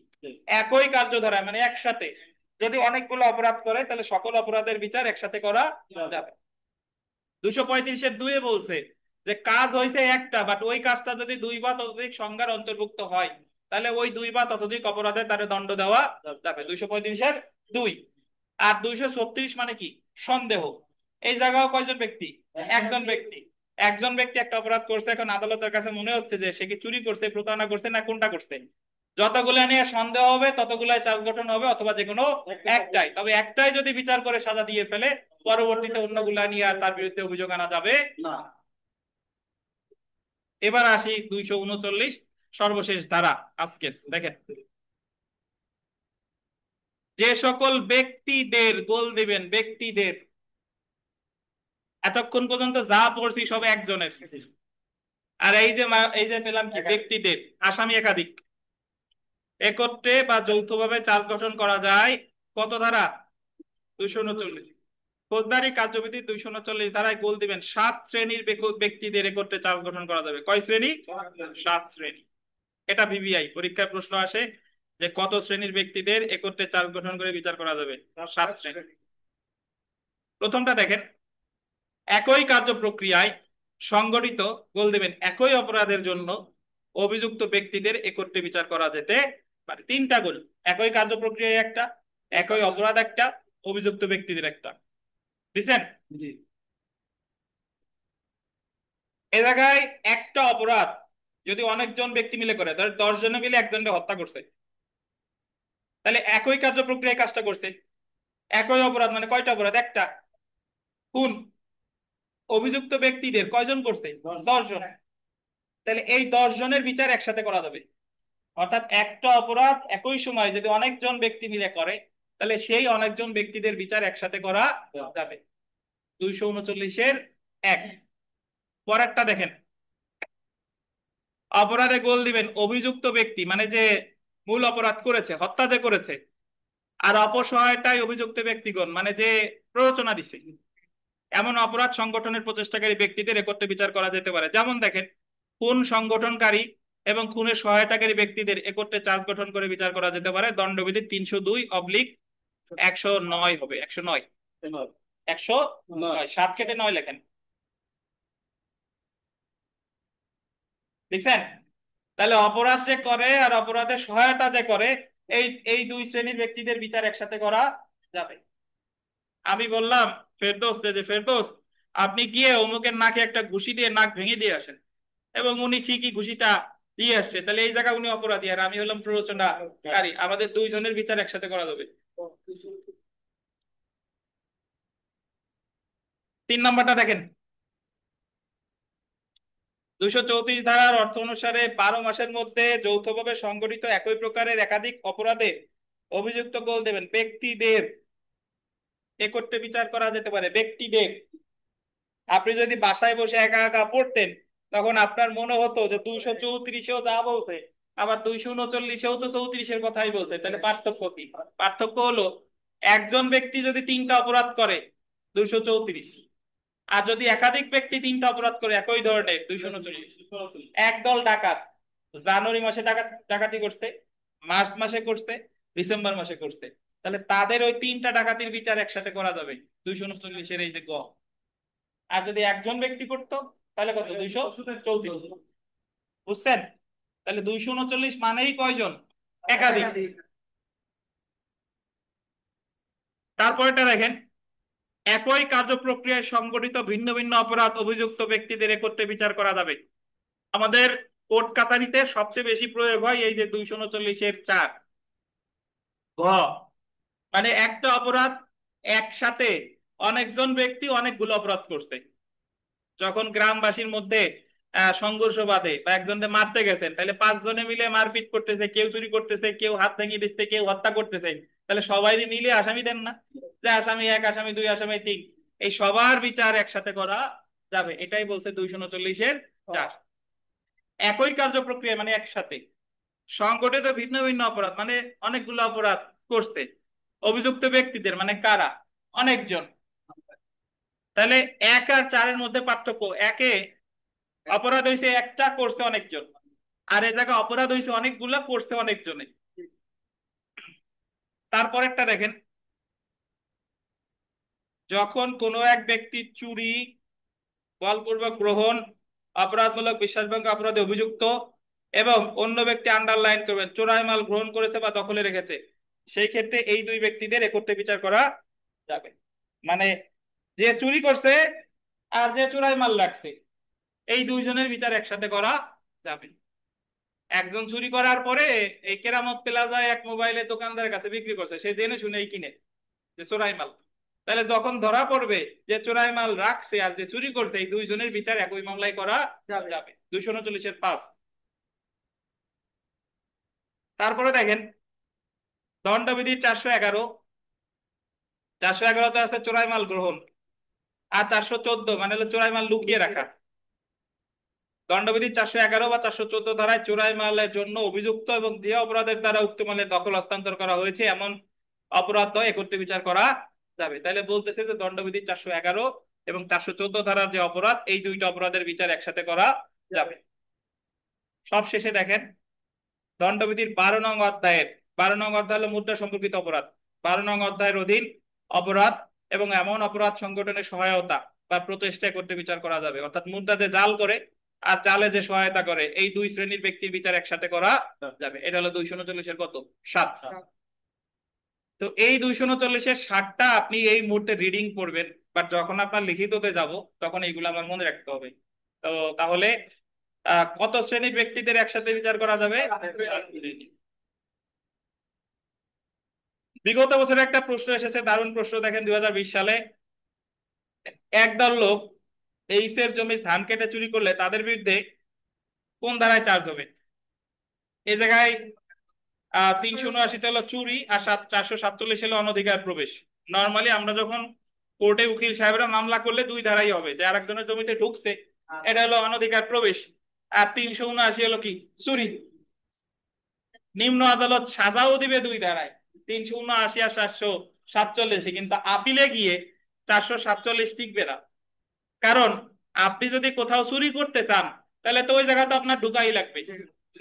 একই কার্যধারা মানে একসাথে যদি অনেকগুলো অপরাধ করে তাহলে সকল অপরাধের বিচার একসাথে করা যাবে। 235-এর 2-এ বলছে যে কাজ হয়েছে একটা, বাট ওই কাজটা যদি দুই বা ততোধিক সংজ্ঞার অন্তর্ভুক্ত হয় তাহলে ওই দুই বা ততোধিক অপরাধে তার দণ্ড দেওয়া যাবে। 235-এর 2। আর 236 মানে কি, সন্দেহ। এই জায়গাও কয়জন ব্যক্তি, একজন ব্যক্তি। একজন ব্যক্তি একটা অপরাধ করছে, এখন আদালতের কাছে মনে হচ্ছে যে সে কি চুরি করছে, প্রতারণা করছে, না কোনটা করছে। যতগুলো নিয়ে সন্দেহ হবে ততগুলাই চার্জ গঠন হবে, অথবা যে কোনো একটাই। তবে একটাই যদি বিচার করে সাজা দিয়ে ফেলে, পরবর্তীতে অন্যগুলা নিয়ে আর তার বিরুদ্ধে অভিযোগ আনা যাবে না। এবার আসি 239 সর্বশেষ ধারা আজকের, দেখেন। যে সকল ব্যক্তিদের, গোল দিবেন ব্যক্তিদের, এতক্ষণ পর্যন্ত যা পড়ছি সব একজনের, আর এই যে পেলাম কি, ব্যক্তিদের, আসামি একাধিক, একত্রে বা যৌথভাবে চার্জ গঠন করা যায়। কত ধারা, 239। ফৌজদারি কার্যবিধি 239 ধারায় গোল দিবেন 7 শ্রেণীর ব্যক্তিদের একত্রে চার্জ গঠন করা যাবে। কয় শ্রেণী, 7 শ্রেণী। এটা ভিভিআই পরীক্ষায় প্রশ্ন আসে যে কত শ্রেণীর ব্যক্তিদের একত্রে চার্জ গঠন করে বিচার করা যাবে, 7 শ্রেণী। প্রথমটা দেখেন, একই কার্য প্রক্রিয়ায় সংগঠিত, গোল দেবেন একই অপরাধের জন্য অভিযুক্ত ব্যক্তিদের একত্রে বিচার করা যেতে পারে। তিনটা গোল, একই কার্য প্রক্রিয়ায় একটা, একই অপরাধ একটা, অভিযুক্ত ব্যক্তিদের একটা। বুঝছেন? এ জায়গায় একটা অপরাধ যদি অনেকজন ব্যক্তি মিলে করে, ধর 10 জনে মিলে একজনকে হত্যা করছে, তাহলে একই কার্য প্রক্রিয়ায় কাজটা করছে, একই অপরাধ মানে কয়টা অপরাধ, একটা। খুন অভিযুক্ত ব্যক্তিদের কয়জন করছে, 10 জন। তাহলে এই 10 জনের বিচার একসাথে করা যাবে। অর্থাৎ একটা অপরাধ একই সময় যদি অনেকজন ব্যক্তি মিলে করে, তাহলে সেই অনেকজন ব্যক্তিদের বিচার একসাথে করা যাবে। 239-এর 1। পরেরটা দেখেন, অপরাধে গোল দিবেন অভিযুক্ত ব্যক্তি মানে যে মূল অপরাধ করেছে, হত্যা যে করেছে, আর অপসহায়তায় অভিযুক্ত ব্যক্তিগণ মানে যে প্ররোচনা দিছে, এমন অপরাধ সংগঠনের প্রচেষ্টাকারী ব্যক্তিদের একত্রে বিচার করা যেতে পারে। যেমন দেখেন, খুন সংগঠনকারী এবং খুনের সহায়তাকারী ব্যক্তিদের একত্রে চার্জ গঠন করে বিচার করা যেতে পারে। দণ্ডবিধি 302/109 হবে, 109, 109, 7 কেটে 9 লেখেন, দেখছেন? তাহলে অপরাধ যে করে আর অপরাধের সহায়তা যে করে, এই এই দুই শ্রেণীর ব্যক্তিদের বিচার একসাথে করা যাবে। আমি বললাম ফেরদৌস, যে ফেরদৌস আপনি গিয়ে অমুকের নাকে একটা ঘুষি দিয়ে নাক ভেঙে দিয়ে আসেন, এবং উনি ঠিকই ঘুষিটা দিয়ে আসছে, তাহলে এই জায়গায় উনি অপরাধী আর আমি হলাম প্ররোচনাকারী, আমাদের দুইজনের বিচার একসাথে করা যাবে। 3 নাম্বারটা দেখেন, 234 ধারার অর্থ অনুসারে 12 মাসের মধ্যে যৌথভাবে সংগঠিত একই প্রকারের একাধিক অপরাধে অভিযুক্ত গোল দেবেন ব্যক্তিদের একত্রে বিচার করা যেতে পারে। ব্যক্তিদের, আপনি যদি বাসায় বসে একা একা পড়তেন তখন আপনার মনে হতো যে 234-এও যা বলছে, আবার 239-এও তো 34-এর কথাই বলছে, তাহলে পার্থক্য কি? পার্থক্য হলো একজন ব্যক্তি যদি 3টা অপরাধ করে 234, আর যদি একাধিক ব্যক্তি 3টা অপরাধ করে একই ধরনের 239। একদল ডাকাত জানুয়ারি মাসে ডাকাতি করছে, মার্চ মাসে করছে, ডিসেম্বর মাসে করছে, তাহলে তাদের ওই 3টা ডাকাতির বিচার একসাথে করা যাবে 239-এর এই যে গ। আর যদি একজন ব্যক্তি করতো তাহলে কত? 234। বুঝছেন? তাহলে 239 মানেই কয়জন? একাধিক। তারপরটা দেখেন, একই কার্যপ্রক্রিয়ায় সংগঠিত ভিন্ন ভিন্ন অপরাধ অভিযুক্ত ব্যক্তিদের একত্রে বিচার করা যাবে। আমাদের কোর্ট কাছারিতে সবচেয়ে বেশি প্রয়োগ হয় এই যে 239-4 ঘ, মানে একটা অপরাধ একসাথে অনেকজন ব্যক্তি অনেকগুলো অপরাধ করছে। যখন গ্রামবাসীর মধ্যে সংঘর্ষ বাধে বা একজনকে মারতে গেছেন, তাহলে 5 জনে মিলে মারপিট করতেছে, কেউ চুরি করতেছে, কেউ হাত ভেঙে দিচ্ছে, কেউ হত্যা করতেছে, তাহলে সবাই মিলে আসামি দেন না? যে আসামি 1, আসামি 2, আসামি 3, এই সবার বিচার একসাথে করা যাবে। এটাই বলছে 239-4। একই কার্যপ্রক্রিয়া মানে একসাথে সংগঠিত ভিন্ন ভিন্ন অপরাধ মানে অনেকগুলো অপরাধ করছে অভিযুক্ত ব্যক্তিদের, মানে কারা? অনেকজন। তাহলে 1 আর 4-এর মধ্যে পার্থক্য, একে অপরাধ হয়েছে একটা, করছে অনেকজন, আর এ জায়গায় অপরাধ হয়েছে অনেকগুলা, করছে অনেকজনে। তারপর একটা দেখেন, যখন কোনো এক ব্যক্তি চুরি, বলপূর্বক গ্রহণ, অপরাধমূলক বিশ্বাসভঙ্গ অপরাধে অভিযুক্ত এবং অন্য ব্যক্তি আন্ডারলাইন করবেন চোরাই মাল গ্রহণ করেছে বা দখলে রেখেছে, সেই ক্ষেত্রে এই দুই ব্যক্তিদের একত্রে বিচার করা যাবে। মানে যে চুরি করছে আর যে চোরাই মাল রাখছে, এই দুইজনের বিচার একসাথে করা যাবে। একজন চুরি করার পরে এই কেরামত প্লাজায় এক মোবাইলের দোকানদারের কাছে বিক্রি করছে, সে জেনে শুনেই কিনে যে চোরাই মাল, তাহলে যখন ধরা পড়বে যে চোরাই মাল রাখছে আর যে চুরি করছে, এই দুইজনের বিচার একই মামলায় করা যাবে। 239-5। তারপরে দেখেন দণ্ডবিধি 411। 411তে আছে চোরাই মাল গ্রহণ, আর 414 মানে হলো চোরাই মাল লুকিয়ে রাখা। দণ্ডবিধি 411 বা 414 ধারায় চোরাই মালের জন্য অভিযুক্ত এবং যে অপরাধের দ্বারা উক্ত মালের দখল হস্তান্তর করা হয়েছে এমন অপরাধ একত্রে বিচার করা যাবে। তাহলে বলতেছে যে দণ্ডবিধি 411 এবং 414 ধারার যে অপরাধ, এই দুইটা অপরাধের বিচার একসাথে করা যাবে। সব শেষে দেখেন দণ্ডবিধির 12 নং অধ্যায়ের 12 নং অধ্যায় হলো মুদ্রা সম্পর্কিত অপরাধ। 12 নং অধ্যায়ের অধীন অপরাধ এবং এমন অপরাধ সংগঠনের সহায়তা বা প্রচেষ্টা করতে বিচার করা যাবে। অর্থাৎ মুদ্রা যে জাল করে আর জালে যে সহায়তা করে, এই দুই শ্রেণীর ব্যক্তির বিচার একসাথে করা যাবে। এটা হলো 239-এর কত? 7। তো এই 239-7টা আপনি এই মুহূর্তে রিডিং করবেন, বাট যখন আপনার লিখিততে যাব তখন এইগুলো আমার মনে রাখতে হবে। তো তাহলে কত শ্রেণীর ব্যক্তিদের একসাথে বিচার করা যাবে? বিগত বছরে একটা প্রশ্ন এসেছে, দারুণ প্রশ্ন, দেখেন 2020 সালে একদল লোক এইফের জমির ধান কেটে চুরি করলে তাদের বিরুদ্ধে কোন ধারায় চার্জ হবে? এই জায়গায় 379 হলো চুরি আর 447 হলো অনধিকার প্রবেশ। নর্মালি আমরা যখন কোর্টে উকিল সাহেবরা মামলা করলে দুই ধারাই হবে, যে আরেকজনের জমিতে ঢুকছে, এটা হলো অনধিকার প্রবেশ, আর 379 হলো কি? চুরি। নিম্ন আদালত সাজাও দিবে দুই ধারায়, 379 আর 447, কিন্তু আপিলে গিয়ে 447 টিকবে না। কারণ আপনি যদি কোথাও চুরি করতে চান তাহলে তো ওই জায়গা তো আপনার ঢুকাই লাগবে,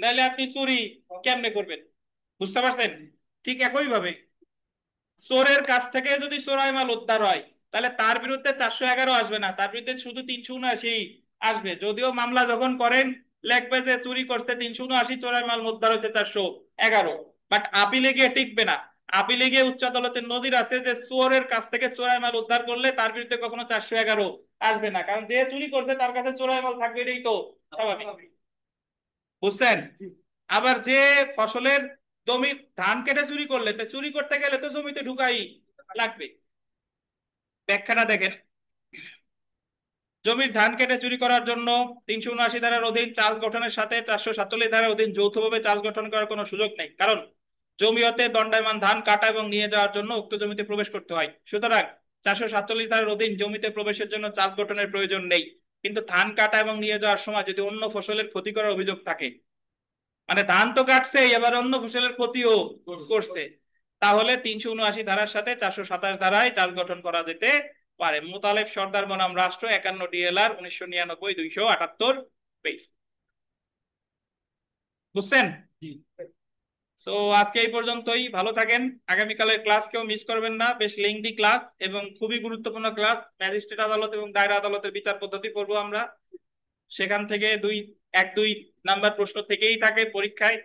তাহলে আপনি চুরি কেমনে করবেন? বুঝতে পারছেন? ঠিক একই ভাবে চোরের কাছ থেকে যদি চোরাই মাল উদ্ধার হয় তাহলে তার বিরুদ্ধে 411 আসবে না, তার বিরুদ্ধে শুধু 379 আসবে। যদিও মামলা যখন করেন লিখবে যে চুরি করছে 379, চোরাই মাল উদ্ধার হয়েছে 411, বাট আপিলে গিয়ে টিকবে না। আপিলে গিয়ে উচ্চ আদালতের নজির আছে যে চোরের কাছ থেকে চোরাই মাল উদ্ধার করলে তার বিরুদ্ধে কখনো 411 আসবে না, কারণ যে চুরি করছে তার কাছে চোরাই মাল থাকবে, এটাই তো স্বাভাবিক। বুঝছেন? আবার যে ফসলের জমি ধান কেটে চুরি করলে, তো চুরি করতে গেলে তো জমিতে ঢুকাই লাগবে। ব্যাখ্যাটা দেখেন, জমির ধান কেটে চুরি করার জন্য 379 ধারার অধীন চার্জ গঠনের সাথে 447 ধারার অধীন যৌথভাবে চার্জ গঠন করার কোনো সুযোগ নেই, কারণ জমি হতে দণ্ডায়মান ধান কাটা এবং নিয়ে যাওয়ার জন্য উক্ত জমিতে প্রবেশ করতে হয়। সুতরাং 447 ধারার অধীন জমিতে প্রবেশের জন্য চার্জ গঠনের প্রয়োজন নেই। কিন্তু ধান কাটা এবং নিয়ে যাওয়ার সময় যদি অন্য ফসলের ক্ষতি করার অভিযোগ থাকে, মানে ধান তো কাটছে এবার অন্য ফসলের ক্ষতিও করছে, তাহলে 379 ধারার সাথে 427 ধারায় চার্জ গঠন করা যেতে পারে। মোতালেব সর্দার বনাম রাষ্ট্র, 51 DLR 1999, 278 পেজ। বুঝছেন? তো আজকে এই পর্যন্তই, ভালো থাকেন। আগামীকালের ক্লাস কেউ মিস করবেন না, বেশ লেংদি ক্লাস এবং খুবই গুরুত্বপূর্ণ ক্লাস। ম্যাজিস্ট্রেট আদালত এবং দায়রা আদালতের বিচার পদ্ধতি পড়বো আমরা। সেখান থেকে 1-2 নাম্বার প্রশ্ন থেকেই থাকে পরীক্ষায়।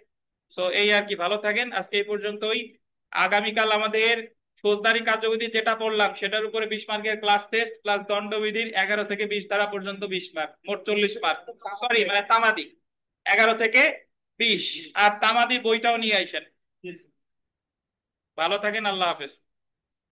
তো এই আর কি, ভালো থাকেন। আজকে এই পর্যন্তই। আগামীকাল আমাদের ফৌজদারি কার্যবিধি যেটা পড়লাম সেটার উপরে 20 মার্কের ক্লাস টেস্ট প্লাস দণ্ডবিধির 11 থেকে 20 ধারা পর্যন্ত 20 মার্ক, মোট 40 মার্ক। সরি, মানে তামাদি 11 থেকে 20। আর তামাদি বইটাও নিয়ে আইসেন। ভালো থাকেন, আল্লাহ হাফেজ।